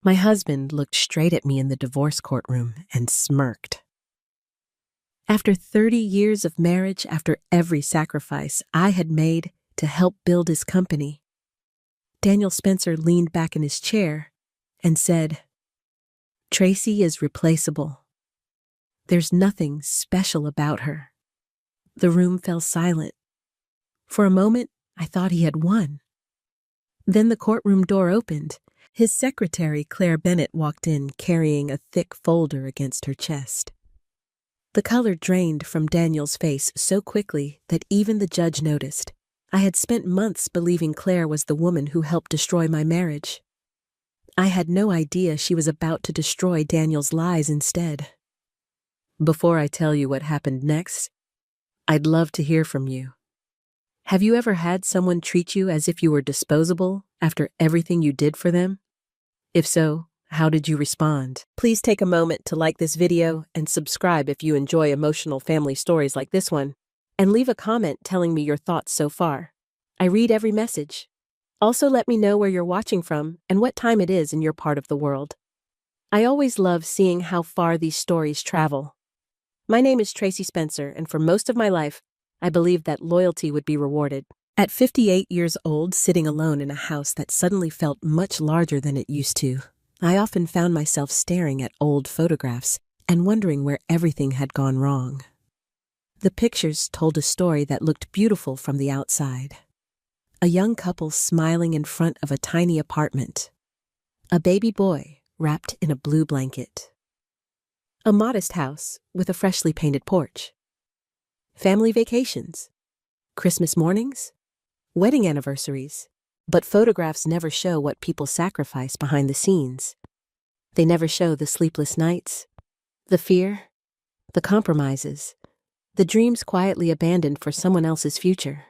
My husband looked straight at me in the divorce courtroom and smirked. After 30 years of marriage, after every sacrifice I had made to help build his company, Daniel Spencer leaned back in his chair and said, "Tracy is replaceable. There's nothing special about her." The room fell silent. For a moment, I thought he had won. Then the courtroom door opened. His secretary, Claire Bennett, walked in carrying a thick folder against her chest. The color drained from Daniel's face so quickly that even the judge noticed. I had spent months believing Claire was the woman who helped destroy my marriage. I had no idea she was about to destroy Daniel's lies instead. Before I tell you what happened next, I'd love to hear from you. Have you ever had someone treat you as if you were disposable after everything you did for them? If so, how did you respond? Please take a moment to like this video and subscribe if you enjoy emotional family stories like this one, and leave a comment telling me your thoughts so far. I read every message. Also, let me know where you're watching from and what time it is in your part of the world. I always love seeing how far these stories travel. My name is Tracy Spencer, and for most of my life, I believed that loyalty would be rewarded. At 58 years old, sitting alone in a house that suddenly felt much larger than it used to, I often found myself staring at old photographs and wondering where everything had gone wrong. The pictures told a story that looked beautiful from the outside. A young couple smiling in front of a tiny apartment. A baby boy wrapped in a blue blanket. A modest house with a freshly painted porch. Family vacations. Christmas mornings. Wedding anniversaries. But photographs never show what people sacrifice behind the scenes. They never show the sleepless nights, the fear, the compromises, the dreams quietly abandoned for someone else's future.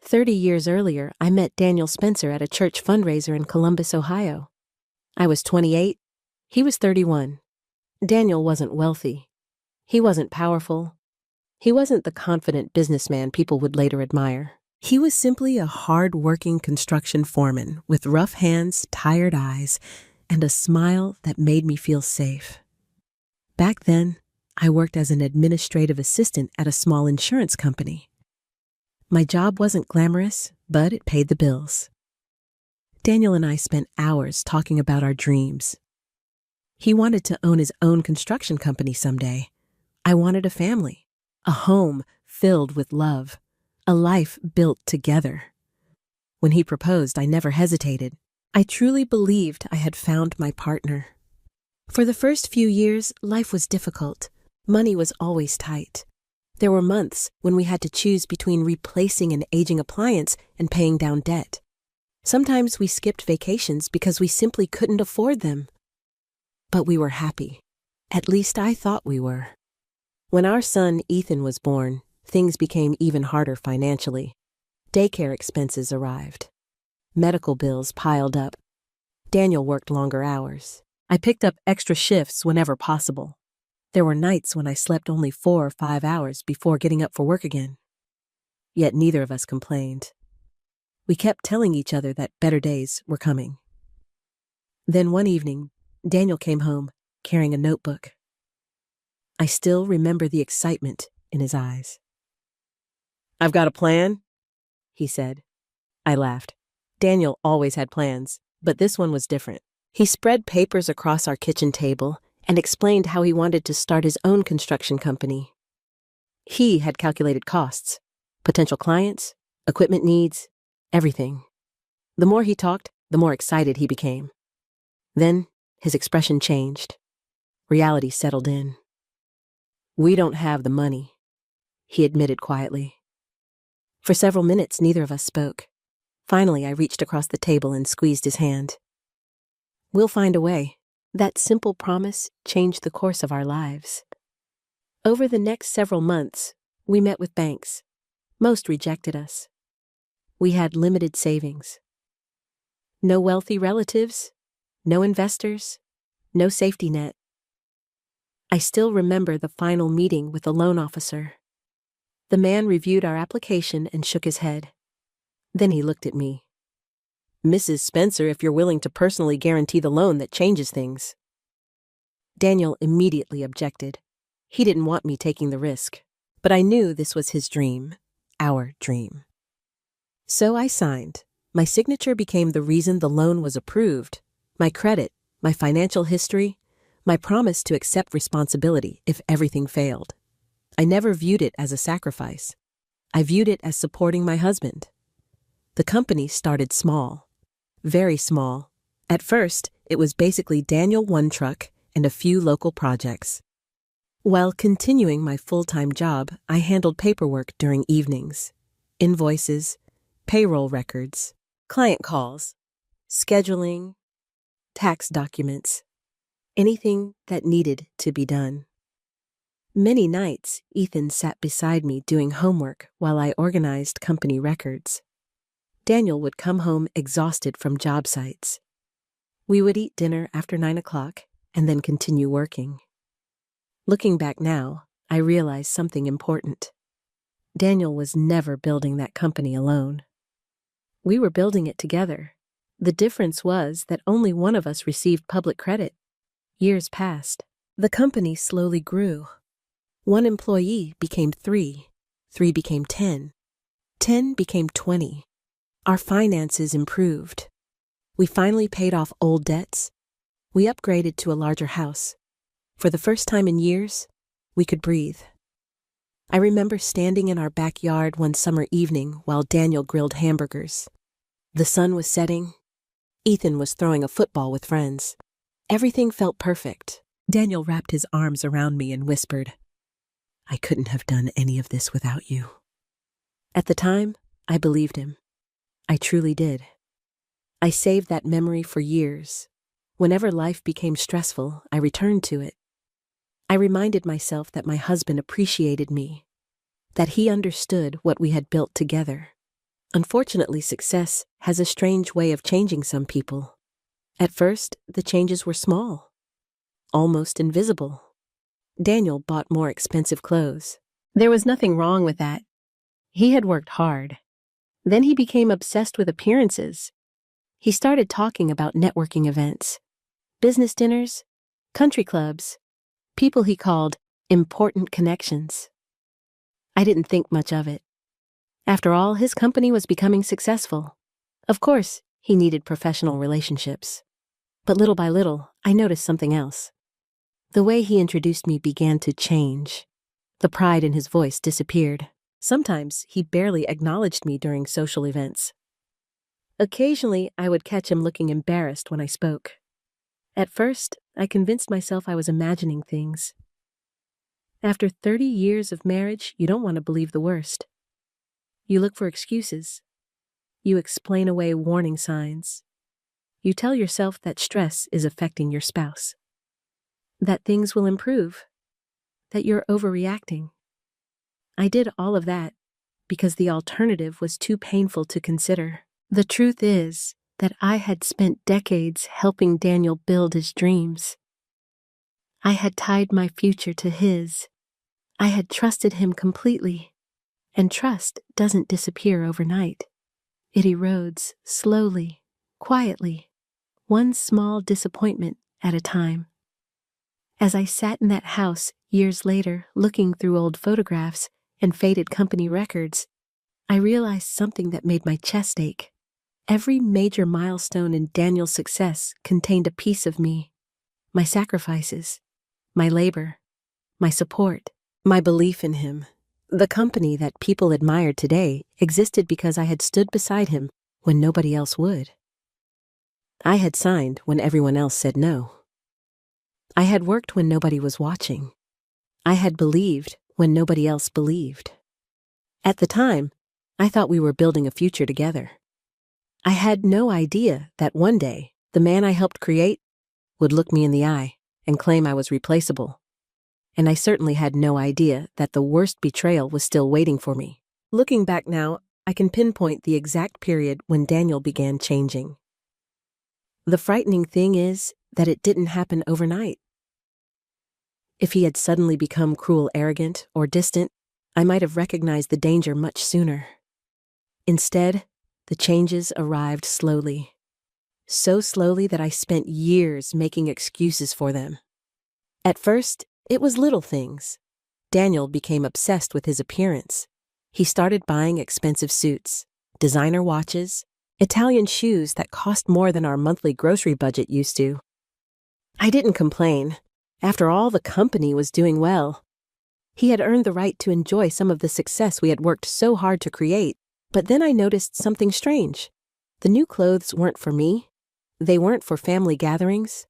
30 years earlier, I met Daniel Spencer at a church fundraiser in Columbus, Ohio. I was 28, he was 31. Daniel wasn't wealthy. He wasn't powerful. He wasn't the confident businessman people would later admire. He was simply a hard-working construction foreman with rough hands, tired eyes, and a smile that made me feel safe. Back then, I worked as an administrative assistant at a small insurance company. My job wasn't glamorous, but it paid the bills. Daniel and I spent hours talking about our dreams. He wanted to own his own construction company someday. I wanted a family, a home filled with love. A life built together. When he proposed, I never hesitated. I truly believed I had found my partner. For the first few years, life was difficult. Money was always tight. There were months when we had to choose between replacing an aging appliance and paying down debt. Sometimes we skipped vacations because we simply couldn't afford them. But we were happy. At least I thought we were. When our son Ethan was born, things became even harder financially. Daycare expenses arrived. Medical bills piled up. Daniel worked longer hours. I picked up extra shifts whenever possible. There were nights when I slept only 4 or 5 hours before getting up for work again. Yet neither of us complained. We kept telling each other that better days were coming. Then one evening, Daniel came home carrying a notebook. I still remember the excitement in his eyes. "I've got a plan," he said. I laughed. Daniel always had plans, but this one was different. He spread papers across our kitchen table and explained how he wanted to start his own construction company. He had calculated costs, potential clients, equipment needs, everything. The more he talked, the more excited he became. Then his expression changed. Reality settled in. "We don't have the money," he admitted quietly. For several minutes, neither of us spoke. Finally, I reached across the table and squeezed his hand. "We'll find a way." That simple promise changed the course of our lives. Over the next several months, we met with banks. Most rejected us. We had limited savings. No wealthy relatives, no investors, no safety net. I still remember the final meeting with the loan officer. The man reviewed our application and shook his head. Then he looked at me. Mrs. Spencer, if you're willing to personally guarantee the loan that changes things. Daniel immediately objected. He didn't want me taking the risk, but I knew this was his dream, our dream. So I signed. My signature became the reason the loan was approved, my credit, my financial history, my promise to accept responsibility if everything failed. I never viewed it as a sacrifice. I viewed it as supporting my husband. The company started small, very small. At first, it was basically Daniel one truck and a few local projects. While continuing my full-time job, I handled paperwork during evenings, invoices, payroll records, client calls, scheduling, tax documents, anything that needed to be done. Many nights, Ethan sat beside me doing homework while I organized company records. Daniel would come home exhausted from job sites. We would eat dinner after 9 o'clock and then continue working. Looking back now, I realized something important. Daniel was never building that company alone. We were building it together. The difference was that only one of us received public credit. Years passed. The company slowly grew. 1 employee became 3. 3 became 10. 10 became 20. Our finances improved. We finally paid off old debts. We upgraded to a larger house. For the first time in years, we could breathe. I remember standing in our backyard one summer evening while Daniel grilled hamburgers. The sun was setting. Ethan was throwing a football with friends. Everything felt perfect. Daniel wrapped his arms around me and whispered, "I couldn't have done any of this without you." At the time, I believed him. I truly did. I saved that memory for years. Whenever life became stressful, I returned to it. I reminded myself that my husband appreciated me, that he understood what we had built together. Unfortunately, success has a strange way of changing some people. At first, the changes were small, almost invisible. Daniel bought more expensive clothes. There was nothing wrong with that. He had worked hard. Then he became obsessed with appearances. He started talking about networking events, business dinners, country clubs, people he called important connections. I didn't think much of it. After all, his company was becoming successful. Of course, he needed professional relationships. But little by little, I noticed something else. The way he introduced me began to change. The pride in his voice disappeared. Sometimes he barely acknowledged me during social events. Occasionally, I would catch him looking embarrassed when I spoke. At first, I convinced myself I was imagining things. After 30 years of marriage, you don't want to believe the worst. You look for excuses. You explain away warning signs. You tell yourself that stress is affecting your spouse, that things will improve, that you're overreacting. I did all of that because the alternative was too painful to consider. The truth is that I had spent decades helping Daniel build his dreams. I had tied my future to his. I had trusted him completely. And trust doesn't disappear overnight. It erodes slowly, quietly, one small disappointment at a time. As I sat in that house years later, looking through old photographs and faded company records, I realized something that made my chest ache. Every major milestone in Daniel's success contained a piece of me. My sacrifices, my labor, my support, my belief in him. The company that people admired today existed because I had stood beside him when nobody else would. I had signed when everyone else said no. I had worked when nobody was watching. I had believed when nobody else believed. At the time, I thought we were building a future together. I had no idea that one day, the man I helped create would look me in the eye and claim I was replaceable. And I certainly had no idea that the worst betrayal was still waiting for me. Looking back now, I can pinpoint the exact period when Daniel began changing. The frightening thing is that it didn't happen overnight. If he had suddenly become cruel, arrogant, or distant, I might have recognized the danger much sooner. Instead, the changes arrived slowly. so slowly that I spent years making excuses for them. At first, it was little things. Daniel became obsessed with his appearance. He started buying expensive suits, designer watches, Italian shoes that cost more than our monthly grocery budget used to. I didn't complain. After all, the company was doing well. He had earned the right to enjoy some of the success we had worked so hard to create. But then I noticed something strange. The new clothes weren't for me. They weren't for family gatherings.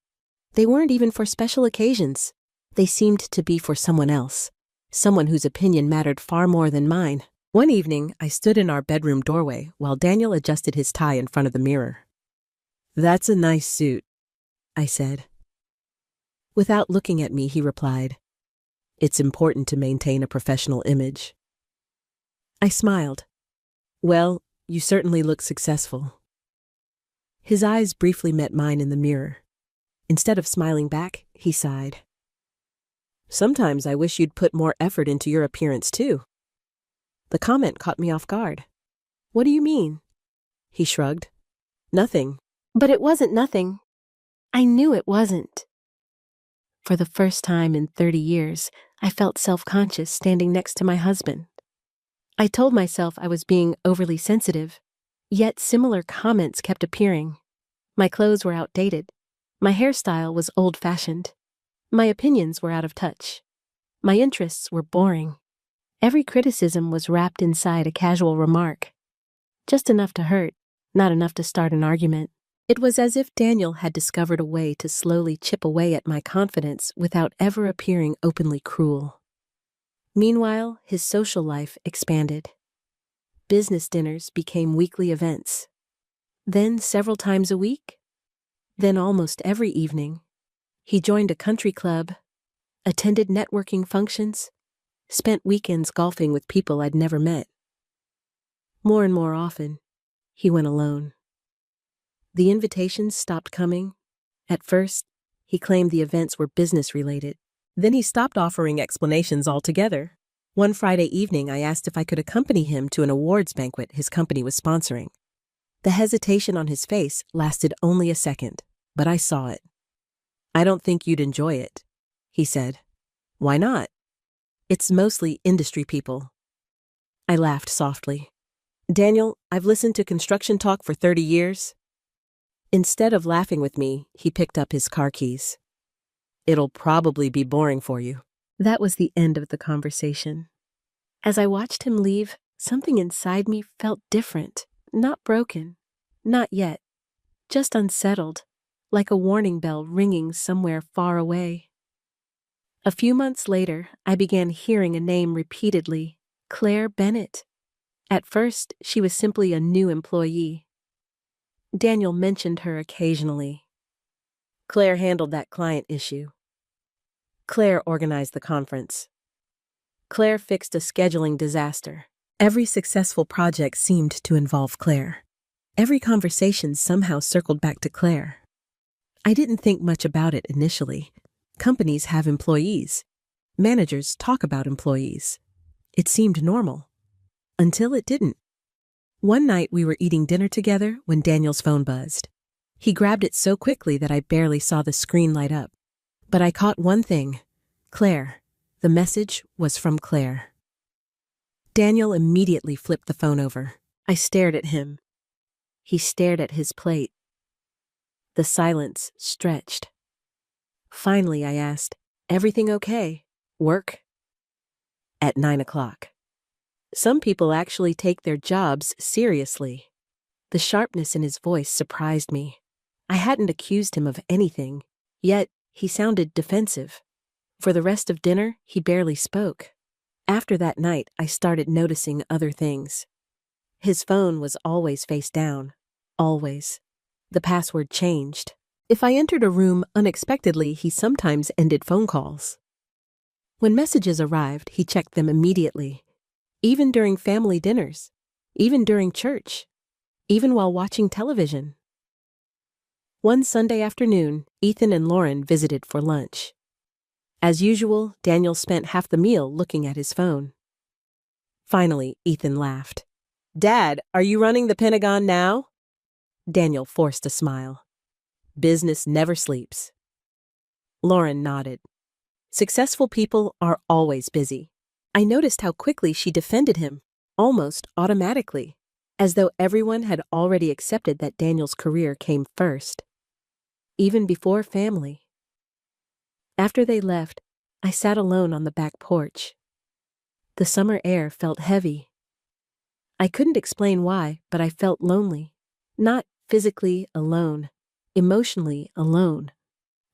They weren't even for special occasions. They seemed to be for someone else, someone whose opinion mattered far more than mine. One evening, I stood in our bedroom doorway while Daniel adjusted his tie in front of the mirror. "That's a nice suit," I said. Without looking at me, he replied, "It's important to maintain a professional image." I smiled. "Well, you certainly look successful." His eyes briefly met mine in the mirror. Instead of smiling back, he sighed. "Sometimes I wish you'd put more effort into your appearance too." The comment caught me off guard. "What do you mean?" He shrugged. "Nothing." But it wasn't nothing. I knew it wasn't. For the first time in 30 years, I felt self-conscious standing next to my husband. I told myself I was being overly sensitive, yet similar comments kept appearing. My clothes were outdated. My hairstyle was old-fashioned. My opinions were out of touch. My interests were boring. Every criticism was wrapped inside a casual remark. Just enough to hurt, not enough to start an argument. It was as if Daniel had discovered a way to slowly chip away at my confidence without ever appearing openly cruel. Meanwhile, his social life expanded. Business dinners became weekly events. Then several times a week. Then almost every evening. He joined a country club, attended networking functions, spent weekends golfing with people I'd never met. More and more often, he went alone. The invitations stopped coming. At first, he claimed the events were business-related. Then he stopped offering explanations altogether. One Friday evening, I asked if I could accompany him to an awards banquet his company was sponsoring. The hesitation on his face lasted only a second, but I saw it. "I don't think you'd enjoy it," he said. "Why not?" "It's mostly industry people." I laughed softly. "Daniel, I've listened to construction talk for 30 years. Instead of laughing with me, he picked up his car keys. "It'll probably be boring for you." That was the end of the conversation. As I watched him leave, something inside me felt different, not broken, not yet, just unsettled, like a warning bell ringing somewhere far away. A few months later, I began hearing a name repeatedly, Claire Bennett. At first, she was simply a new employee. Daniel mentioned her occasionally. Claire handled that client issue. Claire organized the conference. Claire fixed a scheduling disaster. Every successful project seemed to involve Claire. Every conversation somehow circled back to Claire. I didn't think much about it initially. Companies have employees. Managers talk about employees. It seemed normal. Until it didn't. One night we were eating dinner together when Daniel's phone buzzed. He grabbed it so quickly that I barely saw the screen light up. But I caught one thing. Claire. The message was from Claire. Daniel immediately flipped the phone over. I stared at him. He stared at his plate. The silence stretched. Finally, I asked, "Everything okay? Work?" At 9 o'clock. Some people actually take their jobs seriously. The sharpness in his voice surprised me. I hadn't accused him of anything, yet he sounded defensive. For the rest of dinner, he barely spoke. After that night, I started noticing other things. His phone was always face down. Always. The password changed. If I entered a room unexpectedly, he sometimes ended phone calls. When messages arrived, he checked them immediately. Even during family dinners. Even during church. Even while watching television. One Sunday afternoon, Ethan and Lauren visited for lunch. As usual, Daniel spent half the meal looking at his phone. Finally, Ethan laughed. "Dad, are you running the Pentagon now?" Daniel forced a smile. Business never sleeps. Lauren nodded. Successful people are always busy. I noticed how quickly she defended him, almost automatically, as though everyone had already accepted that Daniel's career came first, even before family. After they left, I sat alone on the back porch. The summer air felt heavy. I couldn't explain why, but I felt lonely. Not physically alone, emotionally alone.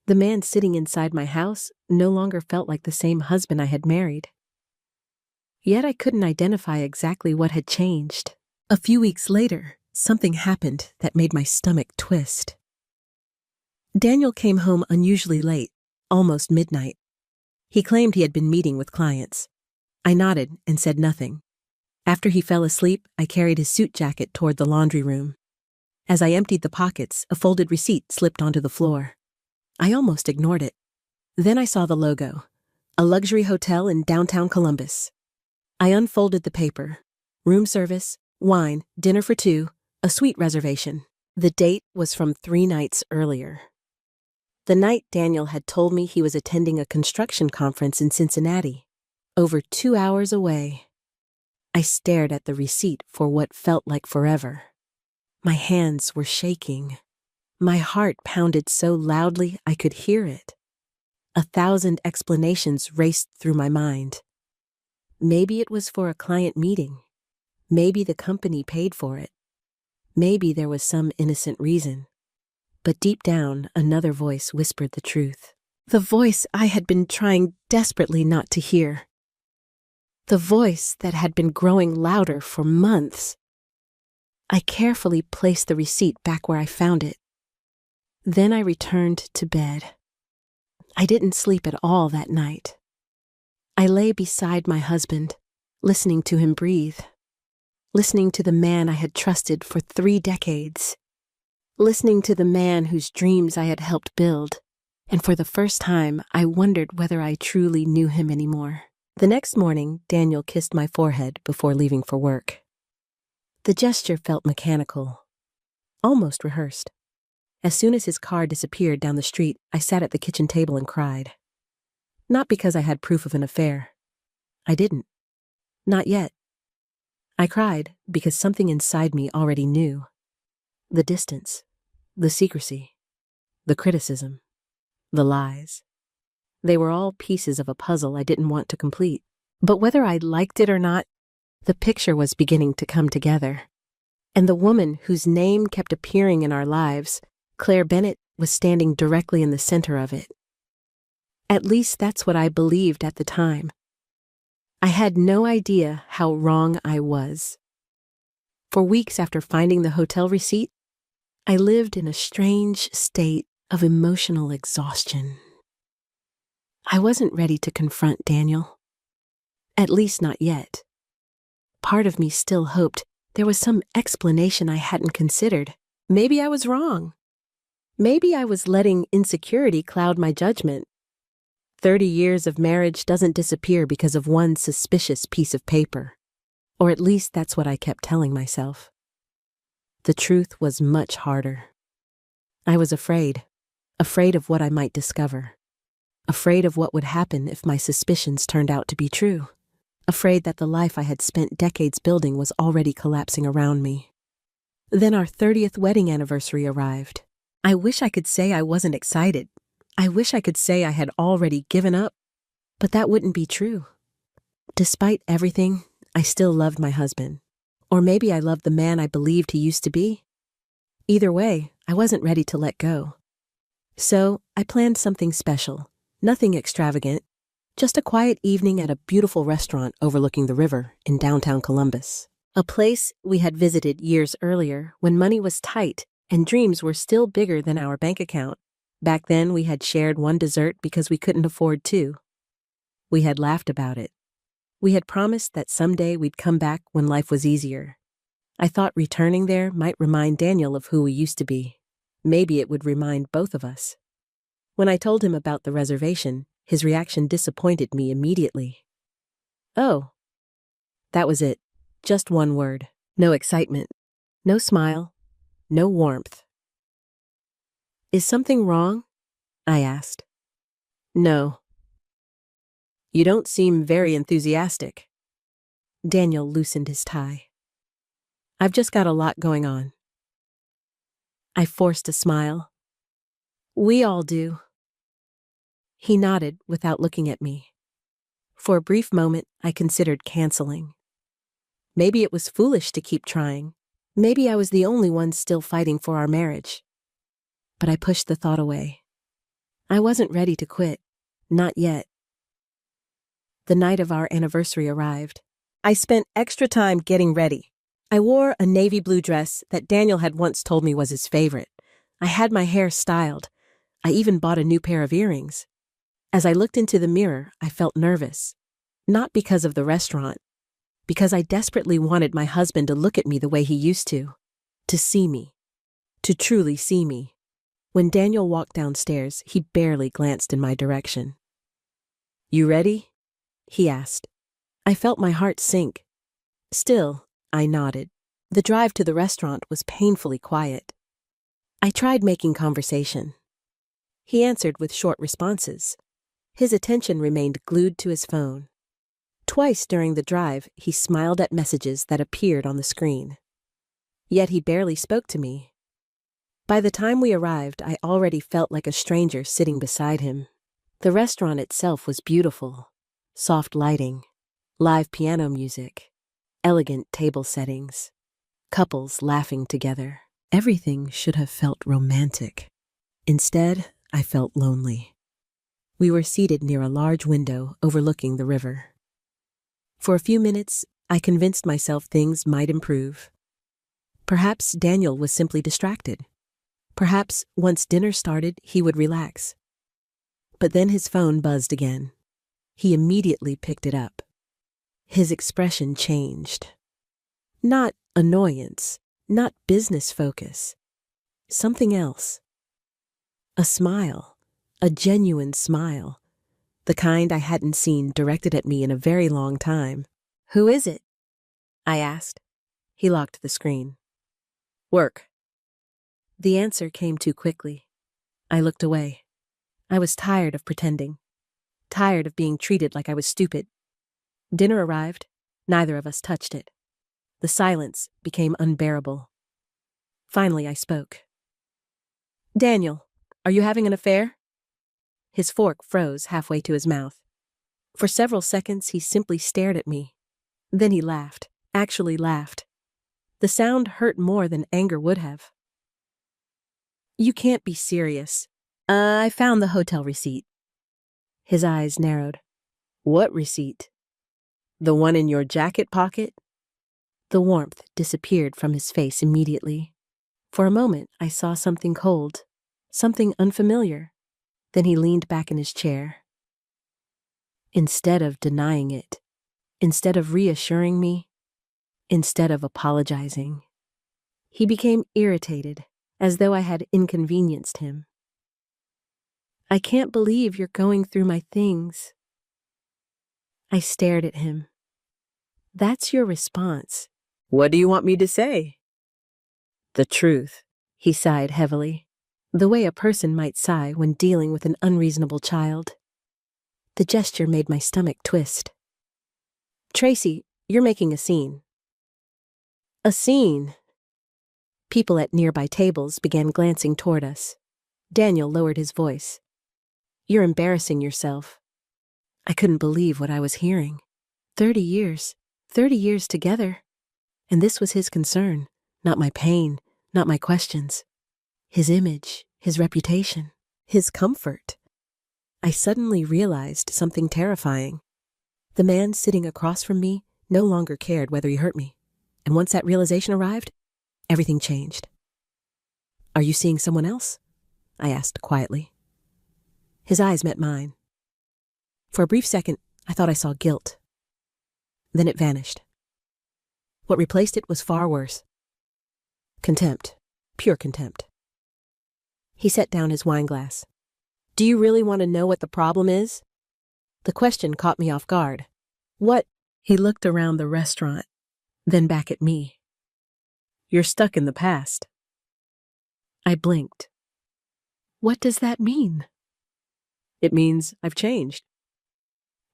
The man sitting inside my house no longer felt like the same husband I had married. Yet I couldn't identify exactly what had changed. A few weeks later, something happened that made my stomach twist. Daniel came home unusually late, almost midnight. He claimed he had been meeting with clients. I nodded and said nothing. After he fell asleep, I carried his suit jacket toward the laundry room. As I emptied the pockets, a folded receipt slipped onto the floor. I almost ignored it. Then I saw the logo, a luxury hotel in downtown Columbus. I unfolded the paper. Room service, wine, dinner for two, a suite reservation. The date was from 3 nights earlier. The night Daniel had told me he was attending a construction conference in Cincinnati, over 2 hours away. I stared at the receipt for what felt like forever. My hands were shaking. My heart pounded so loudly I could hear it. 1,000 explanations raced through my mind. Maybe it was for a client meeting. Maybe the company paid for it. Maybe there was some innocent reason. But deep down, another voice whispered the truth. The voice I had been trying desperately not to hear. The voice that had been growing louder for months. I carefully placed the receipt back where I found it. Then I returned to bed. I didn't sleep at all that night. I lay beside my husband, listening to him breathe, listening to the man I had trusted for 3 decades, listening to the man whose dreams I had helped build, and for the first time I wondered whether I truly knew him anymore. The next morning, Daniel kissed my forehead before leaving for work. The gesture felt mechanical, almost rehearsed. As soon as his car disappeared down the street, I sat at the kitchen table and cried. Not because I had proof of an affair. I didn't. Not yet. I cried because something inside me already knew. The distance, the secrecy, the criticism, the lies. They were all pieces of a puzzle I didn't want to complete. But whether I liked it or not, the picture was beginning to come together. And the woman whose name kept appearing in our lives, Claire Bennett, was standing directly in the center of it. At least that's what I believed at the time. I had no idea how wrong I was. For weeks after finding the hotel receipt, I lived in a strange state of emotional exhaustion. I wasn't ready to confront Daniel. At least not yet. Part of me still hoped there was some explanation I hadn't considered. Maybe I was wrong. Maybe I was letting insecurity cloud my judgment. 30 years of marriage doesn't disappear because of one suspicious piece of paper. Or at least that's what I kept telling myself. The truth was much harder. I was afraid of what I might discover. Afraid of what would happen if my suspicions turned out to be true. Afraid that the life I had spent decades building was already collapsing around me. Then our 30th wedding anniversary arrived. I wish I could say I wasn't excited. I wish I could say I had already given up, but that wouldn't be true. Despite everything, I still loved my husband. Or maybe I loved the man I believed he used to be. Either way, I wasn't ready to let go. So I planned something special, nothing extravagant, just a quiet evening at a beautiful restaurant overlooking the river in downtown Columbus. A place we had visited years earlier when money was tight and dreams were still bigger than our bank account. Back then, we had shared one dessert because we couldn't afford 2. We had laughed about it. We had promised that someday we'd come back when life was easier. I thought returning there might remind Daniel of who we used to be. Maybe it would remind both of us. When I told him about the reservation, his reaction disappointed me immediately. Oh. That was it. Just one word. No excitement. No smile. No warmth. Is something wrong? I asked. No. You don't seem very enthusiastic. Daniel loosened his tie. I've just got a lot going on. I forced a smile. We all do. He nodded without looking at me. For a brief moment, I considered canceling. Maybe it was foolish to keep trying. Maybe I was the only one still fighting for our marriage. But I pushed the thought away. I wasn't ready to quit. Not yet. The night of our anniversary arrived. I spent extra time getting ready. I wore a navy blue dress that Daniel had once told me was his favorite. I had my hair styled. I even bought a new pair of earrings. As I looked into the mirror, I felt nervous. Not because of the restaurant. Because I desperately wanted my husband to look at me the way he used to see me, to truly see me. When Daniel walked downstairs, he barely glanced in my direction. You ready? He asked. I felt my heart sink. Still, I nodded. The drive to the restaurant was painfully quiet. I tried making conversation. He answered with short responses. His attention remained glued to his phone. Twice during the drive, he smiled at messages that appeared on the screen. Yet he barely spoke to me. By the time we arrived, I already felt like a stranger sitting beside him. The restaurant itself was beautiful. Soft lighting, live piano music, elegant table settings, couples laughing together. Everything should have felt romantic. Instead, I felt lonely. We were seated near a large window overlooking the river. For a few minutes, I convinced myself things might improve. Perhaps Daniel was simply distracted. Perhaps once dinner started, he would relax. But then his phone buzzed again. He immediately picked it up. His expression changed. Not annoyance, not business focus. Something else. A smile, a genuine smile. The kind I hadn't seen directed at me in a very long time. Who is it? I asked. He locked the screen. Work. The answer came too quickly. I looked away. I was tired of pretending. Tired of being treated like I was stupid. Dinner arrived. Neither of us touched it. The silence became unbearable. Finally, I spoke. Daniel, are you having an affair? His fork froze halfway to his mouth. For several seconds, he simply stared at me. Then he laughed, actually laughed. The sound hurt more than anger would have. You can't be serious. I found the hotel receipt. His eyes narrowed. What receipt? The one in your jacket pocket? The warmth disappeared from his face immediately. For a moment, I saw something cold, something unfamiliar. Then he leaned back in his chair. Instead of denying it, instead of reassuring me, instead of apologizing, he became irritated, as though I had inconvenienced him. I can't believe you're going through my things. I stared at him. That's your response. What do you want me to say? The truth, he sighed heavily, the way a person might sigh when dealing with an unreasonable child. The gesture made my stomach twist. Tracy, you're making a scene. A scene? People at nearby tables began glancing toward us. Daniel lowered his voice. You're embarrassing yourself. I couldn't believe what I was hearing. 30 years together. And this was his concern, not my pain, not my questions. His image, his reputation, his comfort. I suddenly realized something terrifying. The man sitting across from me no longer cared whether he hurt me. And once that realization arrived, everything changed. Are you seeing someone else? I asked quietly. His eyes met mine. For a brief second, I thought I saw guilt. Then it vanished. What replaced it was far worse. Contempt. Pure contempt. He set down his wineglass. Do you really want to know what the problem is? The question caught me off guard. What? He looked around the restaurant, then back at me. You're stuck in the past. I blinked. What does that mean? It means I've changed.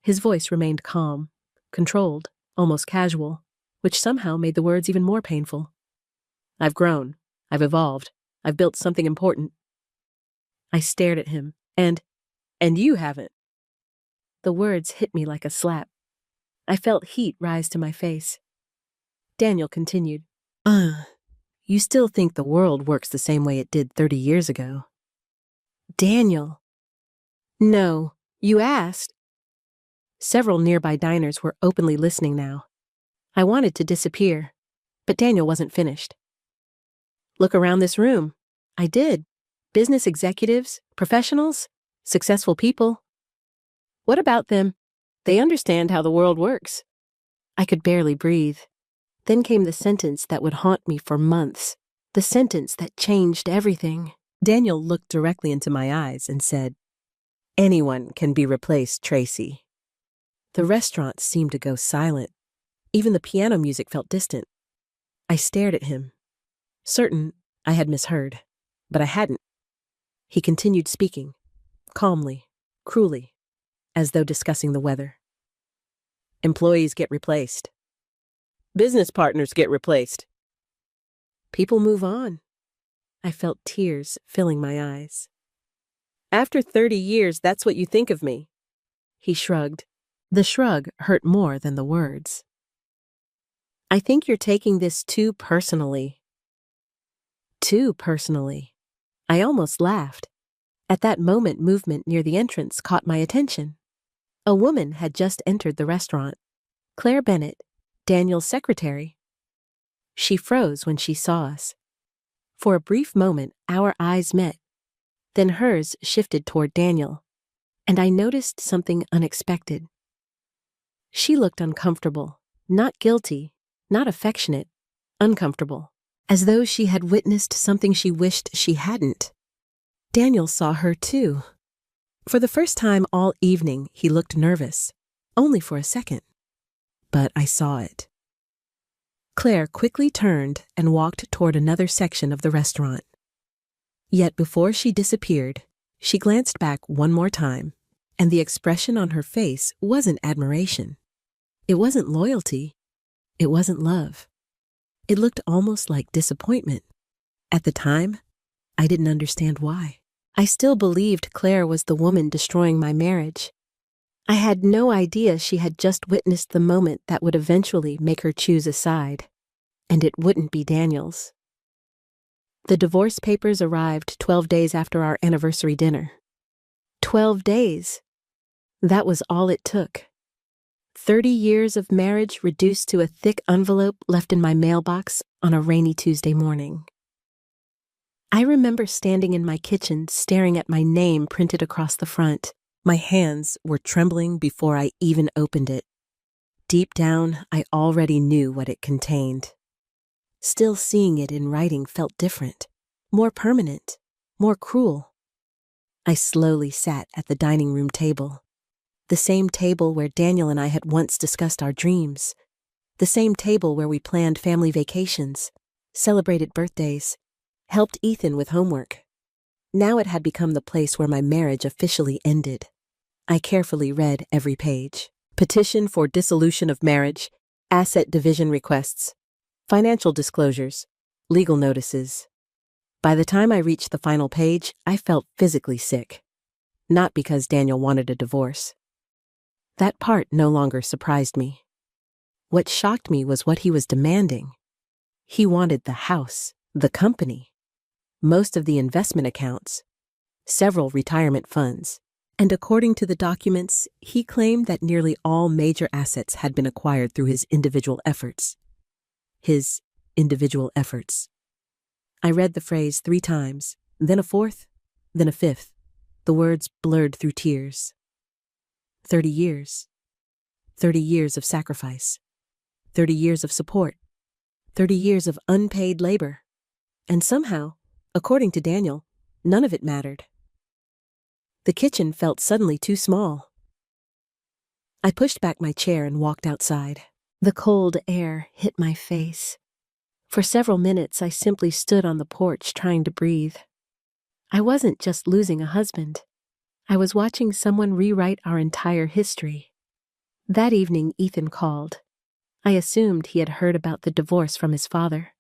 His voice remained calm, controlled, almost casual, which somehow made the words even more painful. I've grown. I've evolved. I've built something important. I stared at him, and you haven't. The words hit me like a slap. I felt heat rise to my face. Daniel continued. You still think the world works the same way it did 30 years ago. Daniel. No, you asked. Several nearby diners were openly listening now. I wanted to disappear, but Daniel wasn't finished. Look around this room. I did. Business executives, professionals, successful people. What about them? They understand how the world works. I could barely breathe. Then came the sentence that would haunt me for months, the sentence that changed everything. Daniel looked directly into my eyes and said, Anyone can be replaced, Tracy. The restaurant seemed to go silent. Even the piano music felt distant. I stared at him, certain I had misheard, but I hadn't. He continued speaking, calmly, cruelly, as though discussing the weather. Employees get replaced. Business partners get replaced. People move on. I felt tears filling my eyes. After 30 years, that's what you think of me. He shrugged. The shrug hurt more than the words. I think you're taking this too personally. Too personally. I almost laughed. At that moment, movement near the entrance caught my attention. A woman had just entered the restaurant. Claire Bennett, Daniel's secretary. She froze when she saw us. For a brief moment, our eyes met. Then hers shifted toward Daniel, and I noticed something unexpected. She looked uncomfortable, not guilty, not affectionate, uncomfortable, as though she had witnessed something she wished she hadn't. Daniel saw her too. For the first time all evening, he looked nervous, only for a second. But I saw it. Claire quickly turned and walked toward another section of the restaurant. Yet before she disappeared, she glanced back one more time, and the expression on her face wasn't admiration. It wasn't loyalty. It wasn't love. It looked almost like disappointment. At the time, I didn't understand why. I still believed Claire was the woman destroying my marriage. I had no idea she had just witnessed the moment that would eventually make her choose a side. And it wouldn't be Daniel's. The divorce papers arrived 12 days after our anniversary dinner. 12 days. That was all it took. 30 years of marriage reduced to a thick envelope left in my mailbox on a rainy Tuesday morning. I remember standing in my kitchen staring at my name printed across the front. My hands were trembling before I even opened it. Deep down, I already knew what it contained. Still seeing it in writing felt different, more permanent, more cruel. I slowly sat at the dining room table. The same table where Daniel and I had once discussed our dreams. The same table where we planned family vacations, celebrated birthdays, helped Ethan with homework. Now it had become the place where my marriage officially ended. I carefully read every page. Petition for dissolution of marriage, asset division requests, financial disclosures, legal notices. By the time I reached the final page, I felt physically sick. Not because Daniel wanted a divorce. That part no longer surprised me. What shocked me was what he was demanding. He wanted the house, the company, most of the investment accounts, several retirement funds, and according to the documents, he claimed that nearly all major assets had been acquired through his individual efforts. His individual efforts. I read the phrase 3 times, then a 4th, then a 5th. The words blurred through tears. 30 years. 30 years of sacrifice. 30 years of support. 30 years of unpaid labor. And somehow, according to Daniel, none of it mattered. The kitchen felt suddenly too small. I pushed back my chair and walked outside. The cold air hit my face. For several minutes, I simply stood on the porch trying to breathe. I wasn't just losing a husband. I was watching someone rewrite our entire history. That evening, Ethan called. I assumed he had heard about the divorce from his father.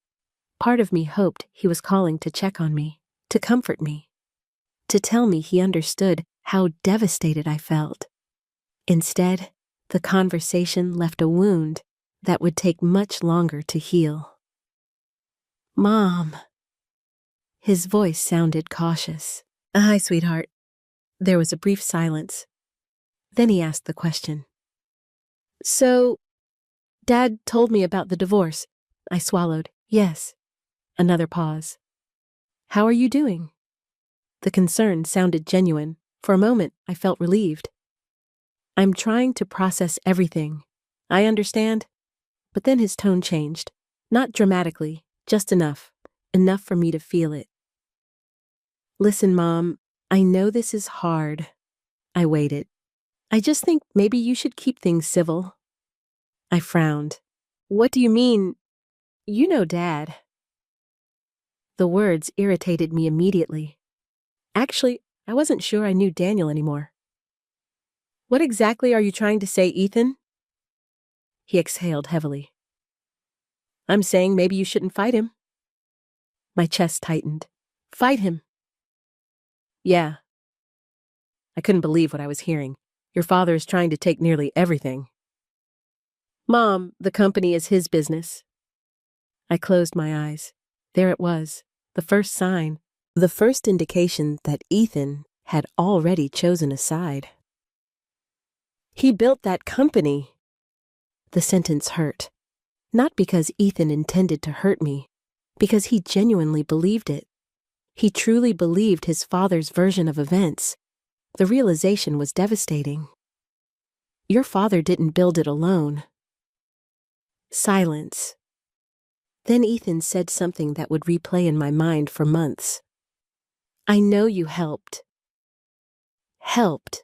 Part of me hoped he was calling to check on me, to comfort me, to tell me he understood how devastated I felt. Instead, the conversation left a wound that would take much longer to heal. "Mom." His voice sounded cautious. "Hi, sweetheart." There was a brief silence. Then he asked the question. "So, Dad told me about the divorce." I swallowed. "Yes." Another pause. "How are you doing?" The concern sounded genuine. For a moment, I felt relieved. "I'm trying to process everything. I understand." But then his tone changed. Not dramatically, just enough. Enough for me to feel it. "Listen, Mom, I know this is hard." I waited. "I just think maybe you should keep things civil." I frowned. "What do you mean? You know Dad." The words irritated me immediately. Actually, I wasn't sure I knew Daniel anymore. "What exactly are you trying to say, Ethan?" He exhaled heavily. "I'm saying maybe you shouldn't fight him." My chest tightened. "Fight him?" "Yeah." I couldn't believe what I was hearing. "Your father is trying to take nearly everything." "Mom, the company is his business." I closed my eyes. There it was, the first sign, the first indication that Ethan had already chosen a side. "He built that company." The sentence hurt. Not because Ethan intended to hurt me, because he genuinely believed it. He truly believed his father's version of events. The realization was devastating. "Your father didn't build it alone." Silence. Then Ethan said something that would replay in my mind for months. "I know you helped." Helped.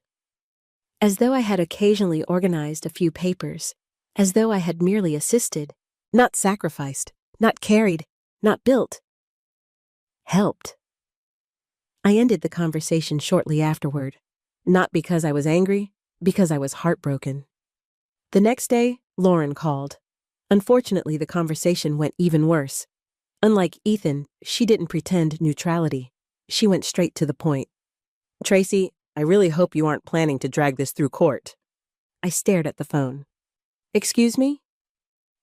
As though I had occasionally organized a few papers, as though I had merely assisted, not sacrificed, not carried, not built. Helped. I ended the conversation shortly afterward, not because I was angry, because I was heartbroken. The next day, Lauren called. Unfortunately, the conversation went even worse. Unlike Ethan, she didn't pretend neutrality. She went straight to the point. "Tracy, I really hope you aren't planning to drag this through court." I stared at the phone. "Excuse me?"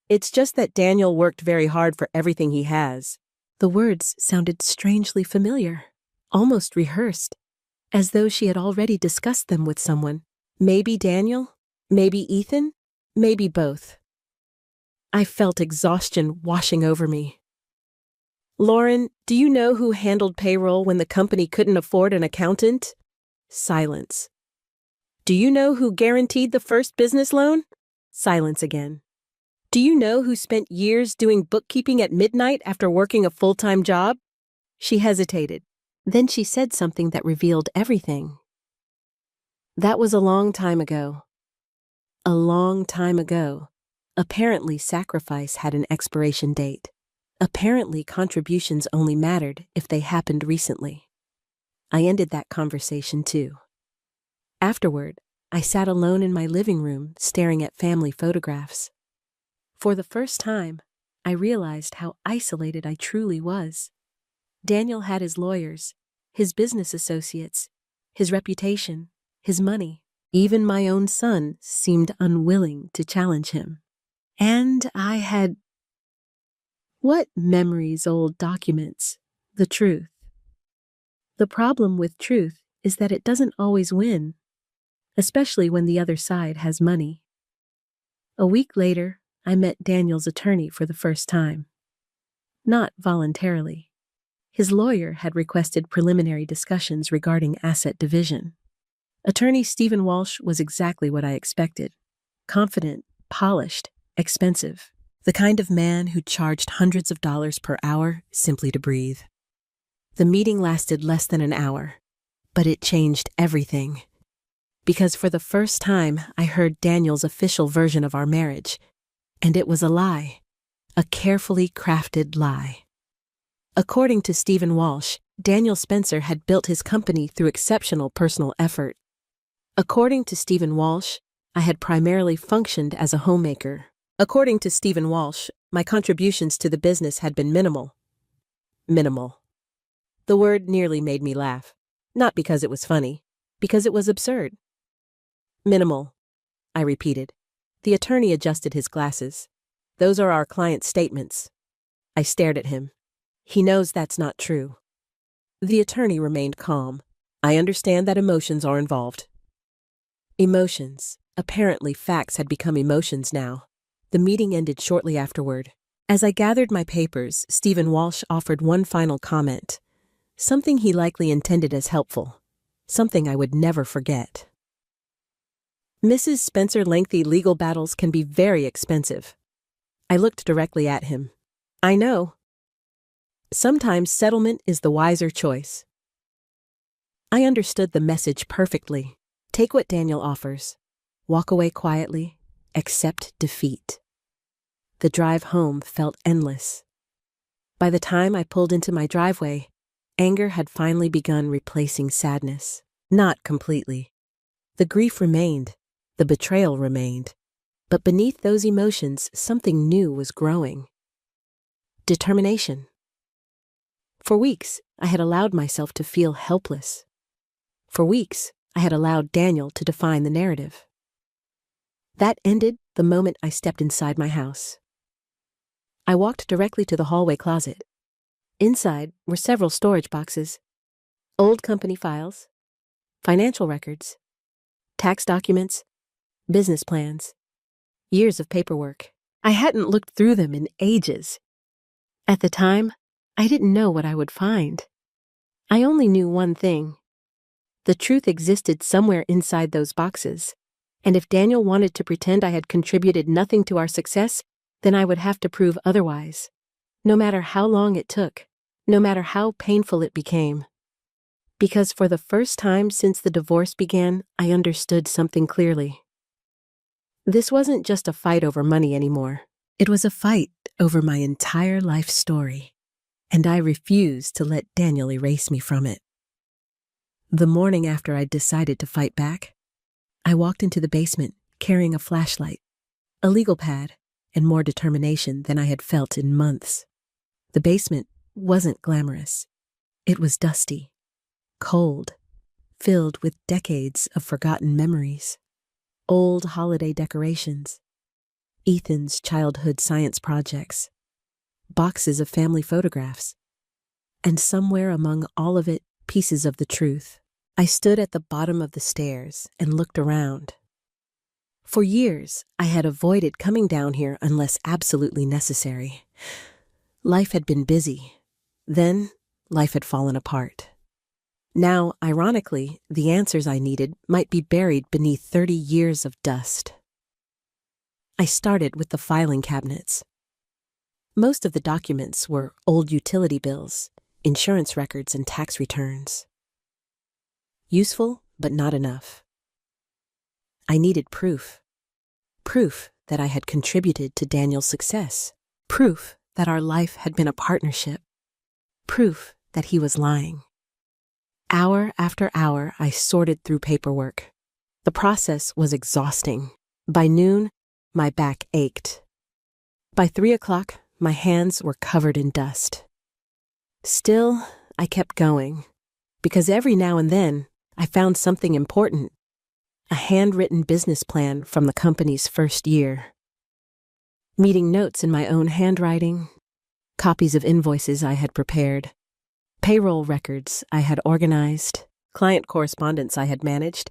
"It's just that Daniel worked very hard for everything he has." The words sounded strangely familiar, almost rehearsed, as though she had already discussed them with someone. Maybe Daniel? Maybe Ethan? Maybe both. I felt exhaustion washing over me. "Lauren, do you know who handled payroll when the company couldn't afford an accountant?" Silence. "Do you know who guaranteed the first business loan?" Silence again. "Do you know who spent years doing bookkeeping at midnight after working a full-time job?" She hesitated. Then she said something that revealed everything. "That was a long time ago." A long time ago. Apparently, sacrifice had an expiration date. Apparently, contributions only mattered if they happened recently. I ended that conversation too. Afterward, I sat alone in my living room staring at family photographs. For the first time, I realized how isolated I truly was. Daniel had his lawyers, his business associates, his reputation, his money. Even my own son seemed unwilling to challenge him. And I had... What memories, old documents? The truth. The problem with truth is that it doesn't always win, especially when the other side has money. A week later, I met Daniel's attorney for the first time. Not voluntarily. His lawyer had requested preliminary discussions regarding asset division. Attorney Stephen Walsh was exactly what I expected. Confident, polished, expensive. The kind of man who charged hundreds of dollars per hour simply to breathe. The meeting lasted less than an hour, but it changed everything. Because for the first time, I heard Daniel's official version of our marriage, and it was a lie. A carefully crafted lie. According to Stephen Walsh, Daniel Spencer had built his company through exceptional personal effort. According to Stephen Walsh, I had primarily functioned as a homemaker. According to Stephen Walsh, my contributions to the business had been minimal. Minimal. The word nearly made me laugh. Not because it was funny, because it was absurd. Minimal, I repeated. The attorney adjusted his glasses. Those are our client's statements. I stared at him. He knows that's not true. The attorney remained calm. I understand that emotions are involved. Emotions. Apparently, facts had become emotions now. The meeting ended shortly afterward. As I gathered my papers, Stephen Walsh offered one final comment. Something he likely intended as helpful. Something I would never forget. Mrs. Spencer, lengthy legal battles can be very expensive. I looked directly at him. I know. Sometimes settlement is the wiser choice. I understood the message perfectly. Take what Daniel offers. Walk away quietly. Accept defeat. The drive home felt endless. By the time I pulled into my driveway, anger had finally begun replacing sadness. Not completely. The grief remained. The betrayal remained. But beneath those emotions, something new was growing. Determination. For weeks, I had allowed myself to feel helpless. For weeks, I had allowed Daniel to define the narrative. That ended the moment I stepped inside my house. I walked directly to the hallway closet. Inside were several storage boxes, old company files, financial records, tax documents, business plans, years of paperwork. I hadn't looked through them in ages. At the time, I didn't know what I would find. I only knew one thing. The truth existed somewhere inside those boxes, and if Daniel wanted to pretend I had contributed nothing to our success, then I would have to prove otherwise, no matter how long it took, no matter how painful it became. Because for the first time since the divorce began, I understood something clearly. This wasn't just a fight over money anymore. It was a fight over my entire life story, and I refused to let Daniel erase me from it. The morning after I decided to fight back, I walked into the basement carrying a flashlight, a legal pad, and more determination than I had felt in months. The basement wasn't glamorous. It was dusty, cold, filled with decades of forgotten memories, old holiday decorations, Ethan's childhood science projects, boxes of family photographs, and somewhere among all of it, pieces of the truth. I stood at the bottom of the stairs and looked around. For years, I had avoided coming down here unless absolutely necessary. Life had been busy. Then, life had fallen apart. Now, ironically, the answers I needed might be buried beneath 30 years of dust. I started with the filing cabinets. Most of the documents were old utility bills, insurance records, and tax returns. Useful, but not enough. I needed proof. Proof that I had contributed to Daniel's success. Proof that our life had been a partnership. Proof that he was lying. Hour after hour, I sorted through paperwork. The process was exhausting. By noon, my back ached. By 3 o'clock, my hands were covered in dust. Still, I kept going, because every now and then, I found something important. A handwritten business plan from the company's first year. Meeting notes in my own handwriting, copies of invoices I had prepared, payroll records I had organized, client correspondence I had managed.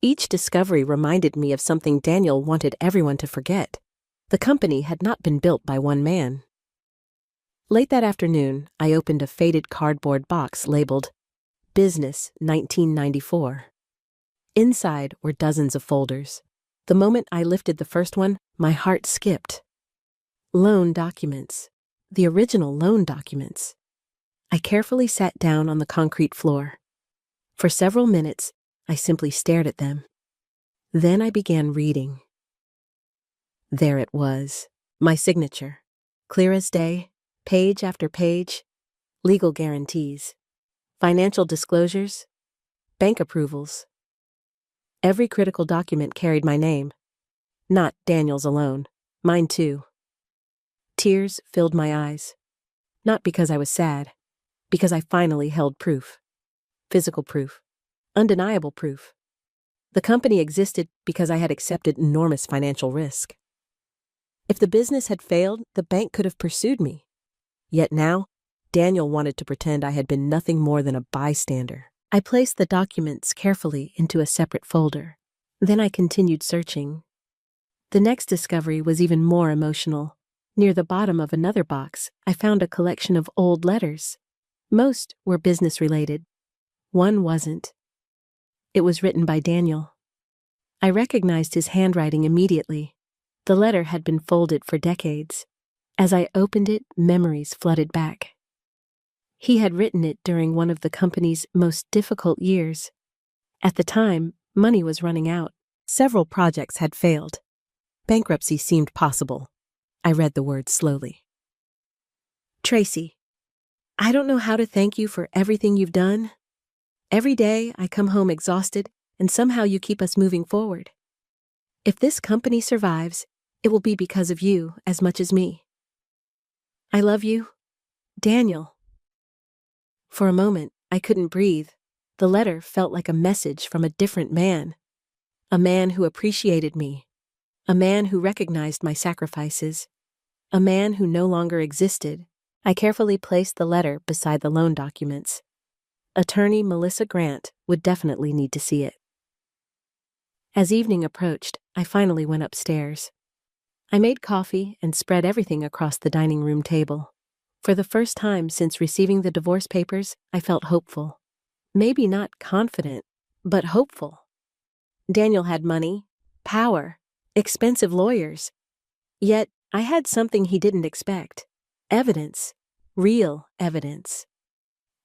Each discovery reminded me of something Daniel wanted everyone to forget. The company had not been built by one man. Late that afternoon, I opened a faded cardboard box labeled Business 1994. Inside were dozens of folders. The moment I lifted the first one, my heart skipped. Loan documents. The original loan documents. I carefully sat down on the concrete floor. For several minutes, I simply stared at them. Then I began reading. There it was, my signature. Clear as day, page after page, legal guarantees. financial disclosures, bank approvals. Every critical document carried my name. Not Daniel's alone, mine too. Tears filled my eyes. Not because I was sad, because I finally held proof. Physical proof. Undeniable proof. The company existed because I had accepted enormous financial risk. If the business had failed, the bank could have pursued me. Yet now, Daniel wanted to pretend I had been nothing more than a bystander. I placed the documents carefully into a separate folder. Then I continued searching. The next discovery was even more emotional. Near the bottom of another box, I found a collection of old letters. Most were business-related. One wasn't. It was written by Daniel. I recognized his handwriting immediately. The letter had been folded for decades. As I opened it, memories flooded back. He had written it during one of the company's most difficult years. At the time, money was running out. Several projects had failed. Bankruptcy seemed possible. I read the words slowly. Tracy, I don't know how to thank you for everything you've done. Every day I come home exhausted, and somehow you keep us moving forward. If this company survives, it will be because of you as much as me. I love you, Daniel. For a moment, I couldn't breathe. The letter felt like a message from a different man. A man who appreciated me. A man who recognized my sacrifices. A man who no longer existed. I carefully placed the letter beside the loan documents. Attorney Melissa Grant would definitely need to see it. As evening approached, I finally went upstairs. I made coffee and spread everything across the dining room table. For the first time since receiving the divorce papers, I felt hopeful. Maybe not confident, but hopeful. Daniel had money, power, expensive lawyers. Yet, I had something he didn't expect. Evidence. Real evidence.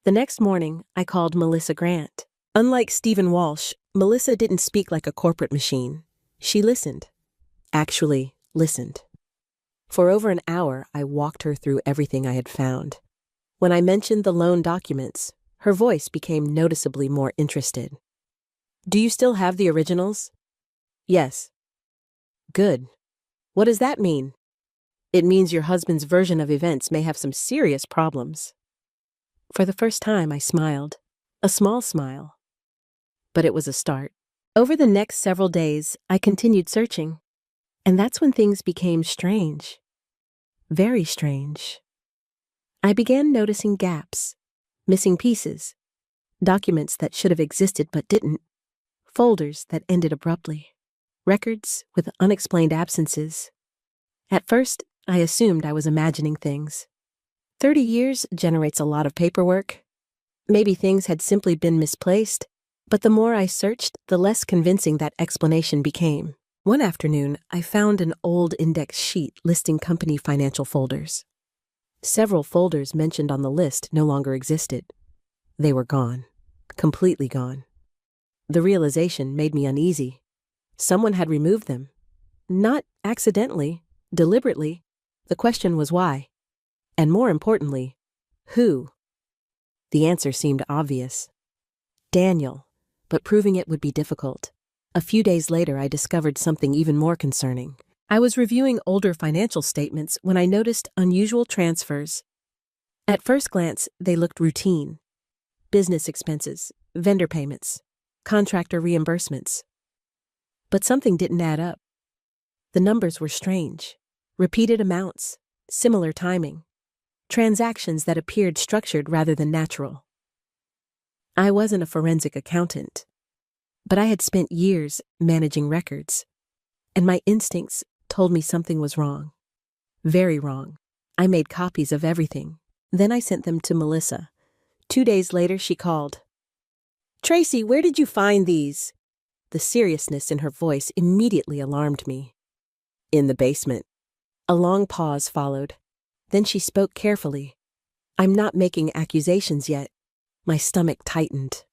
The next morning, I called Melissa Grant. Unlike Stephen Walsh, Melissa didn't speak like a corporate machine. She listened. Actually, listened. For over an hour, I walked her through everything I had found. When I mentioned the loan documents, her voice became noticeably more interested. Do you still have the originals? Yes. Good. What does that mean? It means your husband's version of events may have some serious problems. For the first time, I smiled. A small smile. But it was a start. Over the next several days, I continued searching. And that's when things became strange. Very strange. I began noticing gaps, missing pieces, documents that should have existed but didn't, folders that ended abruptly, records with unexplained absences. At first, I assumed I was imagining things. 30 years generates a lot of paperwork. Maybe things had simply been misplaced, but the more I searched, the less convincing that explanation became. One afternoon, I found an old index sheet listing company financial folders. Several folders mentioned on the list no longer existed. They were gone. Completely gone. The realization made me uneasy. Someone had removed them. Not accidentally, deliberately. The question was why. And more importantly, who? The answer seemed obvious. Daniel, but proving it would be difficult. A few days later, I discovered something even more concerning. I was reviewing older financial statements when I noticed unusual transfers. At first glance, they looked routine. Business expenses, vendor payments, contractor reimbursements. But something didn't add up. The numbers were strange. Repeated amounts, similar timing. Transactions that appeared structured rather than natural. I wasn't a forensic accountant, but I had spent years managing records, and my instincts told me something was wrong. Very wrong. I made copies of everything. Then I sent them to Melissa. 2 days later, she called. Tracy, where did you find these? The seriousness in her voice immediately alarmed me. In the basement. A long pause followed. Then she spoke carefully. I'm not making accusations yet. My stomach tightened.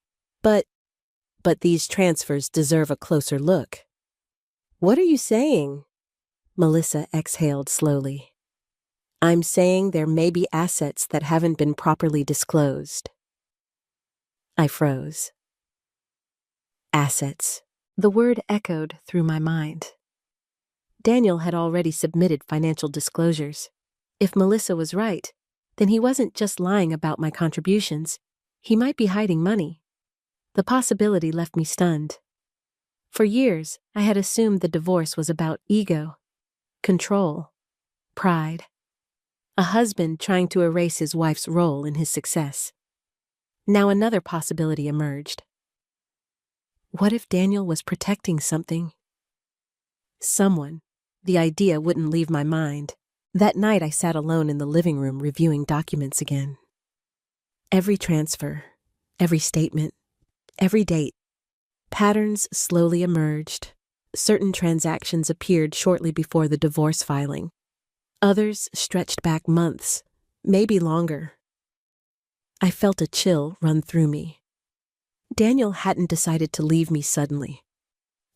But these transfers deserve a closer look. What are you saying? Melissa exhaled slowly. I'm saying there may be assets that haven't been properly disclosed. I froze. Assets. The word echoed through my mind. Daniel had already submitted financial disclosures. If Melissa was right, then he wasn't just lying about my contributions. He might be hiding money. The possibility left me stunned. For years, I had assumed the divorce was about ego, control, pride. A husband trying to erase his wife's role in his success. Now another possibility emerged. What if Daniel was protecting something? Someone. The idea wouldn't leave my mind. That night I sat alone in the living room reviewing documents again. Every transfer, every statement, every date. Patterns slowly emerged. Certain transactions appeared shortly before the divorce filing. Others stretched back months, maybe longer. I felt a chill run through me. Daniel hadn't decided to leave me suddenly.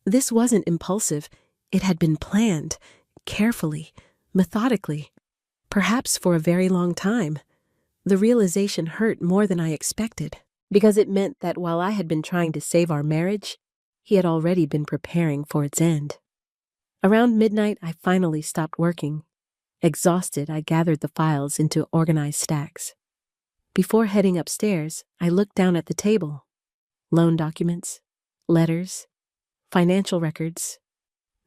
This wasn't impulsive. It had been planned, carefully, methodically, perhaps for a very long time. The realization hurt more than I expected, because it meant that while I had been trying to save our marriage, he had already been preparing for its end. Around midnight, I finally stopped working. Exhausted, I gathered the files into organized stacks. Before heading upstairs, I looked down at the table. Loan documents, letters, financial records,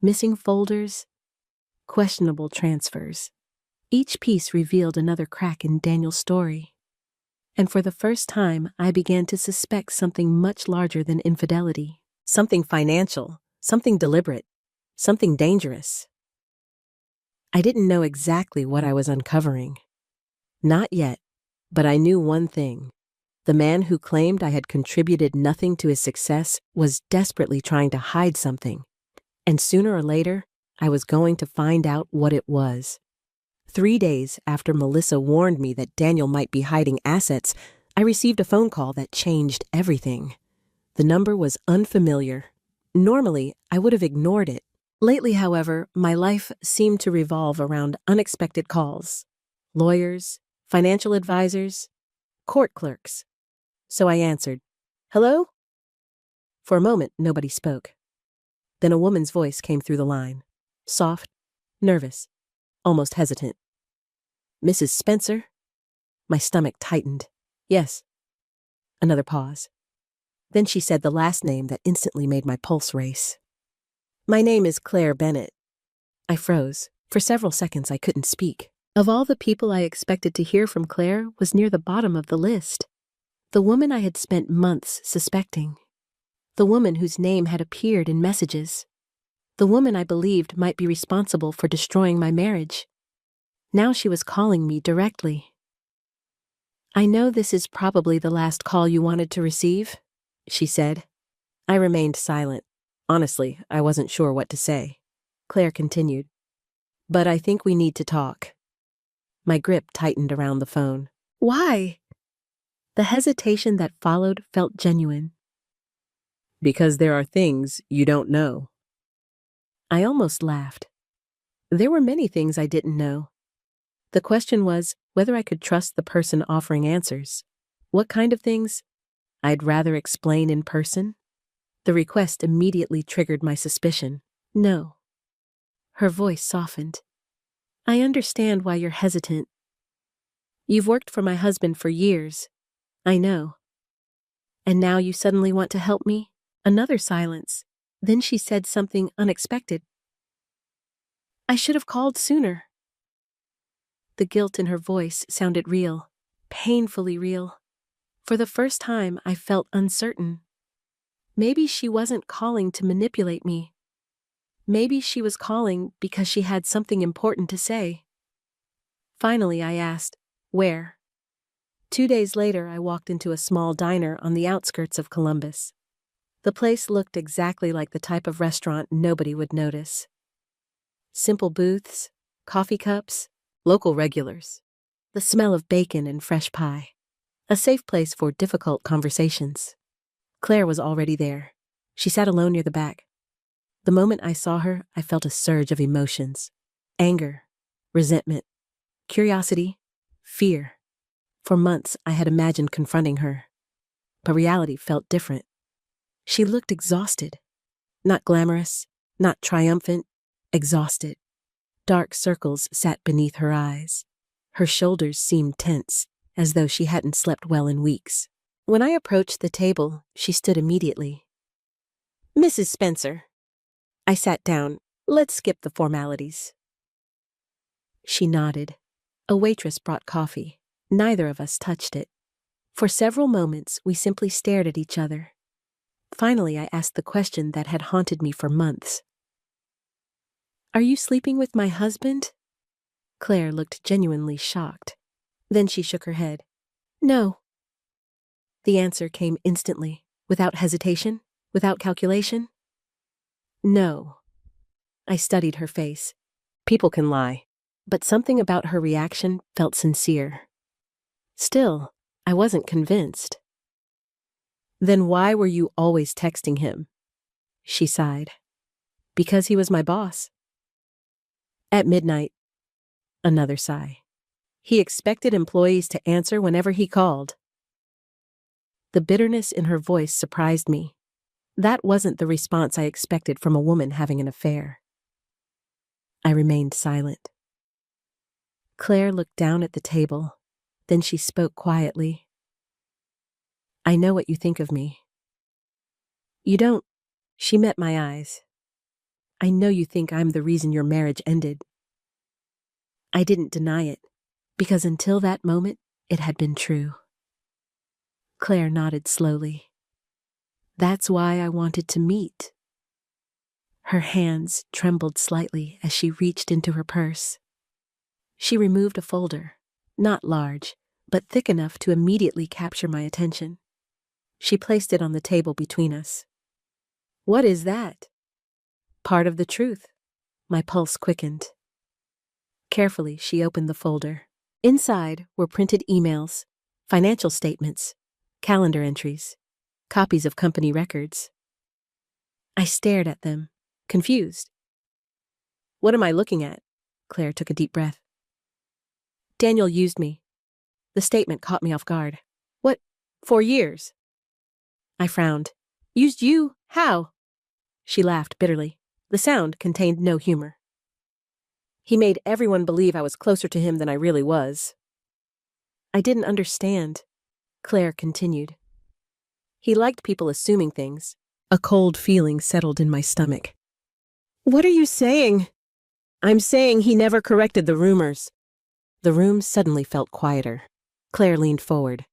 missing folders, questionable transfers. Each piece revealed another crack in Daniel's story. And for the first time, I began to suspect something much larger than infidelity. Something financial, something deliberate, something dangerous. I didn't know exactly what I was uncovering. Not yet, but I knew one thing. The man who claimed I had contributed nothing to his success was desperately trying to hide something. And sooner or later, I was going to find out what it was. 3 days after Melissa warned me that Daniel might be hiding assets, I received a phone call that changed everything. The number was unfamiliar. Normally, I would have ignored it. Lately, however, my life seemed to revolve around unexpected calls. Lawyers, financial advisors, court clerks. So I answered, "Hello?" For a moment, nobody spoke. Then a woman's voice came through the line. Soft, nervous, almost hesitant. "Mrs. Spencer?" My stomach tightened. "Yes." Another pause. Then she said the last name that instantly made my pulse race. "My name is Claire Bennett." I froze. For several seconds I couldn't speak. Of all the people I expected to hear from, Claire was near the bottom of the list. The woman I had spent months suspecting. The woman whose name had appeared in messages. The woman I believed might be responsible for destroying my marriage. Now she was calling me directly. "I know this is probably the last call you wanted to receive," she said. I remained silent. Honestly, I wasn't sure what to say. Claire continued, "But I think we need to talk." My grip tightened around the phone. "Why?" The hesitation that followed felt genuine. "Because there are things you don't know." I almost laughed. There were many things I didn't know. The question was whether I could trust the person offering answers. What kind of things? I'd rather explain in person. The request immediately triggered my suspicion. "No." Her voice softened. "I understand why you're hesitant. You've worked for my husband for years. I know. And now you suddenly want to help me?" Another silence. Then she said something unexpected. "I should have called sooner." The guilt in her voice sounded real, painfully real. For the first time, I felt uncertain. Maybe she wasn't calling to manipulate me. Maybe she was calling because she had something important to say. Finally, I asked, "Where?" 2 days later, I walked into a small diner on the outskirts of Columbus. The place looked exactly like the type of restaurant nobody would notice. Simple booths, coffee cups, local regulars. The smell of bacon and fresh pie. A safe place for difficult conversations. Claire was already there. She sat alone near the back. The moment I saw her, I felt a surge of emotions. Anger, resentment, curiosity, fear. For months, I had imagined confronting her. but reality felt different. She looked exhausted. Not glamorous, not triumphant, exhausted. Dark circles sat beneath her eyes. Her shoulders seemed tense, as though she hadn't slept well in weeks. When I approached the table, she stood immediately. "Mrs. Spencer." I sat down. "Let's skip the formalities." She nodded. A waitress brought coffee. Neither of us touched it. For several moments, we simply stared at each other. Finally, I asked the question that had haunted me for months. "Are you sleeping with my husband?" Claire looked genuinely shocked. Then she shook her head. "No." The answer came instantly, without hesitation, without calculation. "No." I studied her face. People can lie, but something about her reaction felt sincere. Still, I wasn't convinced. "Then why were you always texting him?" She sighed. "Because he was my boss." "At midnight." Another sigh. "He expected employees to answer whenever he called." The bitterness in her voice surprised me. That wasn't the response I expected from a woman having an affair. I remained silent. Claire looked down at the table. Then she spoke quietly. "I know what you think of me." "You don't." She met my eyes. "I know you think I'm the reason your marriage ended." I didn't deny it, because until that moment, it had been true. Claire nodded slowly. "That's why I wanted to meet." Her hands trembled slightly as she reached into her purse. She removed a folder, not large, but thick enough to immediately capture my attention. She placed it on the table between us. "What is that?" "Part of the truth." My pulse quickened. Carefully, she opened the folder. Inside were printed emails, financial statements, calendar entries, copies of company records. I stared at them, confused. "What am I looking at?" Claire took a deep breath. "Daniel used me." The statement caught me off guard. "What? 4 years?" I frowned. "Used you? How?" She laughed bitterly. The sound contained no humor. "He made everyone believe I was closer to him than I really was." I didn't understand. Claire continued. "He liked people assuming things." A cold feeling settled in my stomach. "What are you saying?" "I'm saying he never corrected the rumors." The room suddenly felt quieter. Claire leaned forward.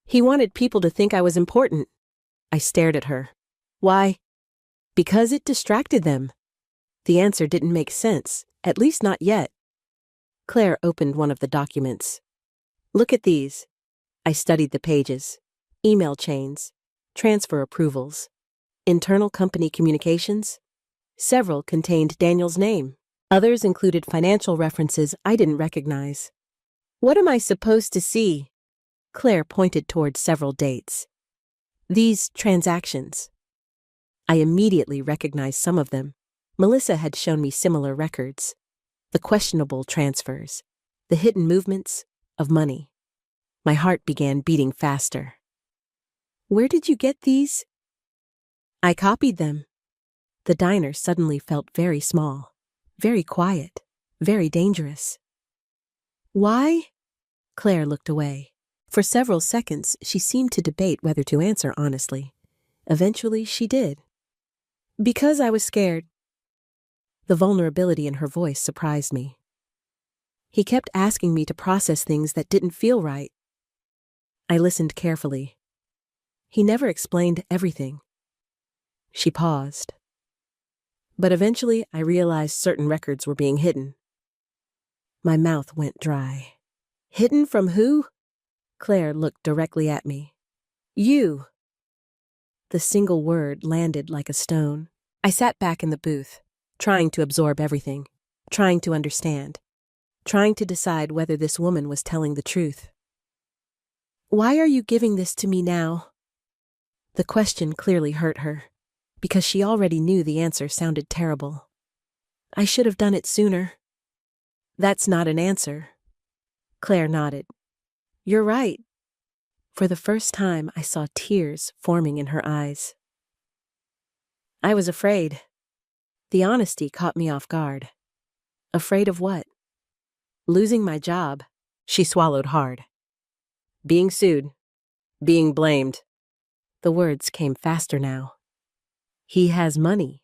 "He wanted people to think I was important." I stared at her. "Why?" "Because it distracted them." The answer didn't make sense, at least not yet. Claire opened one of the documents. "Look at these." I studied the pages. Email chains, transfer approvals, internal company communications. Several contained Daniel's name. Others included financial references I didn't recognize. "What am I supposed to see?" Claire pointed toward several dates. "These transactions." I immediately recognized some of them. Melissa had shown me similar records. The questionable transfers, the hidden movements of money. My heart began beating faster. "Where did you get these?" "I copied them." The diner suddenly felt very small, very quiet, very dangerous. "Why?" Claire looked away. For several seconds, she seemed to debate whether to answer honestly. Eventually, she did. "Because I was scared." The vulnerability in her voice surprised me. "He kept asking me to process things that didn't feel right." I listened carefully. "He never explained everything." She paused. "But eventually, I realized certain records were being hidden." My mouth went dry. "Hidden from who?" Claire looked directly at me. "You." The single word landed like a stone. I sat back in the booth, trying to absorb everything, trying to understand, trying to decide whether this woman was telling the truth. "Why are you giving this to me now?" The question clearly hurt her, because she already knew the answer sounded terrible. "I should have done it sooner." "That's not an answer." Claire nodded. "You're right." For the first time, I saw tears forming in her eyes. I was afraid. The honesty caught me off guard. Afraid of what? Losing my job. She swallowed hard. Being sued. Being blamed. The words came faster now. He has money.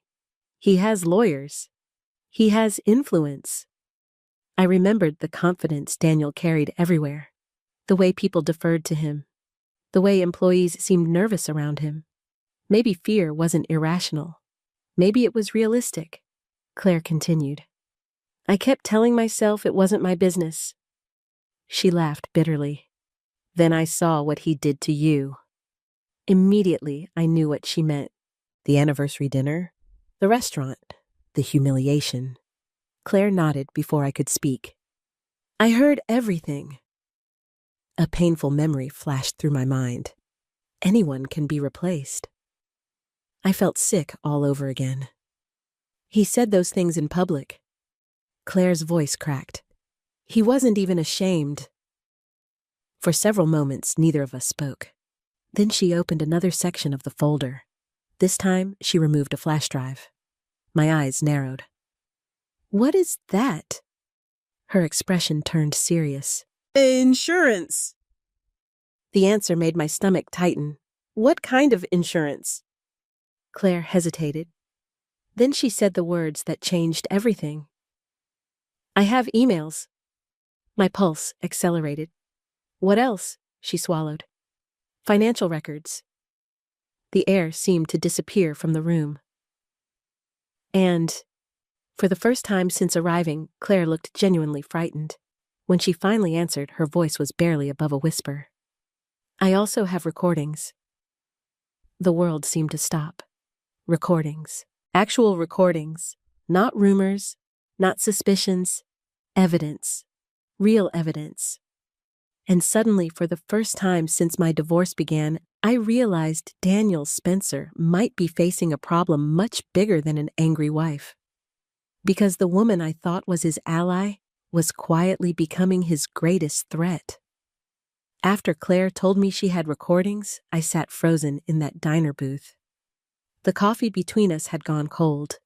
He has lawyers. He has influence. I remembered the confidence Daniel carried everywhere, the way people deferred to him, the way employees seemed nervous around him. Maybe fear wasn't irrational. Maybe it was realistic. Claire continued. I kept telling myself it wasn't my business. She laughed bitterly. Then I saw what he did to you. Immediately, I knew what she meant. The anniversary dinner, the restaurant, the humiliation. Claire nodded before I could speak. I heard everything. A painful memory flashed through my mind. Anyone can be replaced. I felt sick all over again. He said those things in public. Claire's voice cracked. He wasn't even ashamed. For several moments, neither of us spoke. Then she opened another section of the folder. This time, she removed a flash drive. My eyes narrowed. What is that? Her expression turned serious. Insurance. The answer made my stomach tighten. What kind of insurance? Claire hesitated. Then she said the words that changed everything. I have emails. My pulse accelerated. What else? She swallowed. Financial records. The air seemed to disappear from the room. And, for the first time since arriving, Claire looked genuinely frightened. When she finally answered, her voice was barely above a whisper. I also have recordings. The world seemed to stop. Recordings. Actual recordings. Not rumors, not suspicions. Evidence. Real evidence. And suddenly, for the first time since my divorce began, I realized Daniel Spencer might be facing a problem much bigger than an angry wife. Because the woman I thought was his ally was quietly becoming his greatest threat. After Claire told me she had recordings, I sat frozen in that diner booth. The coffee between us had gone cold.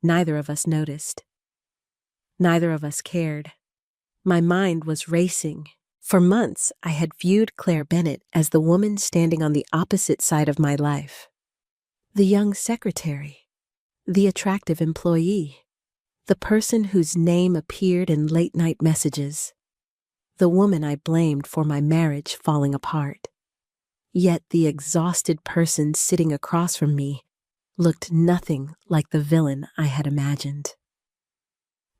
Neither of us noticed. Neither of us cared. My mind was racing. For months, I had viewed Claire Bennett as the woman standing on the opposite side of my life. The young secretary. The attractive employee. The person whose name appeared in late-night messages. The woman I blamed for my marriage falling apart. Yet the exhausted person sitting across from me looked nothing like the villain I had imagined.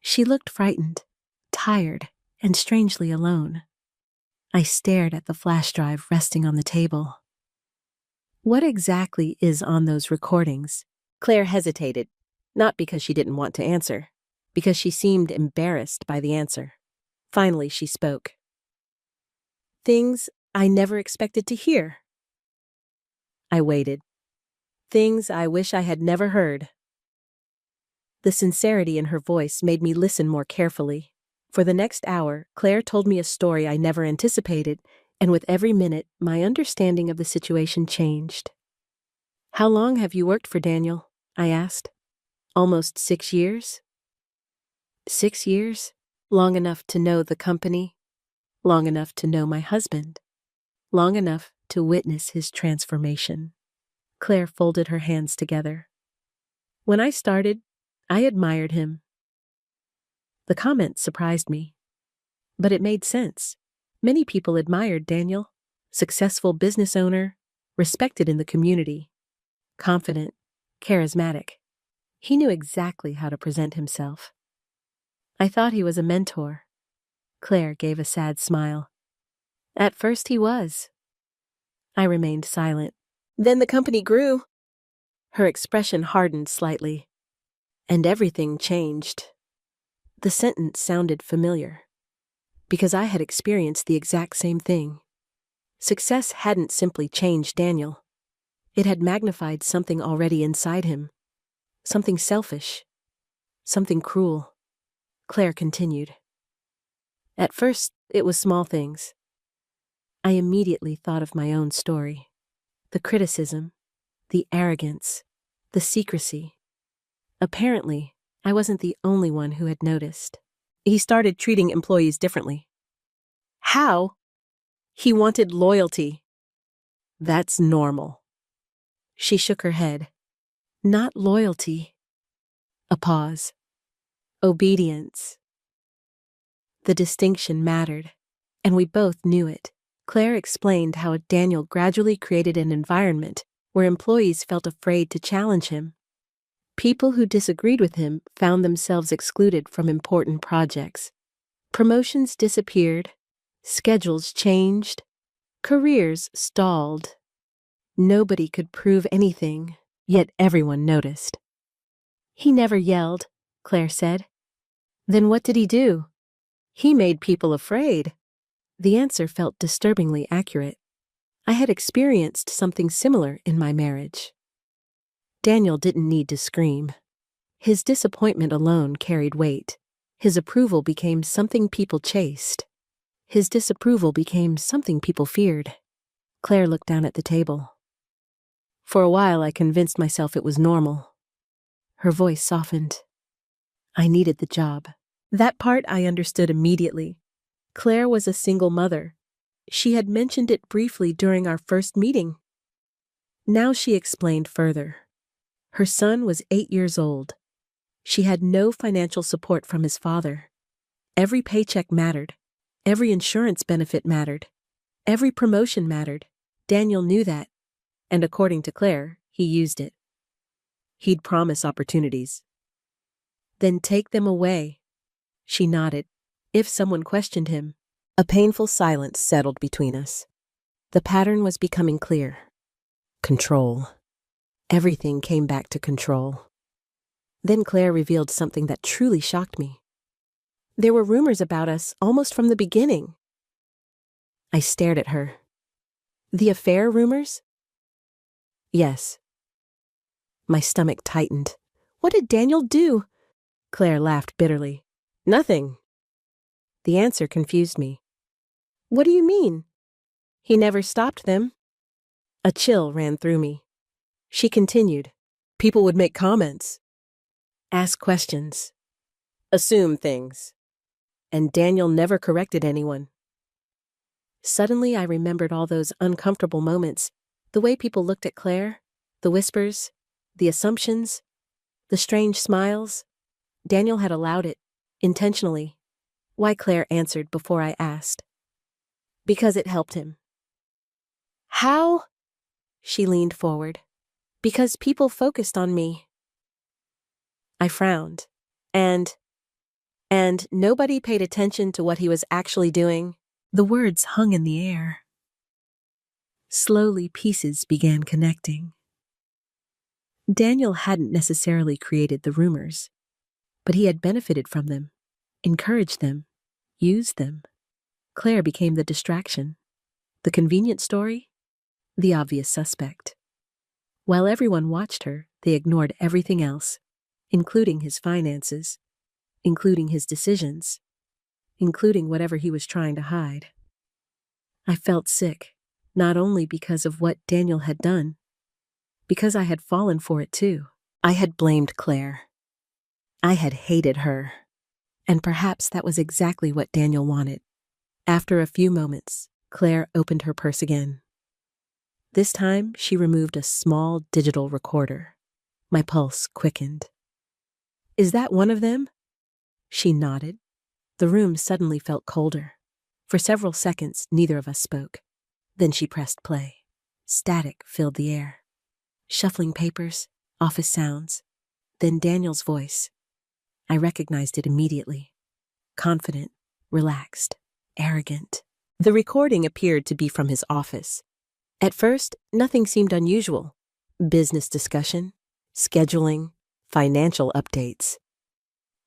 She looked frightened, tired, and strangely alone. I stared at the flash drive resting on the table. What exactly is on those recordings? Claire hesitated, not because she didn't want to answer, because she seemed embarrassed by the answer. Finally, she spoke. Things I never expected to hear. I waited. Things I wish I had never heard. The sincerity in her voice made me listen more carefully. For the next hour, Claire told me a story I never anticipated, and with every minute, my understanding of the situation changed. How long have you worked for Daniel? I asked. Almost 6 years? 6 years? Long enough to know the company, long enough to know my husband, long enough to witness his transformation. Claire folded her hands together. When I started, I admired him. The comment surprised me, but it made sense. Many people admired Daniel, successful business owner, respected in the community, confident, charismatic. He knew exactly how to present himself. I thought he was a mentor. Claire gave a sad smile. At first he was. I remained silent. Then the company grew. Her expression hardened slightly, and everything changed. The sentence sounded familiar, because I had experienced the exact same thing. Success hadn't simply changed Daniel. It had magnified something already inside him. Something selfish. Something cruel. Claire continued. At first, it was small things. I immediately thought of my own story. The criticism, the arrogance, the secrecy. Apparently, I wasn't the only one who had noticed. He started treating employees differently. How? He wanted loyalty. That's normal. She shook her head. Not loyalty. A pause. Obedience. The distinction mattered, and we both knew it. Claire explained how Daniel gradually created an environment where employees felt afraid to challenge him. People who disagreed with him found themselves excluded from important projects. Promotions disappeared, schedules changed, careers stalled. Nobody could prove anything, yet everyone noticed. He never yelled, Claire said. Then what did he do? He made people afraid. The answer felt disturbingly accurate. I had experienced something similar in my marriage. Daniel didn't need to scream. His disappointment alone carried weight. His approval became something people chased. His disapproval became something people feared. Claire looked down at the table. For a while, I convinced myself it was normal. Her voice softened. I needed the job. That part I understood immediately. Claire was a single mother. She had mentioned it briefly during our first meeting. Now she explained further. Her son was 8 years old. She had no financial support from his father. Every paycheck mattered. Every insurance benefit mattered. Every promotion mattered. Daniel knew that, and according to Claire, he used it. He'd promise opportunities. Then take them away. She nodded. If someone questioned him, a painful silence settled between us. The pattern was becoming clear. Control. Everything came back to control. Then Claire revealed something that truly shocked me. There were rumors about us almost from the beginning. I stared at her. The affair rumors? Yes. My stomach tightened. What did Daniel do? Claire laughed bitterly. Nothing. The answer confused me. What do you mean? He never stopped them. A chill ran through me. She continued. People would make comments, ask questions, assume things, and Daniel never corrected anyone. Suddenly I remembered all those uncomfortable moments, the way people looked at Claire, the whispers, the assumptions, the strange smiles. Daniel had allowed it, intentionally. Why? Claire answered before I asked. Because it helped him. How? She leaned forward. Because people focused on me. I frowned. And nobody paid attention to what he was actually doing. The words hung in the air. Slowly, pieces began connecting. Daniel hadn't necessarily created the rumors, but he had benefited from them, encouraged them, used them. Claire became the distraction. The convenient story? The obvious suspect. While everyone watched her, they ignored everything else, including his finances, including his decisions, including whatever he was trying to hide. I felt sick, not only because of what Daniel had done, because I had fallen for it too. I had blamed Claire. I had hated her. And perhaps that was exactly what Daniel wanted. After a few moments, Claire opened her purse again. This time, she removed a small digital recorder. My pulse quickened. Is that one of them? She nodded. The room suddenly felt colder. For several seconds, neither of us spoke. Then she pressed play. Static filled the air. Shuffling papers, office sounds. Then Daniel's voice. I recognized it immediately. Confident, relaxed, arrogant. The recording appeared to be from his office. At first, nothing seemed unusual. Business discussion, scheduling, financial updates.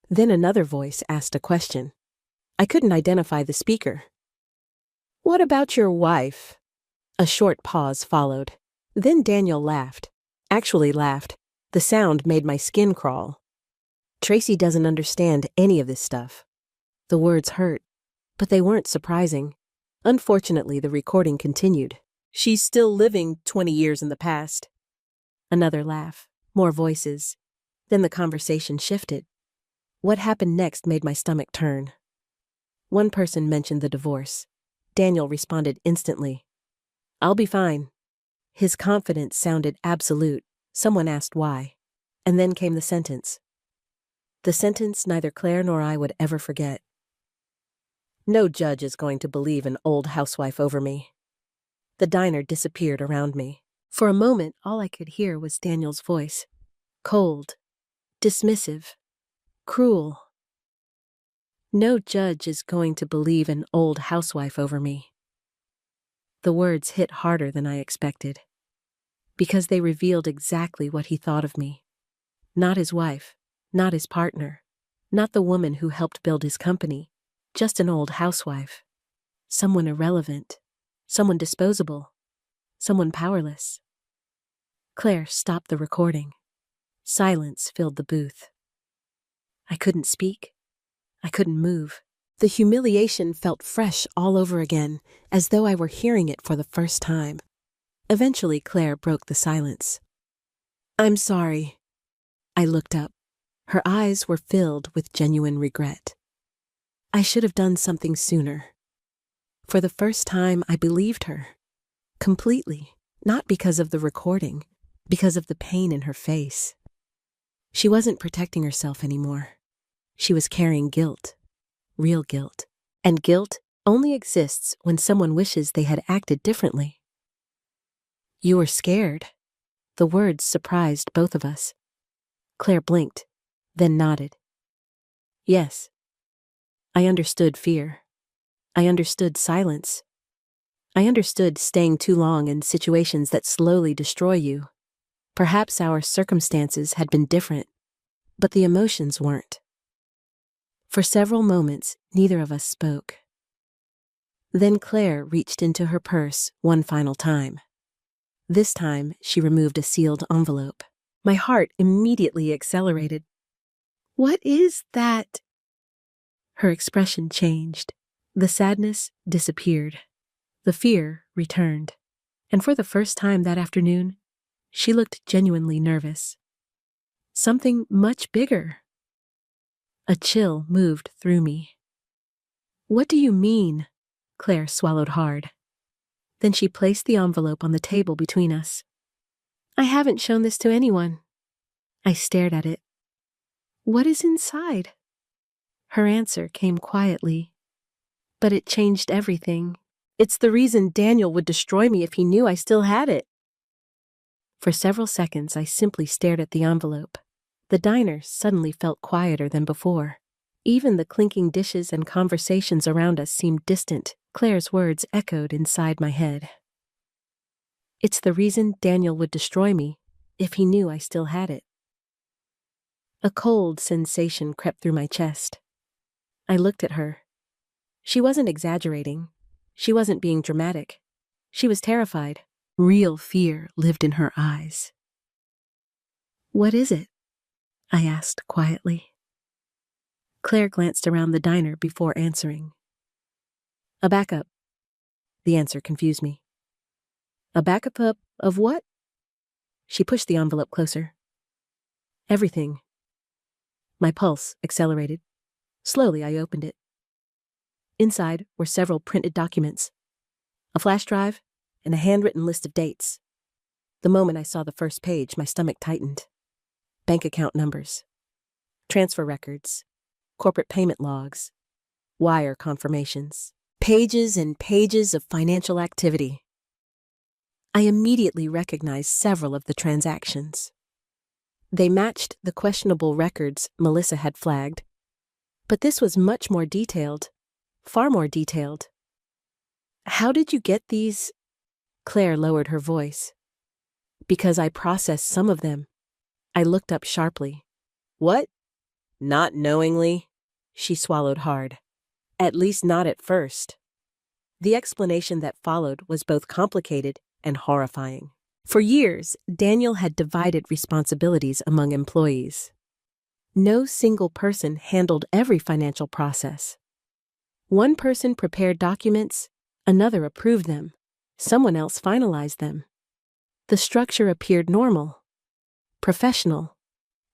Then another voice asked a question. I couldn't identify the speaker. What about your wife? A short pause followed. Then Daniel laughed. Actually laughed. The sound made my skin crawl. Tracy doesn't understand any of this stuff. The words hurt, but they weren't surprising. Unfortunately, the recording continued. She's still living 20 years in the past. Another laugh, more voices. Then the conversation shifted. What happened next made my stomach turn. One person mentioned the divorce. Daniel responded instantly. "I'll be fine." His confidence sounded absolute. Someone asked why. And then came the sentence. The sentence neither Claire nor I would ever forget. "No judge is going to believe an old housewife over me." The diner disappeared around me. For a moment, all I could hear was Daniel's voice. Cold, dismissive, cruel. "No judge is going to believe an old housewife over me." The words hit harder than I expected, because they revealed exactly what he thought of me. Not his wife, not his partner, not the woman who helped build his company, just an old housewife. Someone irrelevant, someone disposable, someone powerless. Claire stopped the recording. Silence filled the booth. I couldn't speak. I couldn't move. The humiliation felt fresh all over again, as though I were hearing it for the first time. Eventually, Claire broke the silence. "I'm sorry." I looked up. Her eyes were filled with genuine regret. I should have done something sooner. For the first time, I believed her. Completely. Not because of the recording, because of the pain in her face. She wasn't protecting herself anymore. She was carrying guilt. Real guilt. And guilt only exists when someone wishes they had acted differently. "You were scared." The words surprised both of us. Claire blinked, then nodded. "Yes." I understood fear. I understood silence. I understood staying too long in situations that slowly destroy you. Perhaps our circumstances had been different, but the emotions weren't. For several moments, neither of us spoke. Then Claire reached into her purse one final time. This time, she removed a sealed envelope. My heart immediately accelerated. "What is that?" Her expression changed. The sadness disappeared. The fear returned. And for the first time that afternoon, she looked genuinely nervous. Something much bigger. A chill moved through me. "What do you mean?" Claire swallowed hard. Then she placed the envelope on the table between us. "I haven't shown this to anyone." I stared at it. "What is inside?" Her answer came quietly. "But it changed everything. It's the reason Daniel would destroy me if he knew I still had it." For several seconds, I simply stared at the envelope. The diner suddenly felt quieter than before. Even the clinking dishes and conversations around us seemed distant. Claire's words echoed inside my head. "It's the reason Daniel would destroy me if he knew I still had it." A cold sensation crept through my chest. I looked at her. She wasn't exaggerating. She wasn't being dramatic. She was terrified. Real fear lived in her eyes. "What is it?" I asked quietly. Claire glanced around the diner before answering. "A backup." The answer confused me. "A backup of what?" She pushed the envelope closer. "Everything." My pulse accelerated. Slowly, I opened it. Inside were several printed documents, a flash drive, and a handwritten list of dates. The moment I saw the first page, my stomach tightened. Bank account numbers, transfer records, corporate payment logs, wire confirmations, pages and pages of financial activity. I immediately recognized several of the transactions. They matched the questionable records Melissa had flagged, but this was much more detailed, far more detailed. "How did you get these?" Claire lowered her voice. "Because I processed some of them." I looked up sharply. "What? Not knowingly?" She swallowed hard. "At least not at first." The explanation that followed was both complicated and horrifying. For years, Daniel had divided responsibilities among employees. No single person handled every financial process. One person prepared documents, Another approved them. Someone else finalized them. The structure appeared normal, professional,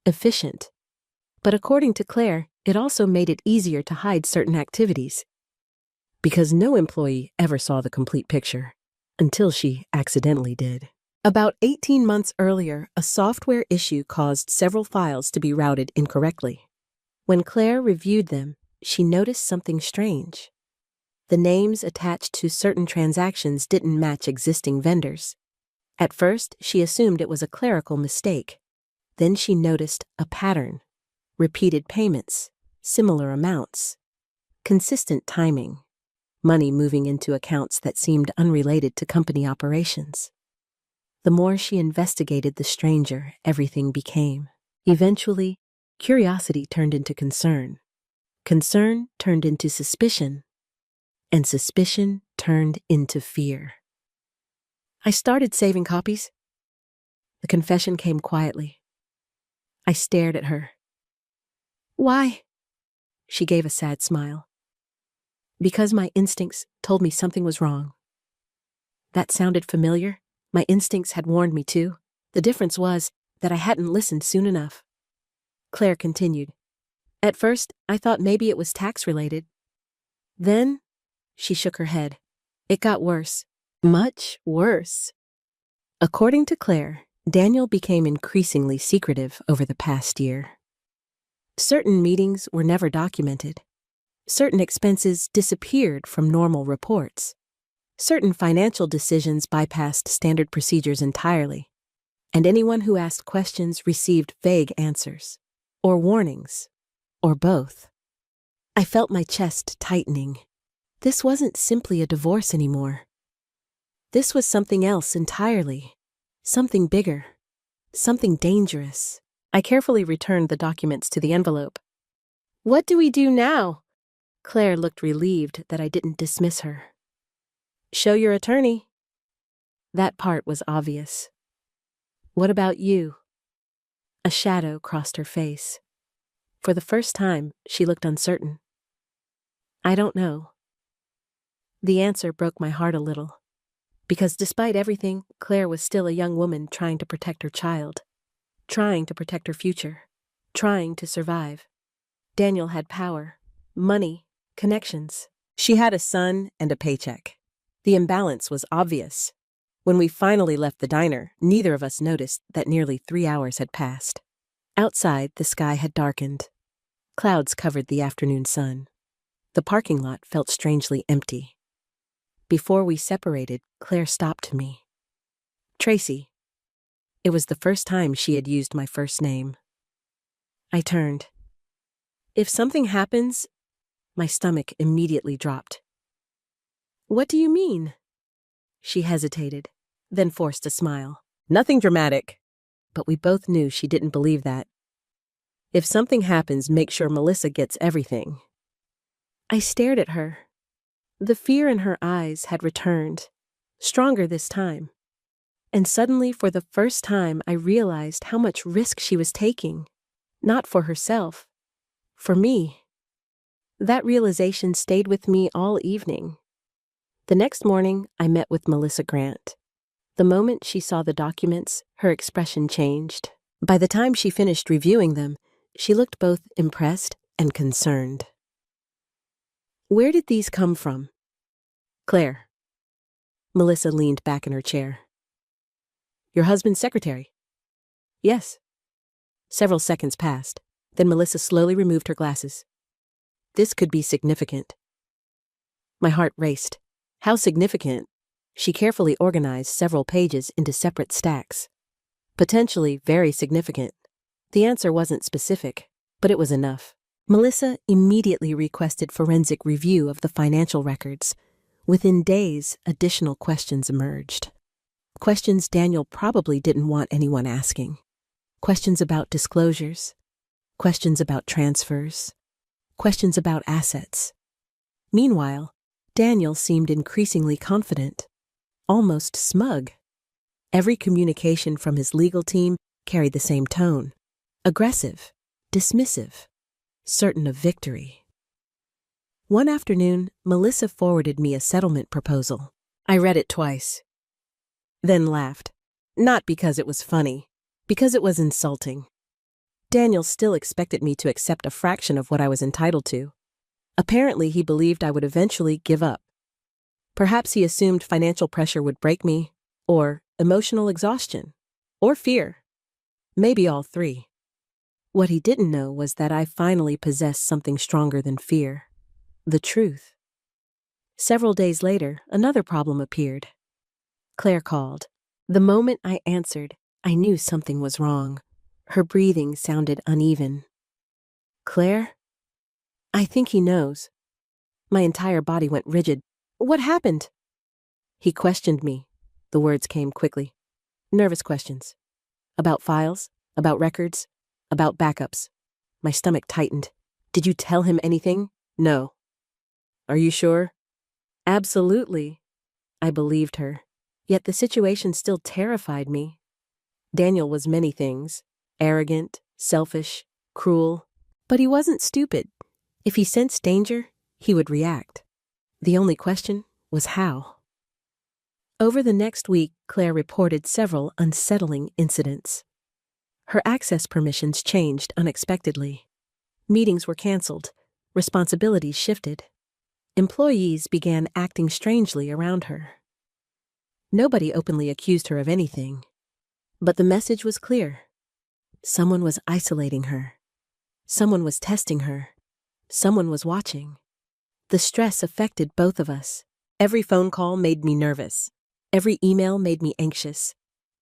efficient. But according to Claire, it also made it easier to hide certain activities. Because no employee ever saw the complete picture, until she accidentally did. About 18 months earlier, a software issue caused several files to be routed incorrectly. When Claire reviewed them, she noticed something strange. The names attached to certain transactions didn't match existing vendors. At first, she assumed it was a clerical mistake. Then she noticed a pattern. Repeated payments, similar amounts, consistent timing, money moving into accounts that seemed unrelated to company operations. The more she investigated, the stranger everything became. Eventually, curiosity turned into concern. Concern turned into suspicion. And suspicion turned into fear. I started saving copies. The confession came quietly. I stared at her. Why? She gave a sad smile. Because my instincts told me something was wrong. That sounded familiar. My instincts had warned me too. The difference was that I hadn't listened soon enough. Claire continued. At first, I thought maybe it was tax-related. Then, she shook her head. It got worse. Much worse. According to Claire, Daniel became increasingly secretive over the past year. Certain meetings were never documented. Certain expenses disappeared from normal reports. Certain financial decisions bypassed standard procedures entirely. And anyone who asked questions received vague answers, or warnings, or both. I felt my chest tightening. This wasn't simply a divorce anymore. This was something else entirely. Something bigger. Something dangerous. I carefully returned the documents to the envelope. What do we do now? Claire looked relieved that I didn't dismiss her. Show your attorney. That part was obvious. What about you? A shadow crossed her face. For the first time, she looked uncertain. I don't know. The answer broke my heart a little. Because despite everything, Claire was still a young woman trying to protect her child. Trying to protect her future. Trying to survive. Daniel had power, money, connections. She had a son and a paycheck. The imbalance was obvious. When we finally left the diner, neither of us noticed that nearly 3 hours had passed. Outside, the sky had darkened. Clouds covered the afternoon sun. The parking lot felt strangely empty. Before we separated, Claire stopped me. Tracy. It was the first time she had used my first name. I turned. If something happens, my stomach immediately dropped. What do you mean? She hesitated, then forced a smile. Nothing dramatic. But we both knew she didn't believe that. If something happens, make sure Melissa gets everything. I stared at her. The fear in her eyes had returned, stronger this time. And suddenly, for the first time, I realized how much risk she was taking. Not for herself, for me. That realization stayed with me all evening. The next morning, I met with Melissa Grant. The moment she saw the documents, her expression changed. By the time she finished reviewing them, she looked both impressed and concerned. Where did these come from? Claire. Melissa leaned back in her chair. Your husband's secretary? Yes. Several seconds passed. Then Melissa slowly removed her glasses. This could be significant. My heart raced. How significant? She carefully organized several pages into separate stacks. Potentially very significant. The answer wasn't specific, but it was enough. Melissa immediately requested forensic review of the financial records. Within days, additional questions emerged. Questions Daniel probably didn't want anyone asking. Questions about disclosures. Questions about transfers. Questions about assets. Meanwhile, Daniel seemed increasingly confident, almost smug. Every communication from his legal team carried the same tone. Aggressive, dismissive, certain of victory. One afternoon, Melissa forwarded me a settlement proposal. I read it twice, then laughed. Not because it was funny, because it was insulting. Daniel still expected me to accept a fraction of what I was entitled to. Apparently, he believed I would eventually give up. Perhaps he assumed financial pressure would break me, or emotional exhaustion, or fear. Maybe all three. What he didn't know was that I finally possessed something stronger than fear: the truth. Several days later, another problem appeared. Claire called. The moment I answered, I knew something was wrong. Her breathing sounded uneven. Claire? I think he knows. My entire body went rigid. What happened? He questioned me. The words came quickly. Nervous questions. About files, about records, about backups. My stomach tightened. Did you tell him anything? No. Are you sure? Absolutely. I believed her. Yet the situation still terrified me. Daniel was many things: arrogant, selfish, cruel. But he wasn't stupid. If he sensed danger, he would react. The only question was how. Over the next week, Claire reported several unsettling incidents. Her access permissions changed unexpectedly. Meetings were canceled. Responsibilities shifted. Employees began acting strangely around her. Nobody openly accused her of anything. But the message was clear. Someone was isolating her. Someone was testing her. Someone was watching. The stress affected both of us. Every phone call made me nervous. Every email made me anxious.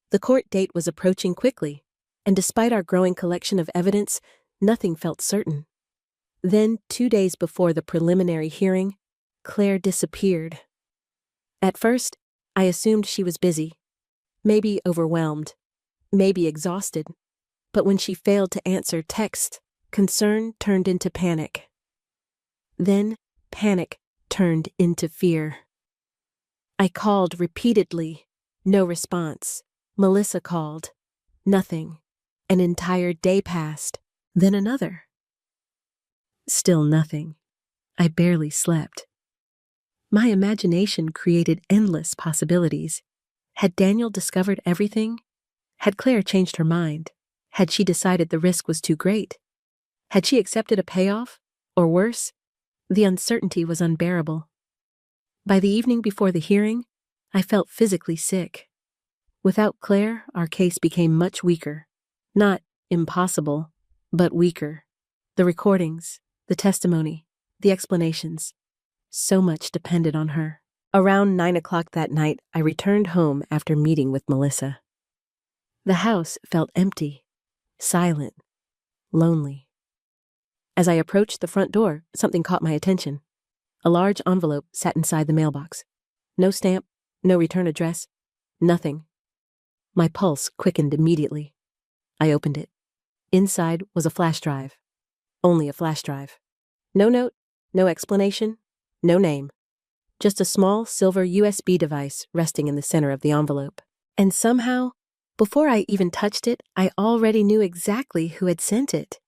The court date was approaching quickly, and despite our growing collection of evidence, nothing felt certain. Then, 2 days before the preliminary hearing, Claire disappeared. At first, I assumed she was busy, maybe overwhelmed, maybe exhausted. But when she failed to answer text, concern turned into panic. Then, panic turned into fear. I called repeatedly. No response. Melissa called. Nothing. An entire day passed. Then another. Still nothing. I barely slept. My imagination created endless possibilities. Had Daniel discovered everything? Had Claire changed her mind? Had she decided the risk was too great? Had she accepted a payoff? Or worse, the uncertainty was unbearable. By the evening before the hearing, I felt physically sick. Without Claire, our case became much weaker. Not impossible, but weaker. The recordings, the testimony, the explanations. So much depended on her. Around 9 o'clock that night, I returned home after meeting with Melissa. The house felt empty, silent, lonely. As I approached the front door, something caught my attention. A large envelope sat inside the mailbox. No stamp, no return address, nothing. My pulse quickened immediately. I opened it. Inside was a flash drive. Only a flash drive. No note, no explanation, no name. Just a small silver USB device resting in the center of the envelope. And somehow, before I even touched it, I already knew exactly who had sent it.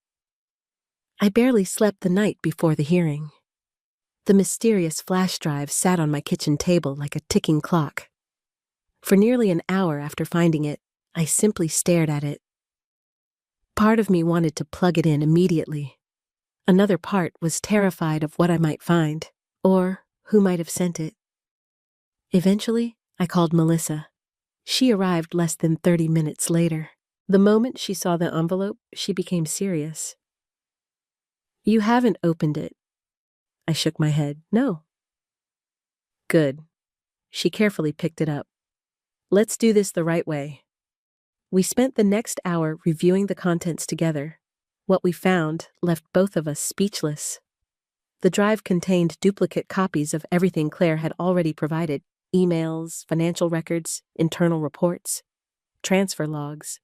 I barely slept the night before the hearing. The mysterious flash drive sat on my kitchen table like a ticking clock. For nearly an hour after finding it, I simply stared at it. Part of me wanted to plug it in immediately. Another part was terrified of what I might find, or who might have sent it. Eventually, I called Melissa. She arrived less than 30 minutes later. The moment she saw the envelope, she became serious. You haven't opened it. I shook my head. No. Good. She carefully picked it up. Let's do this the right way. We spent the next hour reviewing the contents together. What we found left both of us speechless. The drive contained duplicate copies of everything Claire had already provided: emails, financial records, internal reports, transfer logs.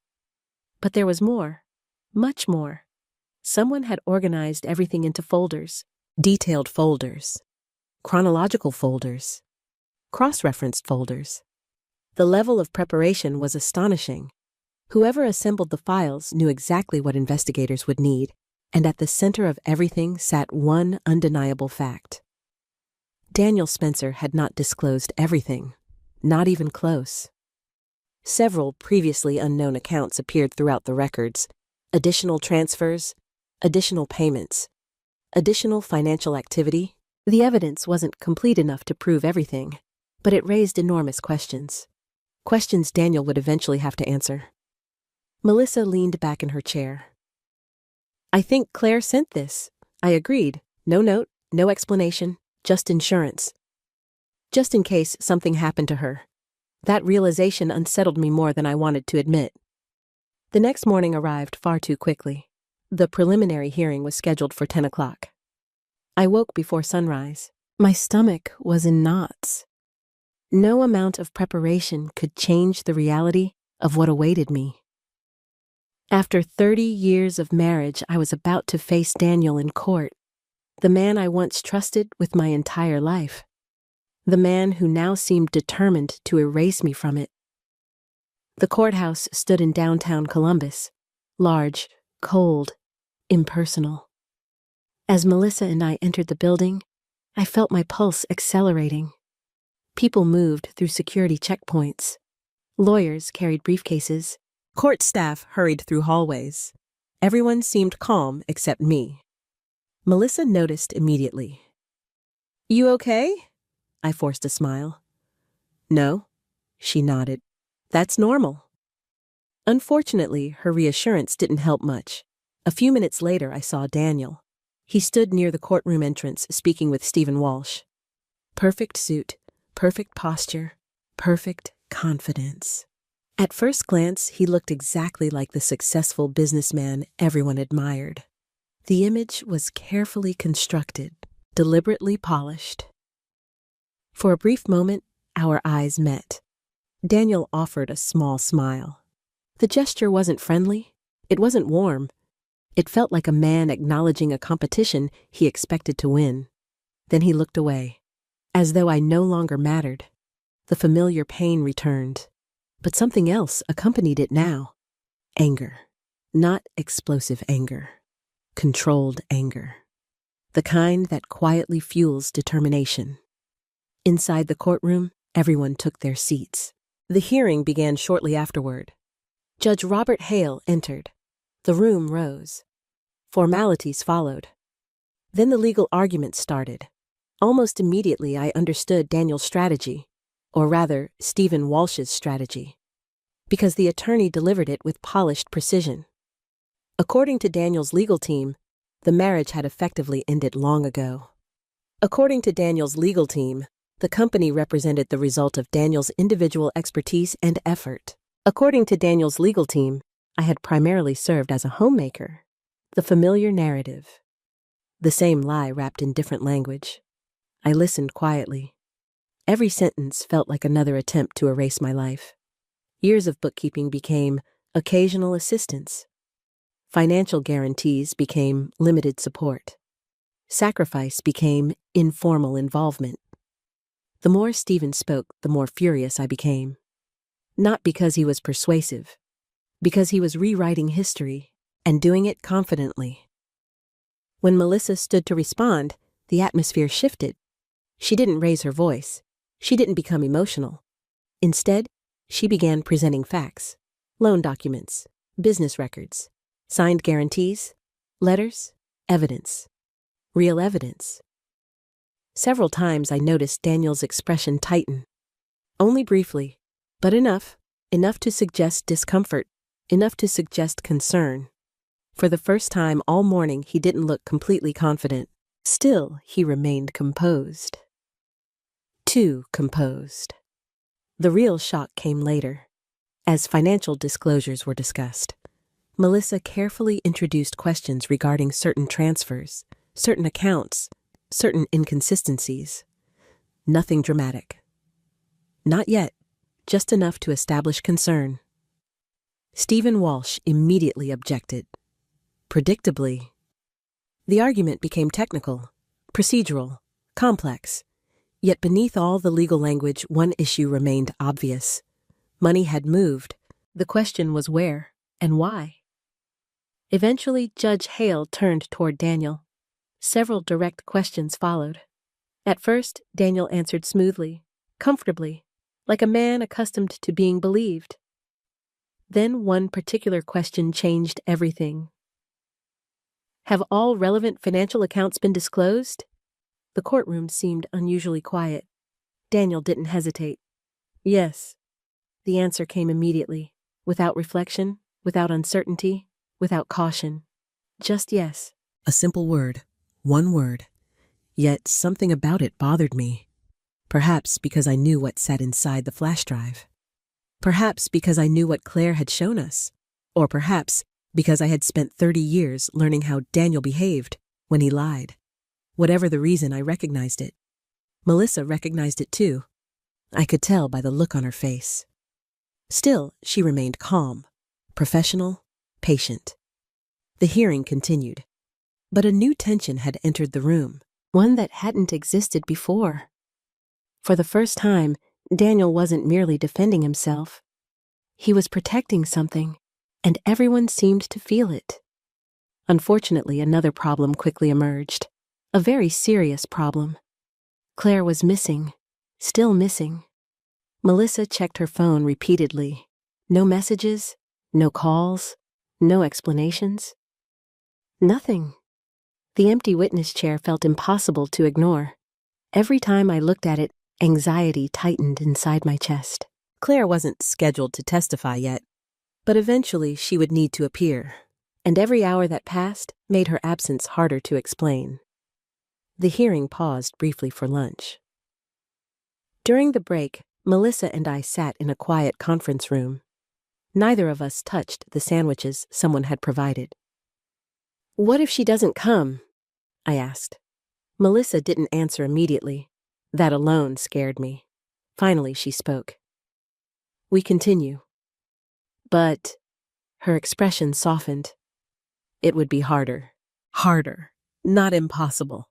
But there was more, much more. Someone had organized everything into folders, detailed folders, chronological folders, cross-referenced folders. The level of preparation was astonishing. Whoever assembled the files knew exactly what investigators would need: and at the center of everything sat one undeniable fact. Daniel Spencer had not disclosed everything, not even close. Several previously unknown accounts appeared throughout the records, additional transfers, additional payments, additional financial activity. The evidence wasn't complete enough to prove everything, but it raised enormous questions. Questions Daniel would eventually have to answer. Melissa leaned back in her chair. "I think Claire sent this." I agreed. No note, no explanation, just insurance. Just in case something happened to her. That realization unsettled me more than I wanted to admit. The next morning arrived far too quickly. The preliminary hearing was scheduled for 10 o'clock. I woke before sunrise. My stomach was in knots. No amount of preparation could change the reality of what awaited me. After 30 years of marriage, I was about to face Daniel in court, the man I once trusted with my entire life. The man who now seemed determined to erase me from it. The courthouse stood in downtown Columbus, large, cold, impersonal. As Melissa and I entered the building, I felt my pulse accelerating. People moved through security checkpoints. Lawyers carried briefcases. Court staff hurried through hallways. Everyone seemed calm except me. Melissa noticed immediately. "You okay?" I forced a smile. "No," she nodded. "That's normal." Unfortunately, her reassurance didn't help much. A few minutes later, I saw Daniel. He stood near the courtroom entrance, speaking with Stephen Walsh. Perfect suit, perfect posture, perfect confidence. At first glance, he looked exactly like the successful businessman everyone admired. The image was carefully constructed, deliberately polished. For a brief moment, our eyes met. Daniel offered a small smile. The gesture wasn't friendly. It wasn't warm. It felt like a man acknowledging a competition he expected to win. Then he looked away, as though I no longer mattered. The familiar pain returned, but something else accompanied it now. Anger. Not explosive anger. Controlled anger. The kind that quietly fuels determination. Inside the courtroom, everyone took their seats. The hearing began shortly afterward. Judge Robert Hale entered. The room rose. Formalities followed. Then the legal argument started. Almost immediately, I understood Daniel's strategy, or rather, Stephen Walsh's strategy, because the attorney delivered it with polished precision. According to Daniel's legal team, the marriage had effectively ended long ago. According to Daniel's legal team, the company represented the result of Daniel's individual expertise and effort. According to Daniel's legal team, I had primarily served as a homemaker. The familiar narrative. The same lie wrapped in different language. I listened quietly. Every sentence felt like another attempt to erase my life. Years of bookkeeping became occasional assistance. Financial guarantees became limited support. Sacrifice became informal involvement. The more Stephen spoke, the more furious I became. Not because he was persuasive, because he was rewriting history and doing it confidently. When Melissa stood to respond, the atmosphere shifted. She didn't raise her voice. She didn't become emotional. Instead, she began presenting facts, loan documents, business records, signed guarantees, letters, evidence, real evidence. Several times I noticed Daniel's expression tighten. Only briefly, but enough to suggest discomfort, enough to suggest concern. For the first time all morning, he didn't look completely confident. Still, he remained composed. Too composed. The real shock came later, as financial disclosures were discussed. Melissa carefully introduced questions regarding certain transfers, certain accounts, certain inconsistencies. Nothing dramatic. Not yet, just enough to establish concern. Stephen Walsh immediately objected. Predictably, the argument became technical, procedural, complex. Yet beneath all the legal language, one issue remained obvious. Money had moved. The question was where and why. Eventually, Judge Hale turned toward Daniel. Several direct questions followed. At first, Daniel answered smoothly, comfortably, like a man accustomed to being believed. Then one particular question changed everything. Have all relevant financial accounts been disclosed? The courtroom seemed unusually quiet. Daniel didn't hesitate. Yes. The answer came immediately, without reflection, without uncertainty, without caution. Just yes. A simple word, one word. Yet something about it bothered me. Perhaps because I knew what sat inside the flash drive. Perhaps because I knew what Claire had shown us. Or perhaps because I had spent 30 years learning how Daniel behaved when he lied. Whatever the reason, I recognized it. Melissa recognized it too. I could tell by the look on her face. Still, she remained calm, professional, patient. The hearing continued. But a new tension had entered the room, one that hadn't existed before. For the first time, Daniel wasn't merely defending himself. He was protecting something, and everyone seemed to feel it. Unfortunately, another problem quickly emerged. A very serious problem. Claire was missing, still missing. Melissa checked her phone repeatedly. No messages, no calls, no explanations. Nothing. The empty witness chair felt impossible to ignore. Every time I looked at it, anxiety tightened inside my chest. Claire wasn't scheduled to testify yet, but eventually she would need to appear, and every hour that passed made her absence harder to explain. The hearing paused briefly for lunch. During the break, Melissa and I sat in a quiet conference room. Neither of us touched the sandwiches someone had provided. "What if she doesn't come?" I asked. Melissa didn't answer immediately. That alone scared me. Finally, she spoke. "We continue." But her expression softened. It would be harder. Harder. Not impossible.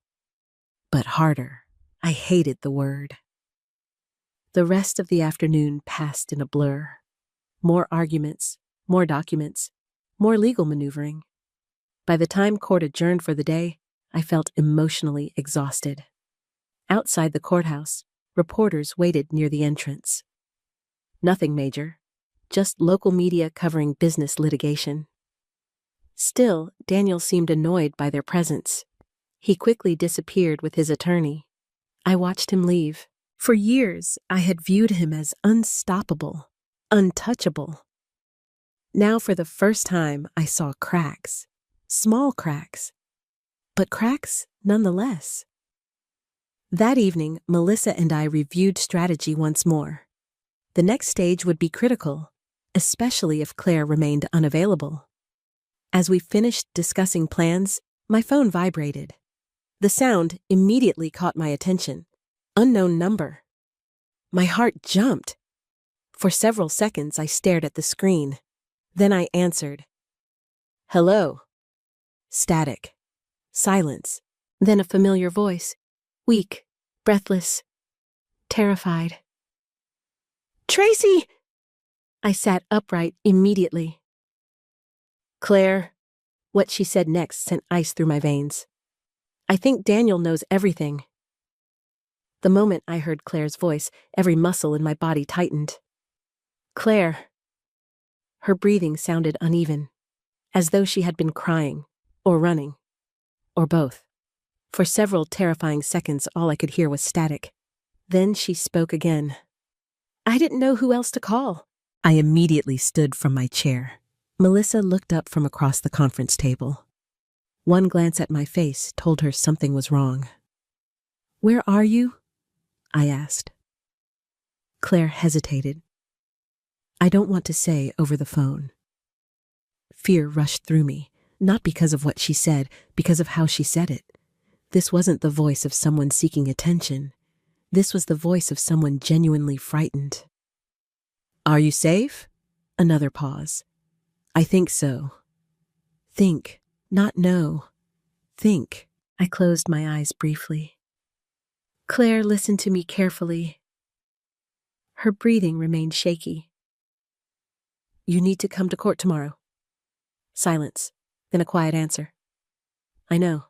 But harder. I hated the word. The rest of the afternoon passed in a blur. More arguments, more documents, more legal maneuvering. By the time court adjourned for the day, I felt emotionally exhausted. Outside the courthouse, reporters waited near the entrance. Nothing major, just local media covering business litigation. Still, Daniel seemed annoyed by their presence. He quickly disappeared with his attorney. I watched him leave. For years, I had viewed him as unstoppable, untouchable. Now, for the first time, I saw cracks. Small cracks. But cracks nonetheless. That evening, Melissa and I reviewed strategy once more. The next stage would be critical, especially if Claire remained unavailable. As we finished discussing plans, my phone vibrated. The sound immediately caught my attention. Unknown number. My heart jumped. For several seconds, I stared at the screen. Then I answered. "Hello." Static. Silence. Then a familiar voice. Weak, breathless, terrified. "Tracy!" I sat upright immediately. "Claire." What she said next sent ice through my veins. "I think Daniel knows everything." The moment I heard Claire's voice, every muscle in my body tightened. "Claire." Her breathing sounded uneven, as though she had been crying, or running, or both. For several terrifying seconds, all I could hear was static. Then she spoke again. I didn't know who else to call. I immediately stood from my chair. Melissa looked up from across the conference table. One glance at my face told her something was wrong. "Where are you?" I asked. Claire hesitated. "I don't want to say over the phone." Fear rushed through me, not because of what she said, because of how she said it. This wasn't the voice of someone seeking attention. This was the voice of someone genuinely frightened. "Are you safe?" Another pause. "I think so." Think, not know. Think. I closed my eyes briefly. Claire listened to me carefully. Her breathing remained shaky. "You need to come to court tomorrow." Silence. Then a quiet answer. I know.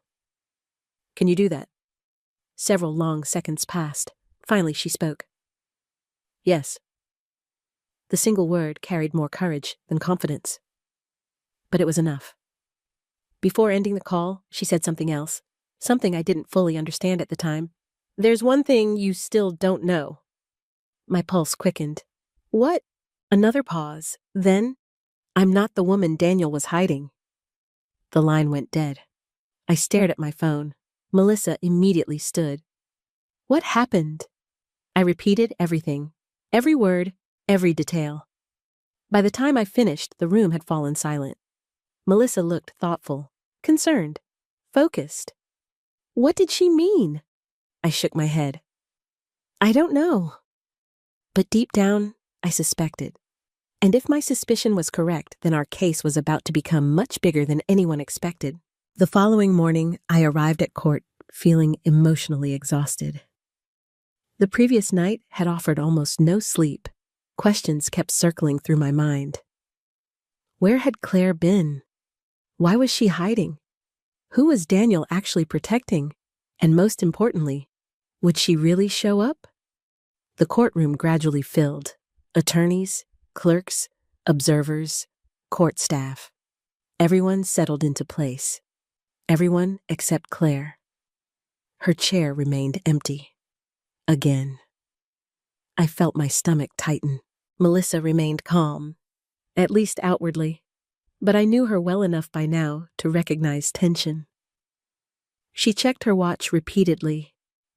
Can you do that? Several long seconds passed. Finally, she spoke. Yes. The single word carried more courage than confidence. But it was enough. Before ending the call, she said something else, something I didn't fully understand at the time. There's one thing you still don't know. My pulse quickened. What? Another pause. Then, I'm not the woman Daniel was hiding. The line went dead. I stared at my phone. Melissa immediately stood. What happened? I repeated everything. Every word, every detail. By the time I finished, the room had fallen silent. Melissa looked thoughtful, concerned, focused. What did she mean? I shook my head. I don't know. But deep down, I suspected. And if my suspicion was correct, then our case was about to become much bigger than anyone expected. The following morning, I arrived at court feeling emotionally exhausted. The previous night had offered almost no sleep. Questions kept circling through my mind. Where had Claire been? Why was she hiding? Who was Daniel actually protecting? And most importantly, would she really show up? The courtroom gradually filled. Attorneys, clerks, observers, court staff. Everyone settled into place. Everyone except Claire. Her chair remained empty. Again. I felt my stomach tighten. Melissa remained calm, at least outwardly, but I knew her well enough by now to recognize tension. She checked her watch repeatedly.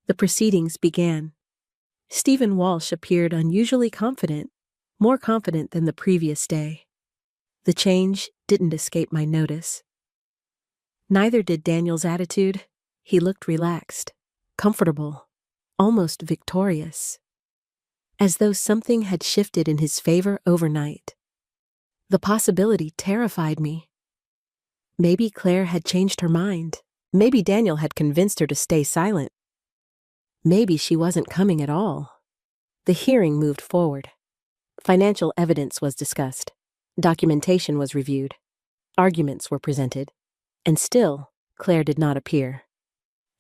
The proceedings began. Stephen Walsh appeared unusually confident, more confident than the previous day. The change didn't escape my notice. Neither did Daniel's attitude. He looked relaxed, comfortable, almost victorious, as though something had shifted in his favor overnight. The possibility terrified me. Maybe Claire had changed her mind. Maybe Daniel had convinced her to stay silent. Maybe she wasn't coming at all. The hearing moved forward. Financial evidence was discussed. Documentation was reviewed. Arguments were presented. And still, Claire did not appear.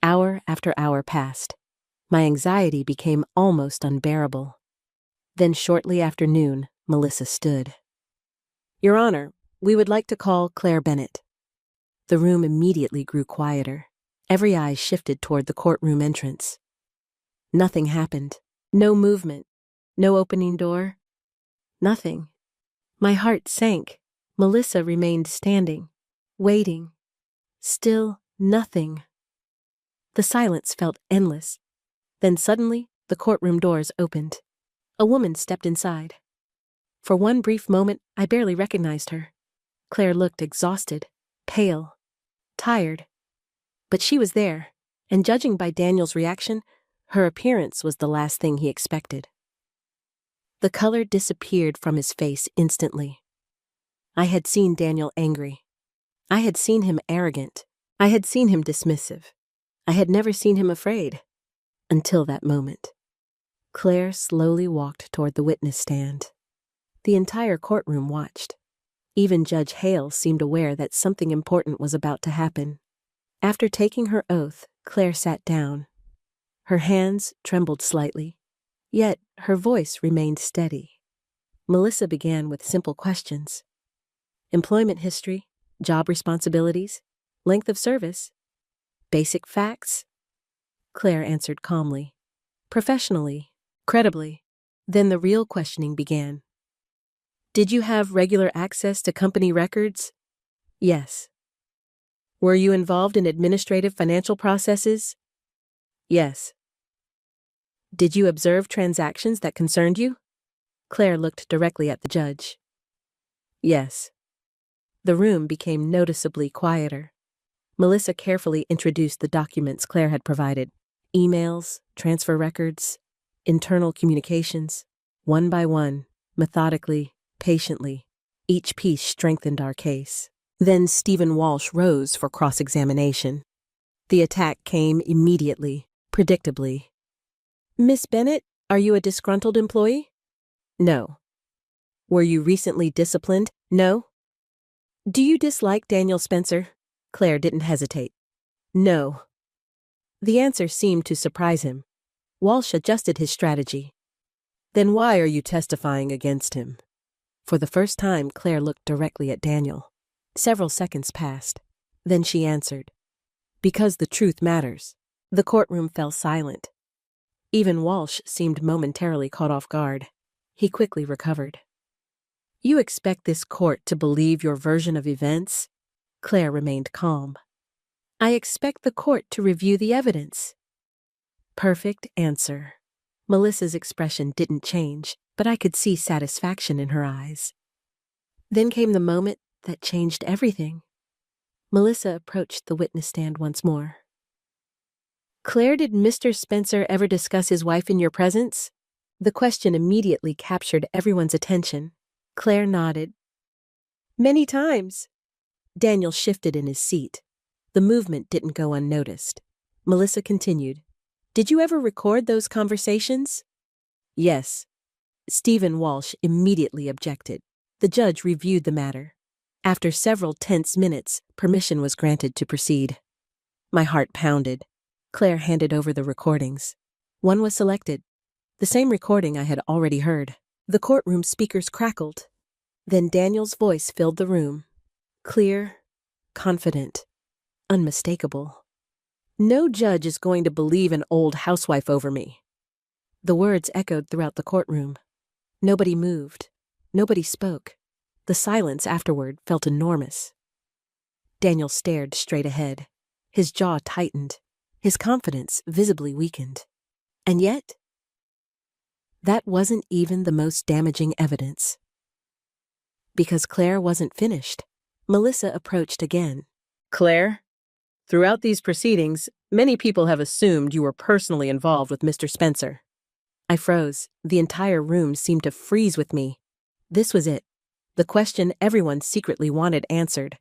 Hour after hour passed. My anxiety became almost unbearable. Then shortly after noon, Melissa stood. Your Honor, we would like to call Claire Bennett. The room immediately grew quieter. Every eye shifted toward the courtroom entrance. Nothing happened. No movement. No opening door. Nothing. My heart sank. Melissa remained standing, waiting. Still nothing. The silence felt endless. Then suddenly, the courtroom doors opened. A woman stepped inside. For one brief moment, I barely recognized her. Claire looked exhausted, pale, tired. But she was there, and judging by Daniel's reaction, her appearance was the last thing he expected. The color disappeared from his face instantly. I had seen Daniel angry. I had seen him arrogant. I had seen him dismissive. I had never seen him afraid. Until that moment. Claire slowly walked toward the witness stand. The entire courtroom watched. Even Judge Hale seemed aware that something important was about to happen. After taking her oath, Claire sat down. Her hands trembled slightly, yet her voice remained steady. Melissa began with simple questions. Employment history, job responsibilities, length of service, basic facts. Claire answered calmly, professionally, credibly. Then the real questioning began. Did you have regular access to company records? Yes. Were you involved in administrative financial processes? Yes. Did you observe transactions that concerned you? Claire looked directly at the judge. Yes. The room became noticeably quieter. Melissa carefully introduced the documents Claire had provided. Emails, transfer records, internal communications. One by one, methodically, patiently, each piece strengthened our case. Then Stephen Walsh rose for cross-examination. The attack came immediately, predictably. Miss Bennett, are you a disgruntled employee? No. Were you recently disciplined? No. Do you dislike Daniel Spencer? Claire didn't hesitate. No. The answer seemed to surprise him. Walsh adjusted his strategy. Then why are you testifying against him? For the first time, Claire looked directly at Daniel. Several seconds passed. Then she answered. Because the truth matters. The courtroom fell silent. Even Walsh seemed momentarily caught off guard. He quickly recovered. You expect this court to believe your version of events? Claire remained calm. I expect the court to review the evidence. Perfect answer. Melissa's expression didn't change, but I could see satisfaction in her eyes. Then came the moment that changed everything. Melissa approached the witness stand once more. Claire, did Mr. Spencer ever discuss his wife in your presence? The question immediately captured everyone's attention. Claire nodded. Many times. Daniel shifted in his seat. The movement didn't go unnoticed. Melissa continued. Did you ever record those conversations? Yes. Stephen Walsh immediately objected. The judge reviewed the matter. After several tense minutes, permission was granted to proceed. My heart pounded. Claire handed over the recordings. One was selected. The same recording I had already heard. The courtroom speakers crackled. Then Daniel's voice filled the room. Clear, confident, unmistakable. No judge is going to believe an old housewife over me. The words echoed throughout the courtroom. Nobody moved. Nobody spoke. The silence afterward felt enormous. Daniel stared straight ahead. His jaw tightened. His confidence visibly weakened. And yet, that wasn't even the most damaging evidence. Because Claire wasn't finished, Melissa approached again. Claire, throughout these proceedings, many people have assumed you were personally involved with Mr. Spencer. I froze. The entire room seemed to freeze with me. This was it. The question everyone secretly wanted answered.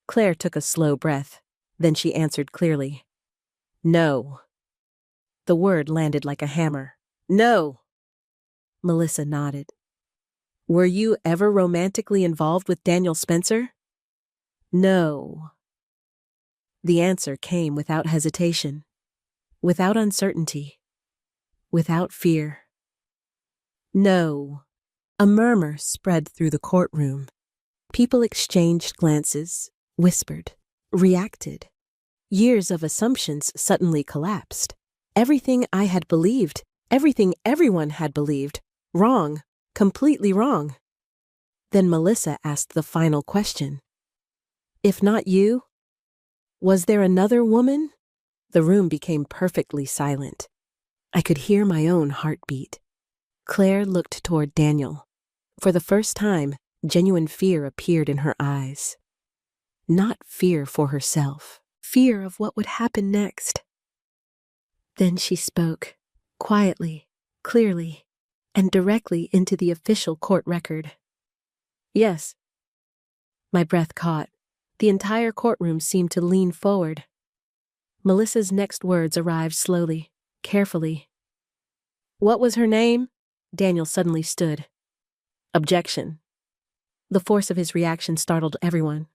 Claire took a slow breath. Then she answered clearly. No. The word landed like a hammer. No. Melissa nodded. Were you ever romantically involved with Daniel Spencer? No. The answer came without hesitation, without uncertainty, without fear. No. A murmur spread through the courtroom. People exchanged glances, whispered, reacted. Years of assumptions suddenly collapsed. Everything I had believed, everything everyone had believed, wrong, completely wrong. Then Melissa asked the final question. If not you, was there another woman? The room became perfectly silent. I could hear my own heartbeat. Claire looked toward Daniel. For the first time, genuine fear appeared in her eyes. Not fear for herself, fear of what would happen next. Then she spoke, quietly, clearly, and directly into the official court record. Yes. My breath caught. The entire courtroom seemed to lean forward. Melissa's next words arrived slowly, carefully. What was her name? Daniel suddenly stood. Objection. The force of his reaction startled everyone.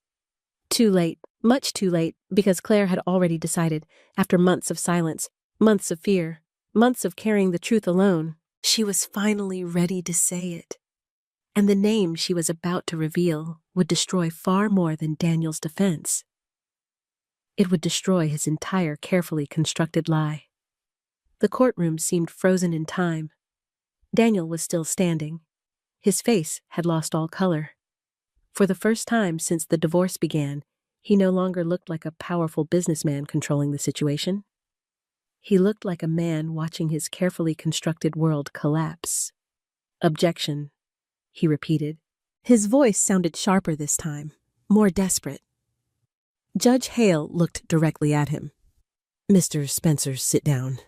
Too late, much too late, because Claire had already decided, after months of silence, months of fear, months of carrying the truth alone, she was finally ready to say it. And the name she was about to reveal would destroy far more than Daniel's defense. It would destroy his entire carefully constructed lie. The courtroom seemed frozen in time. Daniel was still standing. His face had lost all color. For the first time since the divorce began, he no longer looked like a powerful businessman controlling the situation. He looked like a man watching his carefully constructed world collapse. Objection, he repeated. His voice sounded sharper this time, more desperate. Judge Hale looked directly at him. Mr. Spencer, sit down.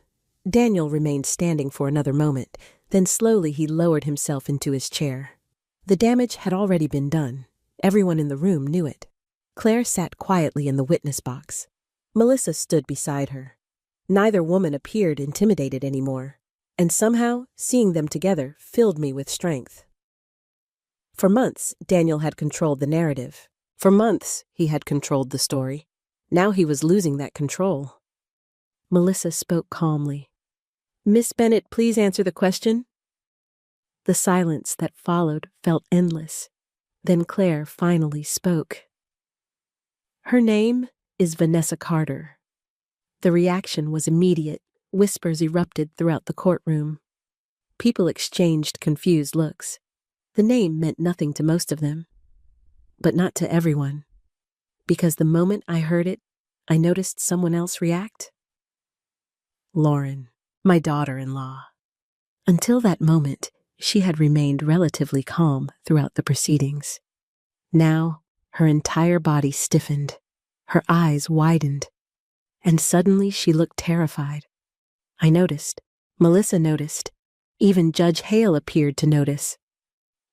Daniel remained standing for another moment, then slowly he lowered himself into his chair. The damage had already been done. Everyone in the room knew it. Claire sat quietly in the witness box. Melissa stood beside her. Neither woman appeared intimidated anymore, and somehow, seeing them together filled me with strength. For months, Daniel had controlled the narrative. For months, he had controlled the story. Now he was losing that control. Melissa spoke calmly. "Miss Bennett, please answer the question." The silence that followed felt endless. Then Claire finally spoke. "Her name is Vanessa Carter." The reaction was immediate. Whispers erupted throughout the courtroom. People exchanged confused looks. The name meant nothing to most of them, but not to everyone. Because the moment I heard it, I noticed someone else react. Lauren, my daughter-in-law. Until that moment, she had remained relatively calm throughout the proceedings. Now, her entire body stiffened, her eyes widened, and suddenly she looked terrified. I noticed. Melissa noticed. Even Judge Hale appeared to notice.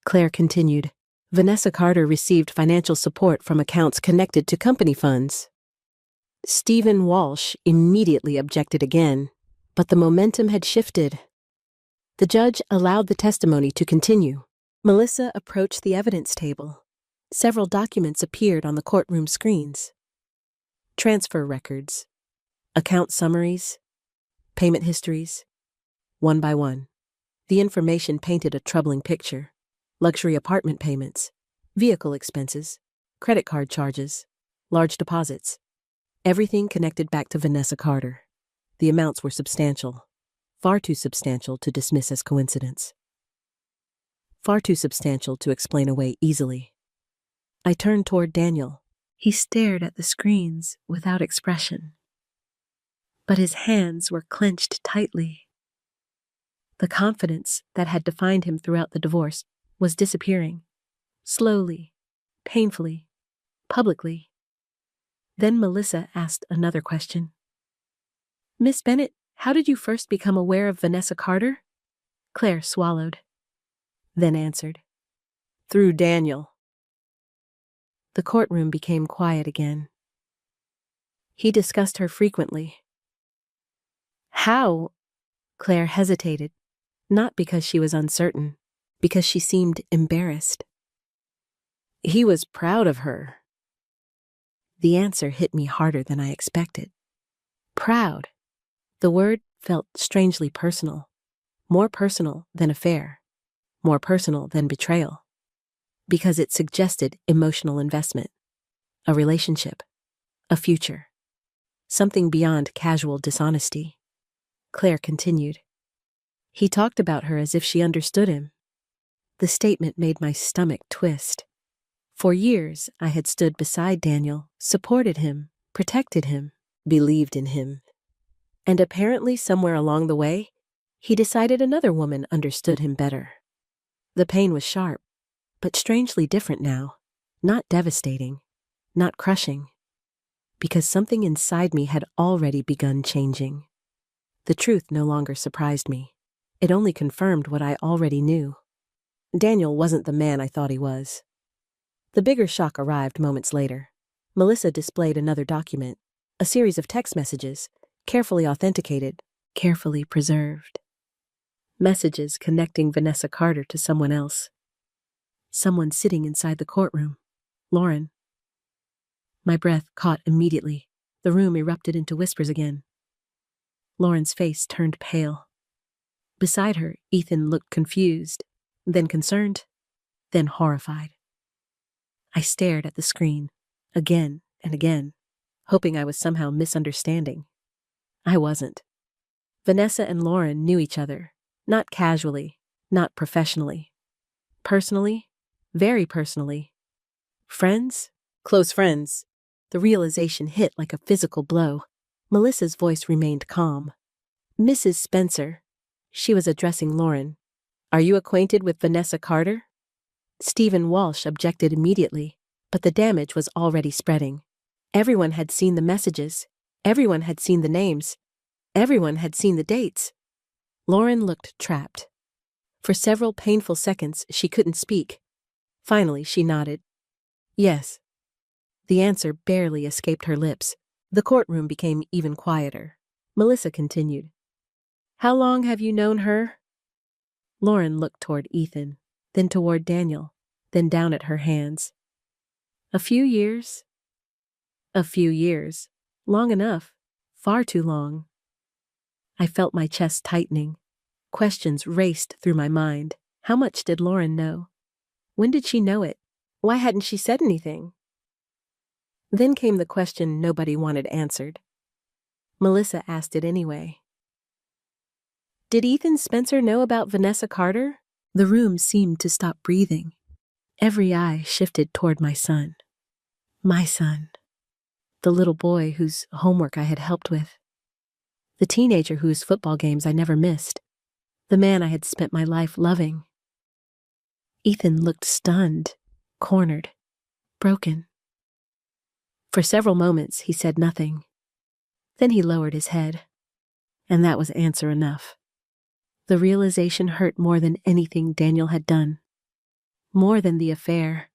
Claire continued. Vanessa Carter received financial support from accounts connected to company funds. Stephen Walsh immediately objected again, but the momentum had shifted. The judge allowed the testimony to continue. Melissa approached the evidence table. Several documents appeared on the courtroom screens. Transfer records, account summaries, payment histories. One by one, the information painted a troubling picture. Luxury apartment payments, vehicle expenses, credit card charges, large deposits. Everything connected back to Vanessa Carter. The amounts were substantial. Far too substantial to dismiss as coincidence. Far too substantial to explain away easily. I turned toward Daniel. He stared at the screens without expression. But his hands were clenched tightly. The confidence that had defined him throughout the divorce was disappearing. Slowly, painfully, publicly. Then Melissa asked another question. "Miss Bennett, how did you first become aware of Vanessa Carter?" Claire swallowed, then answered. "Through Daniel." The courtroom became quiet again. "He discussed her frequently." "How?" Claire hesitated, not because she was uncertain, because she seemed embarrassed. "He was proud of her." The answer hit me harder than I expected. Proud. The word felt strangely personal. More personal than affair. More personal than betrayal. Because it suggested emotional investment. A relationship. A future. Something beyond casual dishonesty. Claire continued. "He talked about her as if she understood him." The statement made my stomach twist. For years, I had stood beside Daniel, supported him, protected him, believed in him. And apparently somewhere along the way, he decided another woman understood him better. The pain was sharp, but strangely different now. Not devastating, not crushing. Because something inside me had already begun changing. The truth no longer surprised me. It only confirmed what I already knew. Daniel wasn't the man I thought he was. The bigger shock arrived moments later. Melissa displayed another document, a series of text messages, carefully authenticated, carefully preserved. Messages connecting Vanessa Carter to someone else. Someone sitting inside the courtroom. Lauren. My breath caught immediately. The room erupted into whispers again. Lauren's face turned pale. Beside her, Ethan looked confused, then concerned, then horrified. I stared at the screen, again and again, hoping I was somehow misunderstanding. I wasn't. Vanessa and Lauren knew each other, not casually, not professionally. Personally, very personally. Friends? Close friends. The realization hit like a physical blow. Melissa's voice remained calm. "Mrs. Spencer," she was addressing Lauren, "are you acquainted with Vanessa Carter?" Stephen Walsh objected immediately, but the damage was already spreading. Everyone had seen the messages. Everyone had seen the names. Everyone had seen the dates. Lauren looked trapped. For several painful seconds, she couldn't speak. Finally, she nodded. "Yes." The answer barely escaped her lips. The courtroom became even quieter. Melissa continued. "How long have you known her?" Lauren looked toward Ethan, then toward Daniel, then down at her hands. A few years. A few years. Long enough. Far too long. I felt my chest tightening. Questions raced through my mind. How much did Lauren know? When did she know it? Why hadn't she said anything? Then came the question nobody wanted answered. Melissa asked it anyway. Did Ethan Spencer know about Vanessa Carter? The room seemed to stop breathing. Every eye shifted toward my son. My son. The little boy whose homework I had helped with. The teenager whose football games I never missed. The man I had spent my life loving. Ethan looked stunned, cornered, broken. For several moments he said nothing. Then he lowered his head. And that was answer enough. The realization hurt more than anything Daniel had done. More than the affair.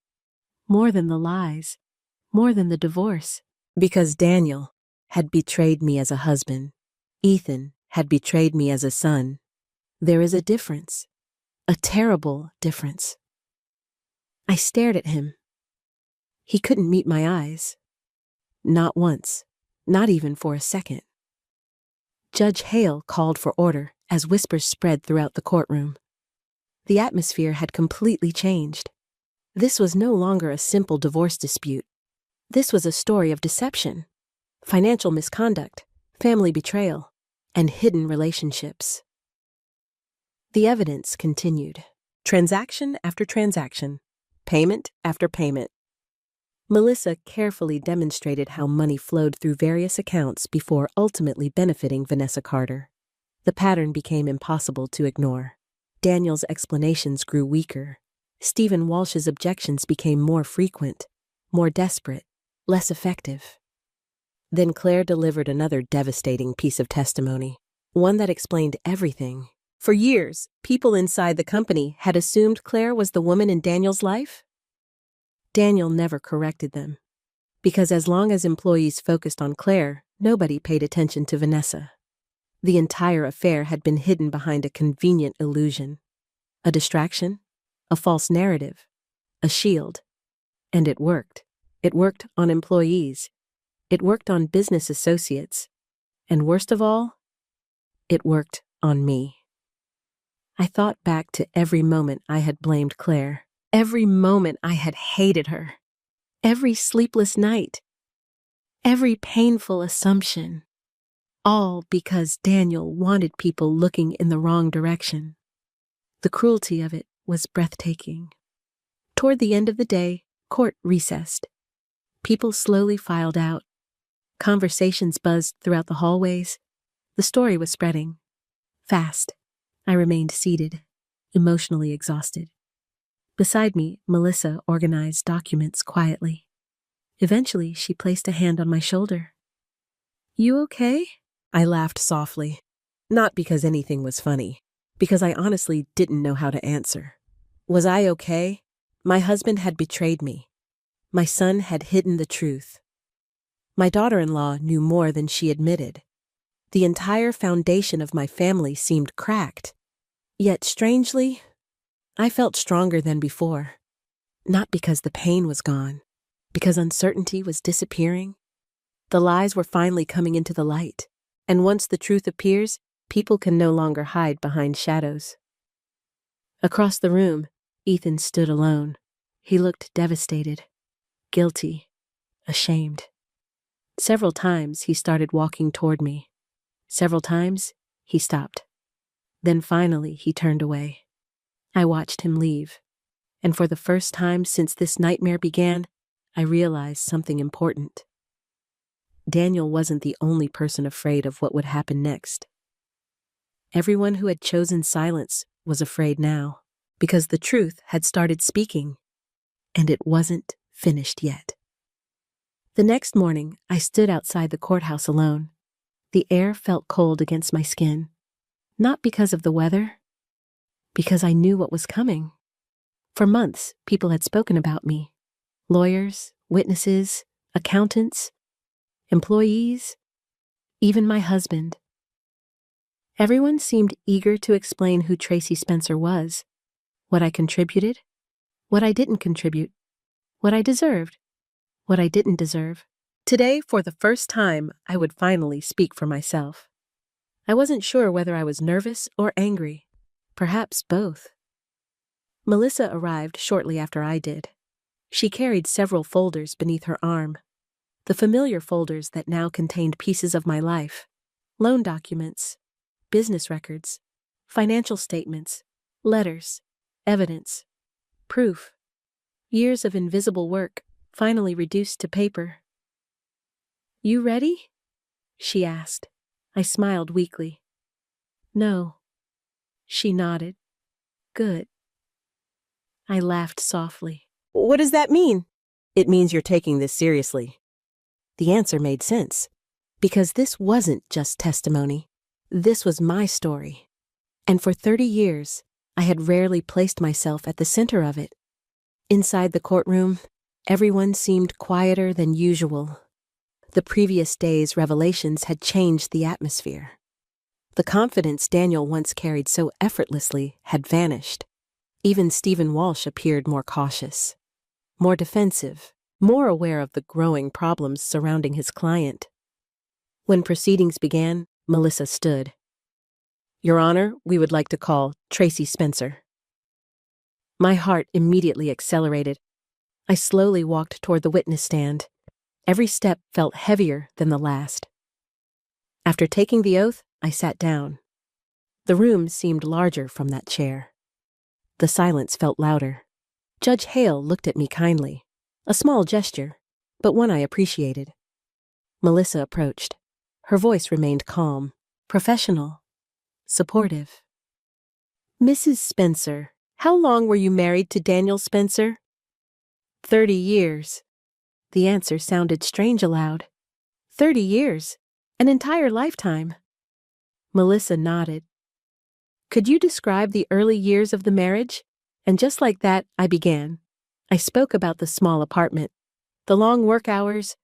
More than the lies. More than the divorce. Because Daniel had betrayed me as a husband. Ethan had betrayed me as a son. There is a difference. A terrible difference. I stared at him. He couldn't meet my eyes. Not once. Not even for a second. Judge Hale called for order as whispers spread throughout the courtroom. The atmosphere had completely changed. This was no longer a simple divorce dispute. This was a story of deception, financial misconduct, family betrayal, and hidden relationships. The evidence continued. Transaction after transaction, payment after payment. Melissa carefully demonstrated how money flowed through various accounts before ultimately benefiting Vanessa Carter. The pattern became impossible to ignore. Daniel's explanations grew weaker. Stephen Walsh's objections became more frequent, more desperate, less effective. Then Claire delivered another devastating piece of testimony, one that explained everything. For years, people inside the company had assumed Claire was the woman in Daniel's life. Daniel never corrected them, because as long as employees focused on Claire, nobody paid attention to Vanessa. The entire affair had been hidden behind a convenient illusion, a distraction, a false narrative, a shield. And it worked. It worked on employees. It worked on business associates. And worst of all, it worked on me. I thought back to every moment I had blamed Claire, every moment I had hated her, every sleepless night, every painful assumption, all because Daniel wanted people looking in the wrong direction. The cruelty of it was breathtaking. Toward the end of the day, court recessed. People slowly filed out. Conversations buzzed throughout the hallways. The story was spreading. Fast. I remained seated, emotionally exhausted. Beside me, Melissa organized documents quietly. Eventually, she placed a hand on my shoulder. "You okay?" I laughed softly. Not because anything was funny, because I honestly didn't know how to answer. Was I okay? My husband had betrayed me. My son had hidden the truth. My daughter-in-law knew more than she admitted. The entire foundation of my family seemed cracked. Yet, strangely, I felt stronger than before. Not because the pain was gone, because uncertainty was disappearing. The lies were finally coming into the light, and once the truth appears, people can no longer hide behind shadows. Across the room, Ethan stood alone. He looked devastated, guilty, ashamed. Several times he started walking toward me. Several times he stopped. Then finally he turned away. I watched him leave, and for the first time since this nightmare began, I realized something important. Daniel wasn't the only person afraid of what would happen next. Everyone who had chosen silence was afraid now, because the truth had started speaking, and it wasn't finished yet. The next morning, I stood outside the courthouse alone. The air felt cold against my skin, not because of the weather, because I knew what was coming. For months, people had spoken about me. Lawyers, witnesses, accountants, employees, even my husband. Everyone seemed eager to explain who Tracy Spencer was, what I contributed, what I didn't contribute, what I deserved, what I didn't deserve. Today, for the first time, I would finally speak for myself. I wasn't sure whether I was nervous or angry. Perhaps both. Melissa arrived shortly after I did. She carried several folders beneath her arm. The familiar folders that now contained pieces of my life. Loan documents, business records, financial statements, letters, evidence, proof. Years of invisible work, finally reduced to paper. "You ready?" she asked. I smiled weakly. "No." She nodded. "Good." I laughed softly. "What does that mean?" "It means you're taking this seriously." The answer made sense, because this wasn't just testimony. This was my story. And for 30 years, I had rarely placed myself at the center of it. Inside the courtroom, everyone seemed quieter than usual. The previous day's revelations had changed the atmosphere. The confidence Daniel once carried so effortlessly had vanished. Even Stephen Walsh appeared more cautious, more defensive, more aware of the growing problems surrounding his client. When proceedings began, Melissa stood. "Your Honor, we would like to call Tracy Spencer." My heart immediately accelerated. I slowly walked toward the witness stand. Every step felt heavier than the last. After taking the oath, I sat down. The room seemed larger from that chair. The silence felt louder. Judge Hale looked at me kindly, a small gesture, but one I appreciated. Melissa approached. Her voice remained calm, professional, supportive. "Mrs. Spencer, how long were you married to Daniel Spencer?" 30 years. The answer sounded strange aloud. 30 years. An entire lifetime. Melissa nodded. "Could you describe the early years of the marriage?" And just like that, I began. I spoke about the small apartment, the long work hours,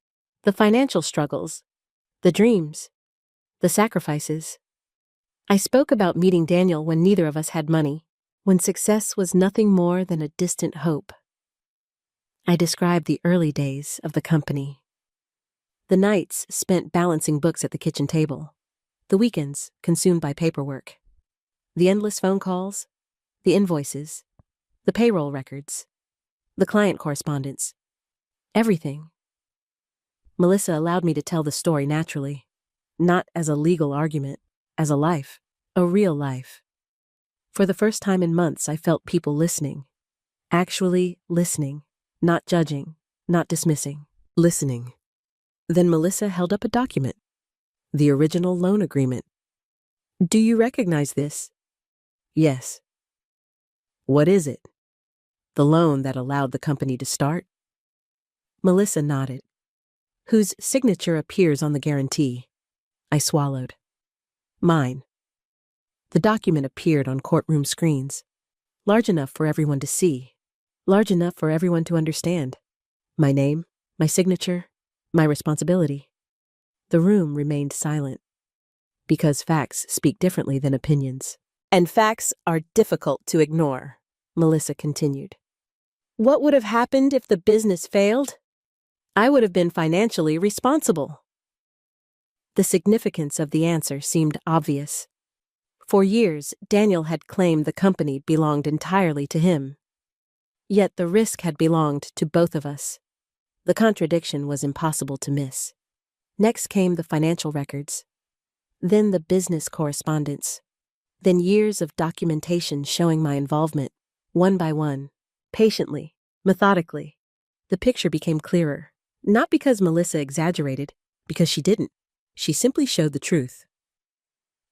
the financial struggles, the dreams, the sacrifices. I spoke about meeting Daniel when neither of us had money, when success was nothing more than a distant hope. I described the early days of the company. The nights spent balancing books at the kitchen table, the weekends consumed by paperwork, the endless phone calls, the invoices, the payroll records, the client correspondence, everything. Melissa allowed me to tell the story naturally, not as a legal argument, as a life, a real life. For the first time in months, I felt people listening, actually listening, not judging, not dismissing, listening. Then Melissa held up a document, the original loan agreement. "Do you recognize this?" "Yes." "What is it?" "The loan that allowed the company to start." Melissa nodded. "Whose signature appears on the guarantee?" I swallowed. "Mine." The document appeared on courtroom screens, large enough for everyone to see, large enough for everyone to understand. My name, my signature, my responsibility. The room remained silent, because facts speak differently than opinions. "And facts are difficult to ignore," Melissa continued. "What would have happened if the business failed? I would have been financially responsible." The significance of the answer seemed obvious. For years, Daniel had claimed the company belonged entirely to him. Yet the risk had belonged to both of us. The contradiction was impossible to miss. Next came the financial records. Then the business correspondence. Then years of documentation showing my involvement, one by one, patiently, methodically. The picture became clearer, not because Melissa exaggerated, because she didn't. She simply showed the truth.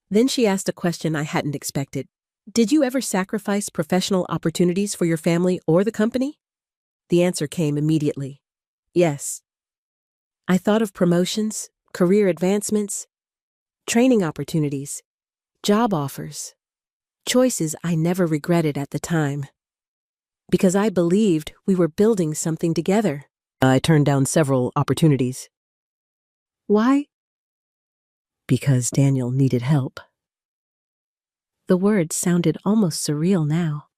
Then she asked a question I hadn't expected. "Did you ever sacrifice professional opportunities for your family or the company?" The answer came immediately. Yes. I thought of promotions, career advancements, training opportunities, job offers, choices I never regretted at the time. Because I believed we were building something together. I turned down several opportunities. Why? Because Daniel needed help. The words sounded almost surreal now.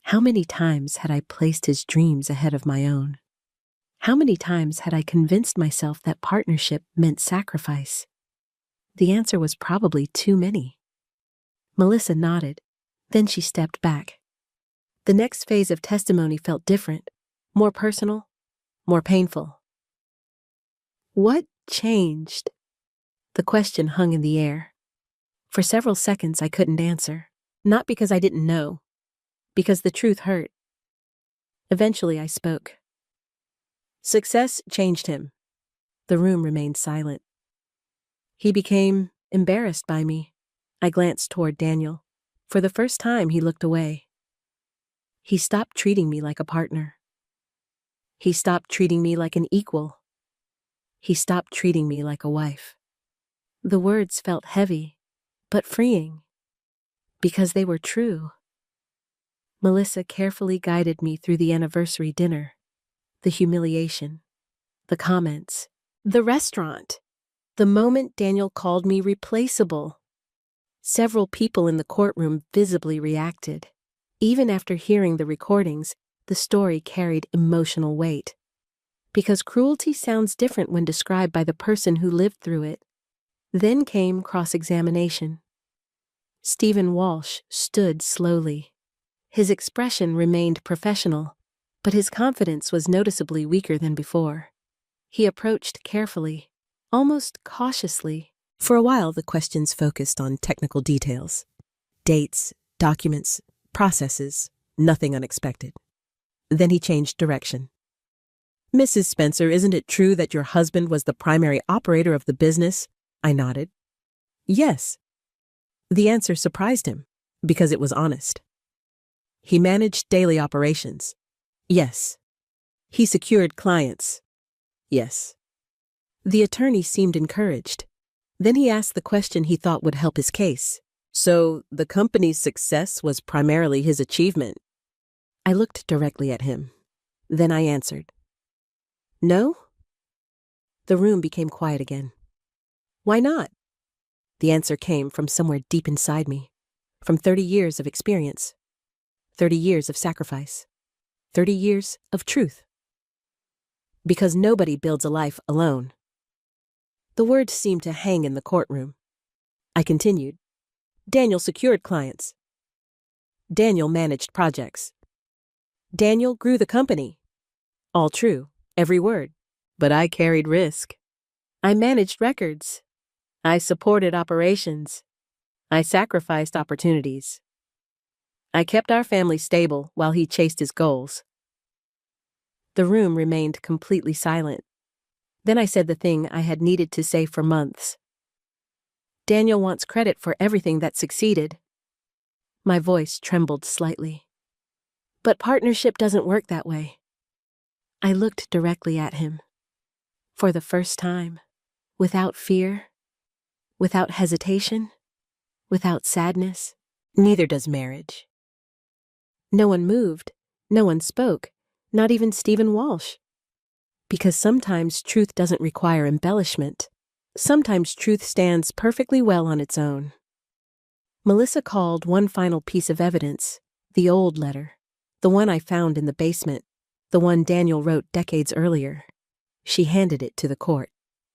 How many times had I placed his dreams ahead of my own? How many times had I convinced myself that partnership meant sacrifice? The answer was probably too many. Melissa nodded. Then she stepped back. The next phase of testimony felt different, more personal, more painful. What changed? The question hung in the air. For several seconds I couldn't answer, not because I didn't know, because the truth hurt. Eventually I spoke. Success changed him. The room remained silent. He became embarrassed by me. I glanced toward Daniel. For the first time, he looked away. He stopped treating me like a partner. He stopped treating me like an equal. He stopped treating me like a wife. The words felt heavy, but freeing, because they were true. Melissa carefully guided me through the anniversary dinner, the humiliation, the comments, the restaurant, the moment Daniel called me replaceable. Several people in the courtroom visibly reacted. Even after hearing the recordings, the story carried emotional weight. Because cruelty sounds different when described by the person who lived through it. Then came cross-examination. Stephen Walsh stood slowly. His expression remained professional, but his confidence was noticeably weaker than before. He approached carefully, almost cautiously. For a while, the questions focused on technical details. Dates, documents, processes, nothing unexpected. Then he changed direction. Mrs. Spencer, isn't it true that your husband was the primary operator of the business? I nodded. Yes. The answer surprised him, because it was honest. He managed daily operations. Yes. He secured clients. Yes. The attorney seemed encouraged. Then he asked the question he thought would help his case. So, the company's success was primarily his achievement. I looked directly at him. Then I answered. No? The room became quiet again. Why not? The answer came from somewhere deep inside me, from 30 years of experience, 30 years of sacrifice, 30 years of truth. Because nobody builds a life alone. The words seemed to hang in the courtroom. I continued. Daniel secured clients. Daniel managed projects. Daniel grew the company. All true, every word. But I carried risk. I managed records. I supported operations. I sacrificed opportunities. I kept our family stable while he chased his goals. The room remained completely silent. Then I said the thing I had needed to say for months. Daniel wants credit for everything that succeeded. My voice trembled slightly. But partnership doesn't work that way. I looked directly at him. For the first time, without fear, without hesitation, without sadness, neither does marriage. No one moved, no one spoke, not even Stephen Walsh. Because sometimes truth doesn't require embellishment. Sometimes truth stands perfectly well on its own. Melissa called one final piece of evidence, the old letter, the one I found in the basement, the one Daniel wrote decades earlier. She handed it to the court,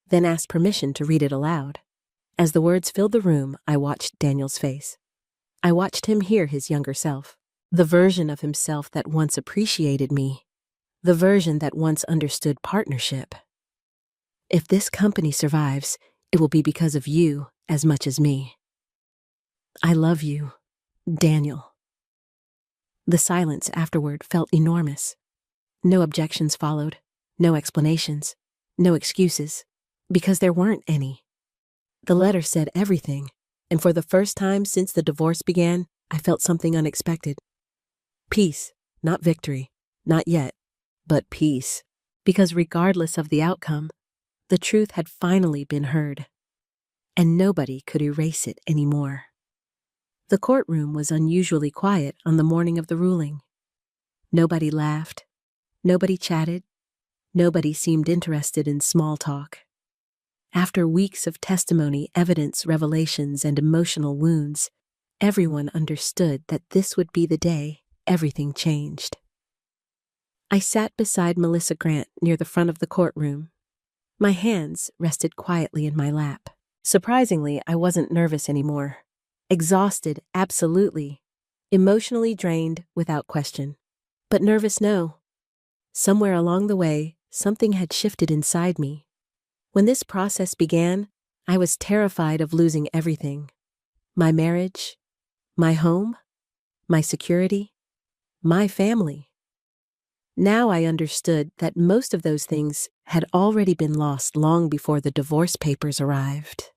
then asked permission to read it aloud. As the words filled the room, I watched Daniel's face. I watched him hear his younger self, the version of himself that once appreciated me, the version that once understood partnership. If this company survives, it will be because of you as much as me. I love you, Daniel. The silence afterward felt enormous. No objections followed, no explanations, no excuses, because there weren't any. The letter said everything, and for the first time since the divorce began, I felt something unexpected. Peace, not victory, not yet, but peace, because regardless of the outcome, the truth had finally been heard, and nobody could erase it anymore. The courtroom was unusually quiet on the morning of the ruling. Nobody laughed, nobody chatted, nobody seemed interested in small talk. After weeks of testimony, evidence, revelations, and emotional wounds, everyone understood that this would be the day everything changed. I sat beside Melissa Grant near the front of the courtroom. My hands rested quietly in my lap. Surprisingly, I wasn't nervous anymore. Exhausted, absolutely. Emotionally drained, without question. But nervous, no. Somewhere along the way, something had shifted inside me. When this process began, I was terrified of losing everything. My marriage, my home, my security, my family. Now I understood that most of those things had already been lost long before the divorce papers arrived.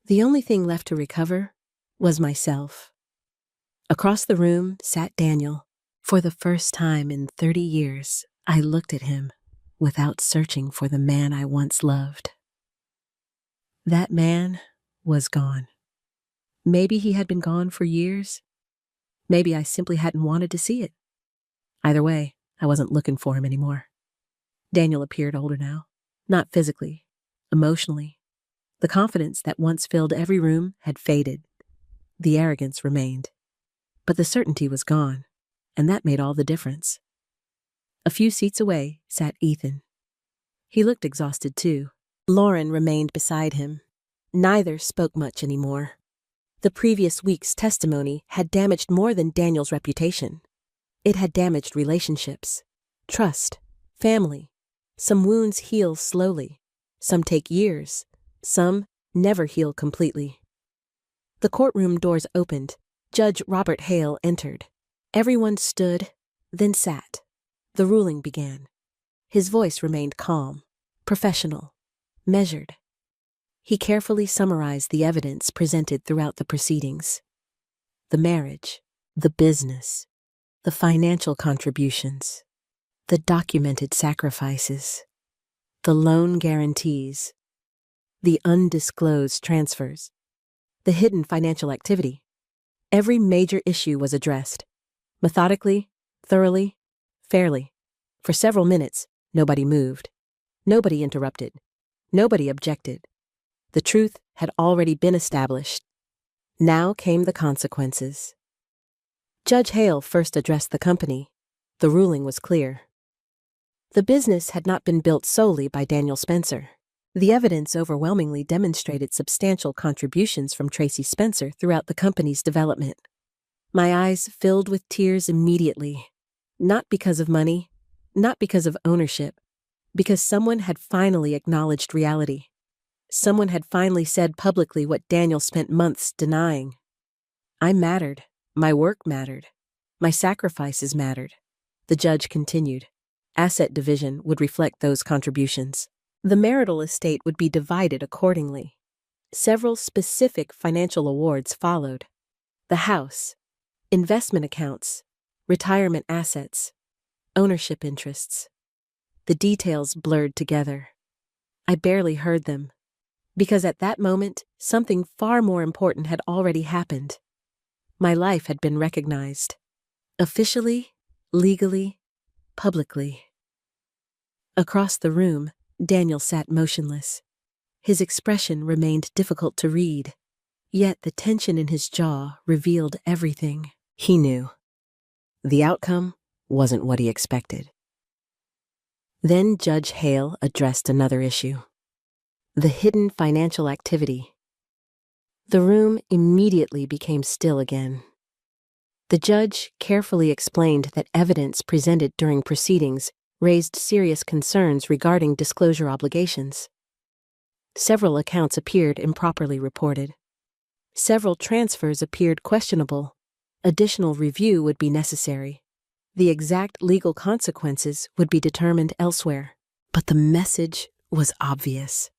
The only thing left to recover was myself. Across the room sat Daniel. For the first time in 30 years, I looked at him without searching for the man I once loved. That man was gone. Maybe he had been gone for years. Maybe I simply hadn't wanted to see it. Either way, I wasn't looking for him anymore. Daniel appeared older now, not physically, emotionally. The confidence that once filled every room had faded. The arrogance remained. But the certainty was gone, and that made all the difference. A few seats away sat Ethan. He looked exhausted too. Lauren remained beside him. Neither spoke much anymore. The previous week's testimony had damaged more than Daniel's reputation. It had damaged relationships, trust, family. Some wounds heal slowly. Some take years. Some never heal completely. The courtroom doors opened. Judge Robert Hale entered. Everyone stood, then sat. The ruling began. His voice remained calm, professional, measured. He carefully summarized the evidence presented throughout the proceedings. The marriage, the business, the financial contributions, the documented sacrifices, the loan guarantees, the undisclosed transfers, the hidden financial activity. Every major issue was addressed, methodically, thoroughly, fairly. For several minutes, nobody moved. Nobody interrupted. Nobody objected. The truth had already been established. Now came the consequences. Judge Hale first addressed the company. The ruling was clear. The business had not been built solely by Daniel Spencer. The evidence overwhelmingly demonstrated substantial contributions from Tracy Spencer throughout the company's development. My eyes filled with tears immediately. Not because of money, not because of ownership, because someone had finally acknowledged reality. Someone had finally said publicly what Daniel spent months denying. I mattered. My work mattered. My sacrifices mattered. The judge continued. Asset division would reflect those contributions. The marital estate would be divided accordingly. Several specific financial awards followed. The house, investment accounts, retirement assets, ownership interests. The details blurred together. I barely heard them, because at that moment, something far more important had already happened. My life had been recognized. Officially, legally, publicly. Across the room, Daniel sat motionless. His expression remained difficult to read, yet the tension in his jaw revealed everything. He knew. The outcome wasn't what he expected. Then Judge Hale addressed another issue. The hidden financial activity. The room immediately became still again. The judge carefully explained that evidence presented during proceedings raised serious concerns regarding disclosure obligations. Several accounts appeared improperly reported. Several transfers appeared questionable. Additional review would be necessary. The exact legal consequences would be determined elsewhere. But the message was obvious.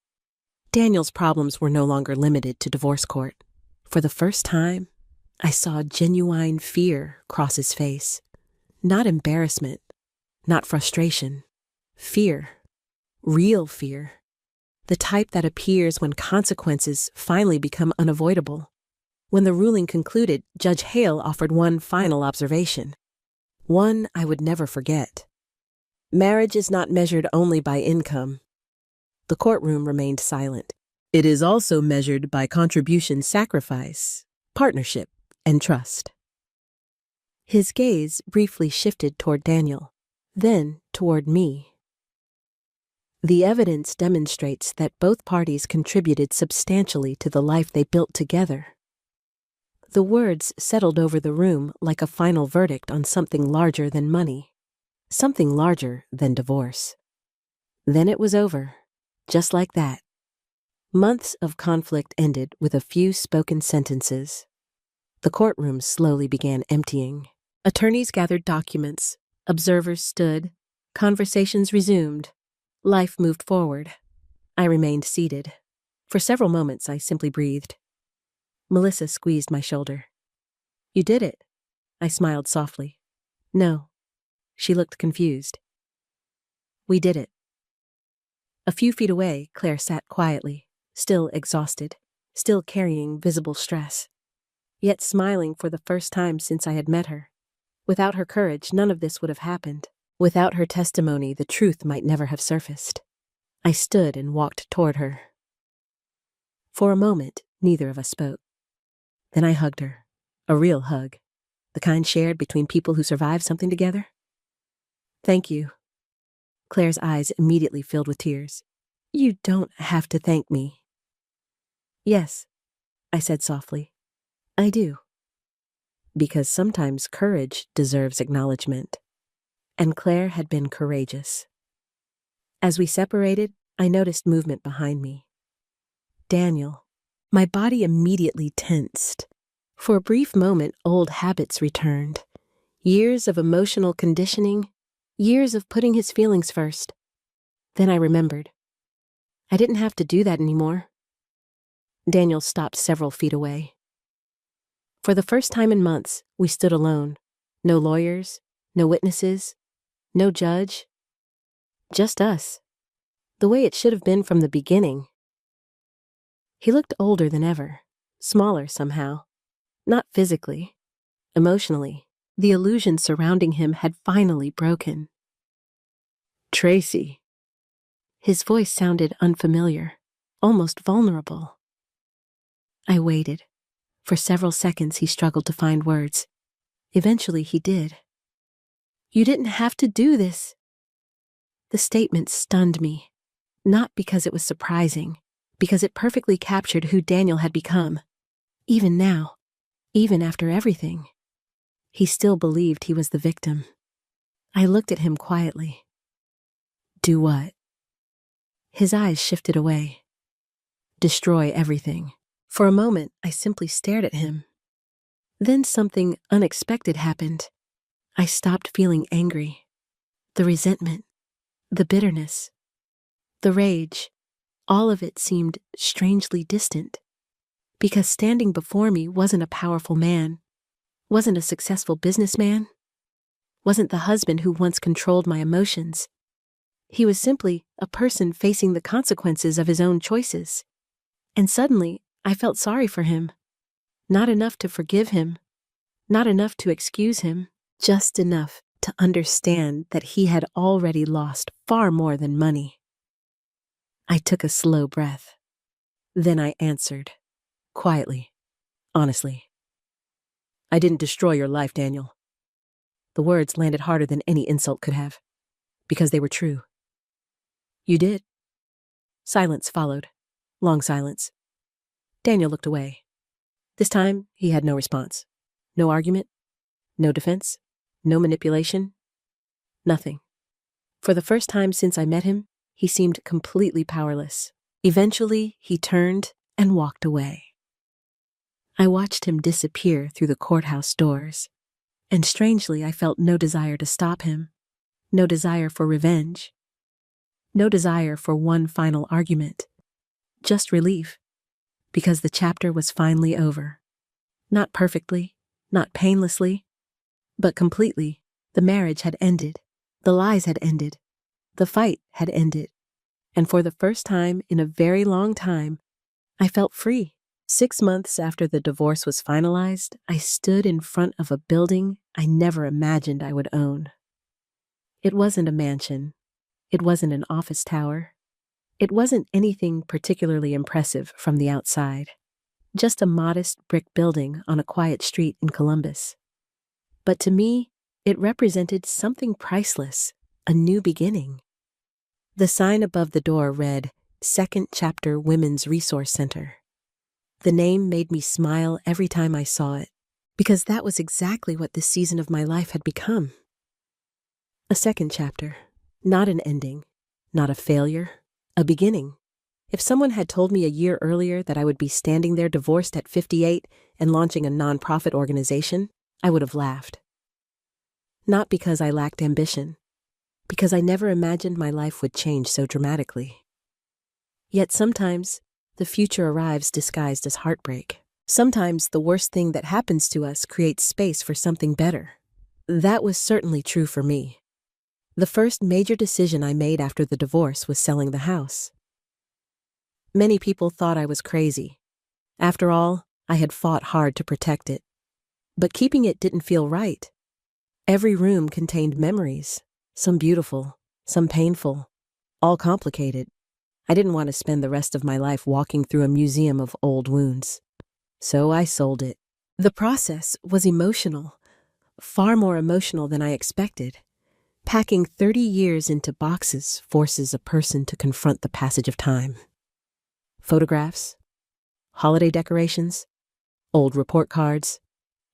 Daniel's problems were no longer limited to divorce court. For the first time, I saw genuine fear cross his face. Not embarrassment, not frustration. Fear. Real fear. The type that appears when consequences finally become unavoidable. When the ruling concluded, Judge Hale offered one final observation. One I would never forget. Marriage is not measured only by income. The courtroom remained silent. It is also measured by contribution, sacrifice, partnership, and trust. His gaze briefly shifted toward Daniel, then toward me. The evidence demonstrates that both parties contributed substantially to the life they built together. The words settled over the room like a final verdict on something larger than money, something larger than divorce. Then it was over, just like that. Months of conflict ended with a few spoken sentences. The courtroom slowly began emptying. Attorneys gathered documents, observers stood, conversations resumed. Life moved forward. I remained seated. For several moments, I simply breathed. Melissa squeezed my shoulder. "You did it." I smiled softly. "No." She looked confused. "We did it." A few feet away, Claire sat quietly, still exhausted, still carrying visible stress, yet smiling for the first time since I had met her. Without her courage, none of this would have happened. Without her testimony, the truth might never have surfaced. I stood and walked toward her. For a moment, neither of us spoke. Then I hugged her. A real hug. The kind shared between people who survive something together. "Thank you." Claire's eyes immediately filled with tears. "You don't have to thank me." "Yes," I said softly. "I do." Because sometimes courage deserves acknowledgement. And Claire had been courageous. As we separated, I noticed movement behind me. Daniel. My body immediately tensed. For a brief moment, old habits returned. Years of emotional conditioning, years of putting his feelings first. Then I remembered. I didn't have to do that anymore. Daniel stopped several feet away. For the first time in months, we stood alone. No lawyers, no witnesses, no judge. Just us. The way it should have been from the beginning. He looked older than ever, smaller somehow. Not physically, emotionally. The illusion surrounding him had finally broken. "Tracy." His voice sounded unfamiliar, almost vulnerable. I waited. For several seconds he struggled to find words. Eventually he did. "You didn't have to do this." The statement stunned me, not because it was surprising, because it perfectly captured who Daniel had become. Even now, even after everything, he still believed he was the victim. I looked at him quietly. "Do what?" His eyes shifted away. "Destroy everything." For a moment, I simply stared at him. Then something unexpected happened. I stopped feeling angry. The resentment, the bitterness, the rage, all of it seemed strangely distant. Because standing before me wasn't a powerful man, wasn't a successful businessman, wasn't the husband who once controlled my emotions. He was simply a person facing the consequences of his own choices. And suddenly, I felt sorry for him. Not enough to forgive him, not enough to excuse him, just enough to understand that he had already lost far more than money. I took a slow breath. Then I answered, quietly, honestly. "I didn't destroy your life, Daniel." The words landed harder than any insult could have, because they were true. "You did." Silence followed. Long silence. Daniel looked away. This time, he had no response. No argument. No defense. No manipulation. Nothing. For the first time since I met him, he seemed completely powerless. Eventually, he turned and walked away. I watched him disappear through the courthouse doors, and strangely, I felt no desire to stop him, no desire for revenge, no desire for one final argument, just relief, because the chapter was finally over. Not perfectly, not painlessly, but completely. The marriage had ended, the lies had ended, the fight had ended, and for the first time in a very long time, I felt free. 6 months after the divorce was finalized, I stood in front of a building I never imagined I would own. It wasn't a mansion. It wasn't an office tower. It wasn't anything particularly impressive from the outside. Just a modest brick building on a quiet street in Columbus. But to me, it represented something priceless, a new beginning. The sign above the door read, Second Chapter Women's Resource Center. The name made me smile every time I saw it, because that was exactly what this season of my life had become. A second chapter, not an ending, not a failure, a beginning. If someone had told me a year earlier that I would be standing there divorced at 58 and launching a nonprofit organization, I would have laughed. Not because I lacked ambition, because I never imagined my life would change so dramatically. Yet sometimes, the future arrives disguised as heartbreak. Sometimes the worst thing that happens to us creates space for something better. That was certainly true for me. The first major decision I made after the divorce was selling the house. Many people thought I was crazy. After all, I had fought hard to protect it. But keeping it didn't feel right. Every room contained memories, some beautiful, some painful, all complicated. I didn't want to spend the rest of my life walking through a museum of old wounds. So I sold it. The process was emotional, far more emotional than I expected. Packing 30 years into boxes forces a person to confront the passage of time. Photographs, holiday decorations, old report cards,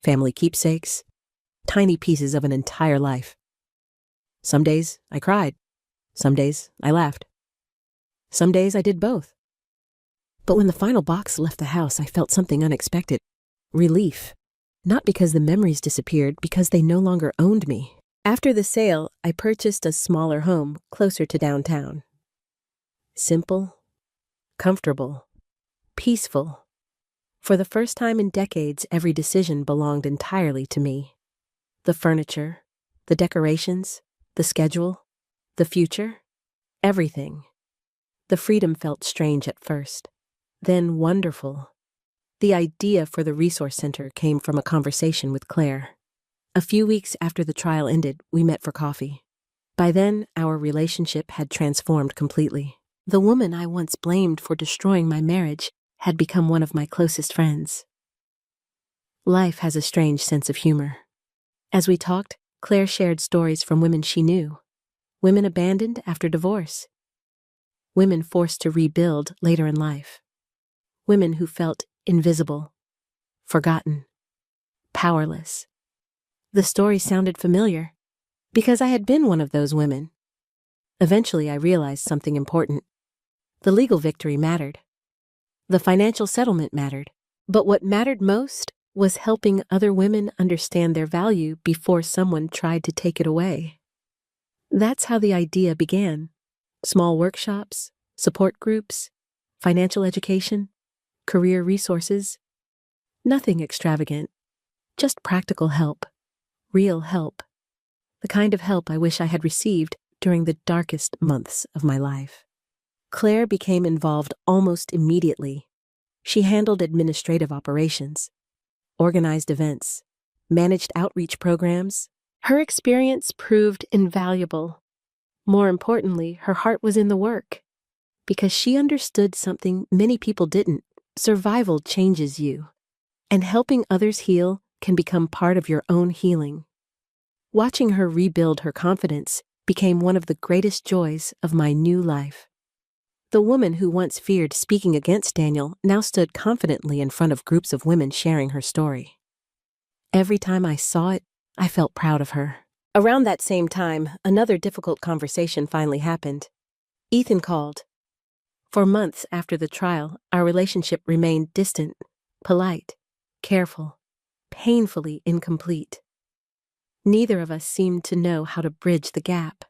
family keepsakes, tiny pieces of an entire life. Some days I cried. Some days I laughed. Some days I did both. But when the final box left the house, I felt something unexpected. Relief. Not because the memories disappeared, because they no longer owned me. After the sale, I purchased a smaller home closer to downtown. Simple, comfortable, peaceful. For the first time in decades, every decision belonged entirely to me. The furniture, the decorations, the schedule, the future, everything. The freedom felt strange at first, then wonderful. The idea for the resource center came from a conversation with Claire. A few weeks after the trial ended, we met for coffee. By then, our relationship had transformed completely. The woman I once blamed for destroying my marriage had become one of my closest friends. Life has a strange sense of humor. As we talked, Claire shared stories from women she knew. Women abandoned after divorce. Women forced to rebuild later in life. Women who felt invisible, forgotten, powerless. The story sounded familiar because I had been one of those women. Eventually, I realized something important. The legal victory mattered. The financial settlement mattered. But what mattered most was helping other women understand their value before someone tried to take it away. That's how the idea began. Small workshops, support groups, financial education, career resources. Nothing extravagant, just practical help, real help. The kind of help I wish I had received during the darkest months of my life. Claire became involved almost immediately. She handled administrative operations, organized events, managed outreach programs. Her experience proved invaluable. More importantly, her heart was in the work, because she understood something many people didn't. Survival changes you, and helping others heal can become part of your own healing. Watching her rebuild her confidence became one of the greatest joys of my new life. The woman who once feared speaking against Daniel now stood confidently in front of groups of women sharing her story. Every time I saw it, I felt proud of her. Around that same time, another difficult conversation finally happened. Ethan called. For months after the trial, our relationship remained distant, polite, careful, painfully incomplete. Neither of us seemed to know how to bridge the gap.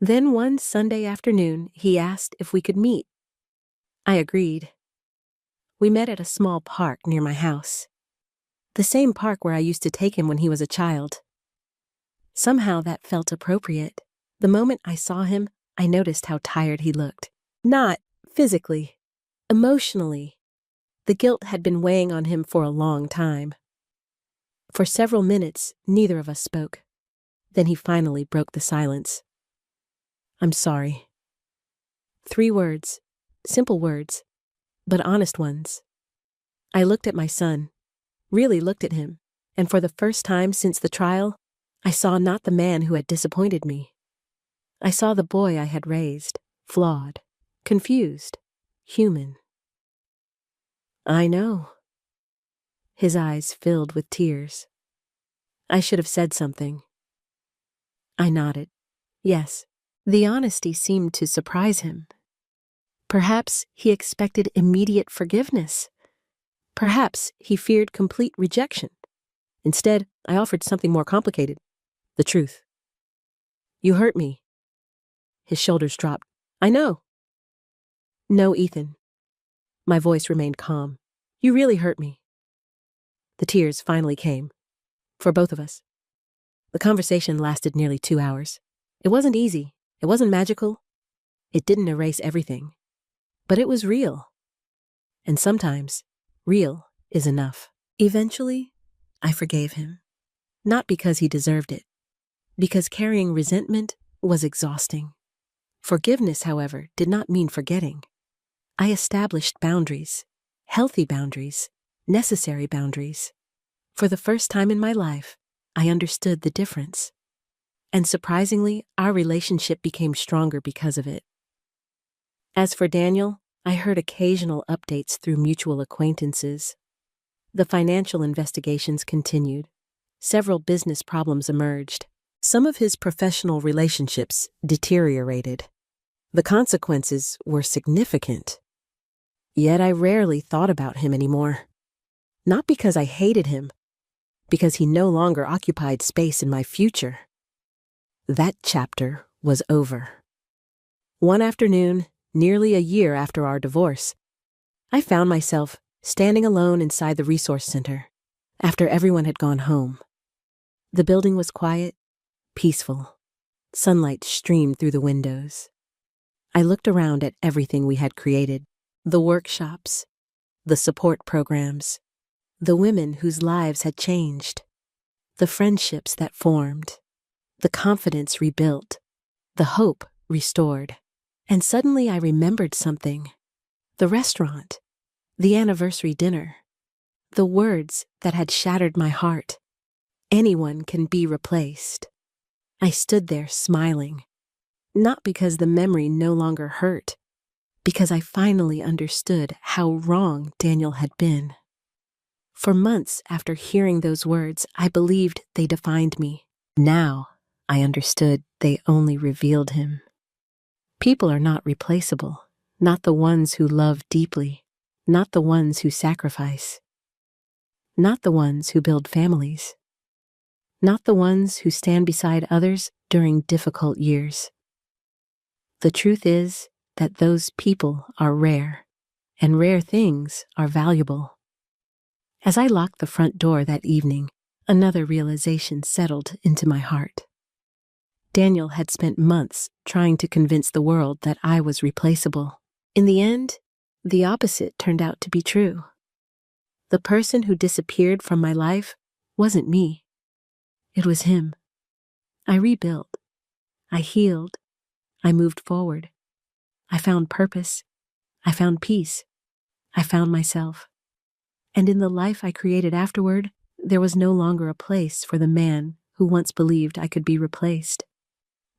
Then one Sunday afternoon, he asked if we could meet. I agreed. We met at a small park near my house. The same park where I used to take him when he was a child. Somehow that felt appropriate. The moment I saw him, I noticed how tired he looked. Not physically, emotionally. The guilt had been weighing on him for a long time. For several minutes, neither of us spoke. Then he finally broke the silence. I'm sorry. 3 words, simple words, but honest ones. I looked at my son, really looked at him, and for the first time since the trial, I saw not the man who had disappointed me, I saw the boy I had raised, flawed, confused, human. I know. His eyes filled with tears. I should have said something. I nodded. Yes. The honesty seemed to surprise him. Perhaps he expected immediate forgiveness. Perhaps he feared complete rejection. Instead, I offered something more complicated. The truth. You hurt me. His shoulders dropped. I know. No, Ethan. My voice remained calm. You really hurt me. The tears finally came. For both of us. The conversation lasted nearly 2 hours. It wasn't easy. It wasn't magical. It didn't erase everything. But it was real. And sometimes, real is enough. Eventually, I forgave him. Not because he deserved it. Because carrying resentment was exhausting. Forgiveness, however, did not mean forgetting. I established boundaries. Healthy boundaries. Necessary boundaries. For the first time in my life, I understood the difference. And surprisingly, our relationship became stronger because of it. As for Daniel, I heard occasional updates through mutual acquaintances. The financial investigations continued. Several business problems emerged. Some of his professional relationships deteriorated. The consequences were significant. Yet I rarely thought about him anymore. Not because I hated him, because he no longer occupied space in my future. That chapter was over. One afternoon, nearly a year after our divorce, I found myself standing alone inside the resource center after everyone had gone home. The building was quiet, peaceful. Sunlight streamed through the windows. I looked around at everything we had created, the workshops, the support programs, the women whose lives had changed, the friendships that formed, the confidence rebuilt, the hope restored. And suddenly I remembered something. The restaurant, the anniversary dinner, the words that had shattered my heart. Anyone can be replaced. I stood there smiling, not because the memory no longer hurt, because I finally understood how wrong Daniel had been. For months after hearing those words, I believed they defined me. Now I understood they only revealed him. People are not replaceable, not the ones who love deeply, not the ones who sacrifice, not the ones who build families, not the ones who stand beside others during difficult years. The truth is that those people are rare, and rare things are valuable. As I locked the front door that evening, another realization settled into my heart. Daniel had spent months trying to convince the world that I was replaceable. In the end, the opposite turned out to be true. The person who disappeared from my life wasn't me. It was him. I rebuilt. I healed. I moved forward. I found purpose. I found peace. I found myself. And in the life I created afterward, there was no longer a place for the man who once believed I could be replaced.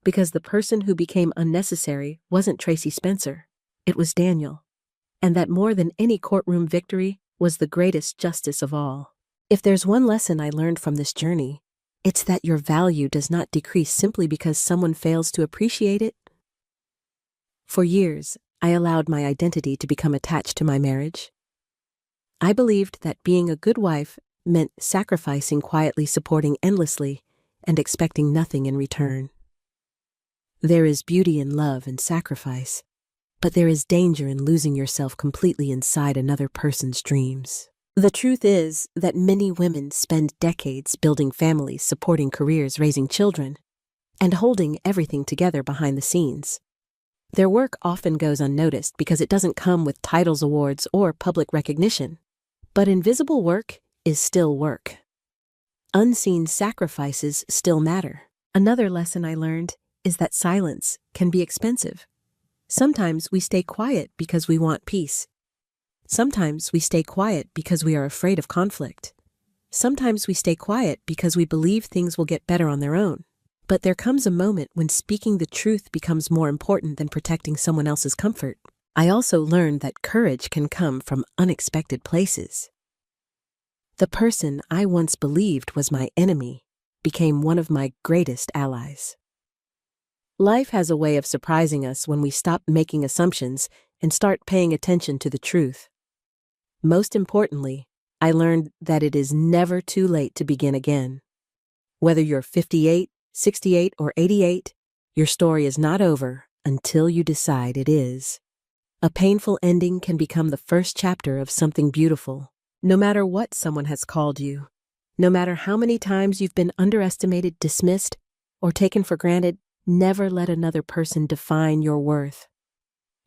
Because the person who became unnecessary wasn't Tracy Spencer, it was Daniel. And that more than any courtroom victory was the greatest justice of all. If there's one lesson I learned from this journey, it's that your value does not decrease simply because someone fails to appreciate it. For years, I allowed my identity to become attached to my marriage. I believed that being a good wife meant sacrificing quietly, supporting endlessly, and expecting nothing in return. There is beauty in love and sacrifice, but there is danger in losing yourself completely inside another person's dreams. The truth is that many women spend decades building families, supporting careers, raising children, and holding everything together behind the scenes. Their work often goes unnoticed because it doesn't come with titles, awards, or public recognition. But invisible work is still work. Unseen sacrifices still matter. Another lesson I learned is that silence can be expensive. Sometimes we stay quiet because we want peace. Sometimes we stay quiet because we are afraid of conflict. Sometimes we stay quiet because we believe things will get better on their own. But there comes a moment when speaking the truth becomes more important than protecting someone else's comfort. I also learned that courage can come from unexpected places. The person I once believed was my enemy became one of my greatest allies. Life has a way of surprising us when we stop making assumptions and start paying attention to the truth. Most importantly, I learned that it is never too late to begin again. Whether you're 58, 68, or 88, your story is not over until you decide it is. A painful ending can become the first chapter of something beautiful. No matter what someone has called you, no matter how many times you've been underestimated, dismissed, or taken for granted, never let another person define your worth.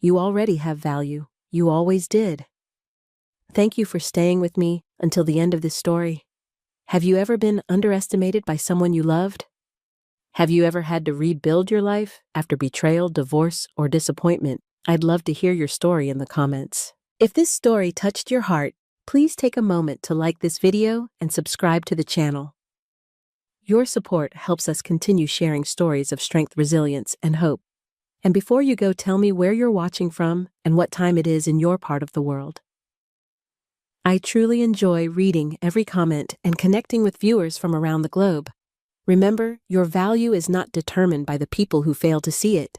You already have value. You always did. Thank you for staying with me until the end of this story. Have you ever been underestimated by someone you loved? Have you ever had to rebuild your life after betrayal, divorce, or disappointment? I'd love to hear your story in the comments. If this story touched your heart, please take a moment to like this video and subscribe to the channel. Your support helps us continue sharing stories of strength, resilience, and hope. And before you go, tell me where you're watching from and what time it is in your part of the world. I truly enjoy reading every comment and connecting with viewers from around the globe. Remember, your value is not determined by the people who fail to see it,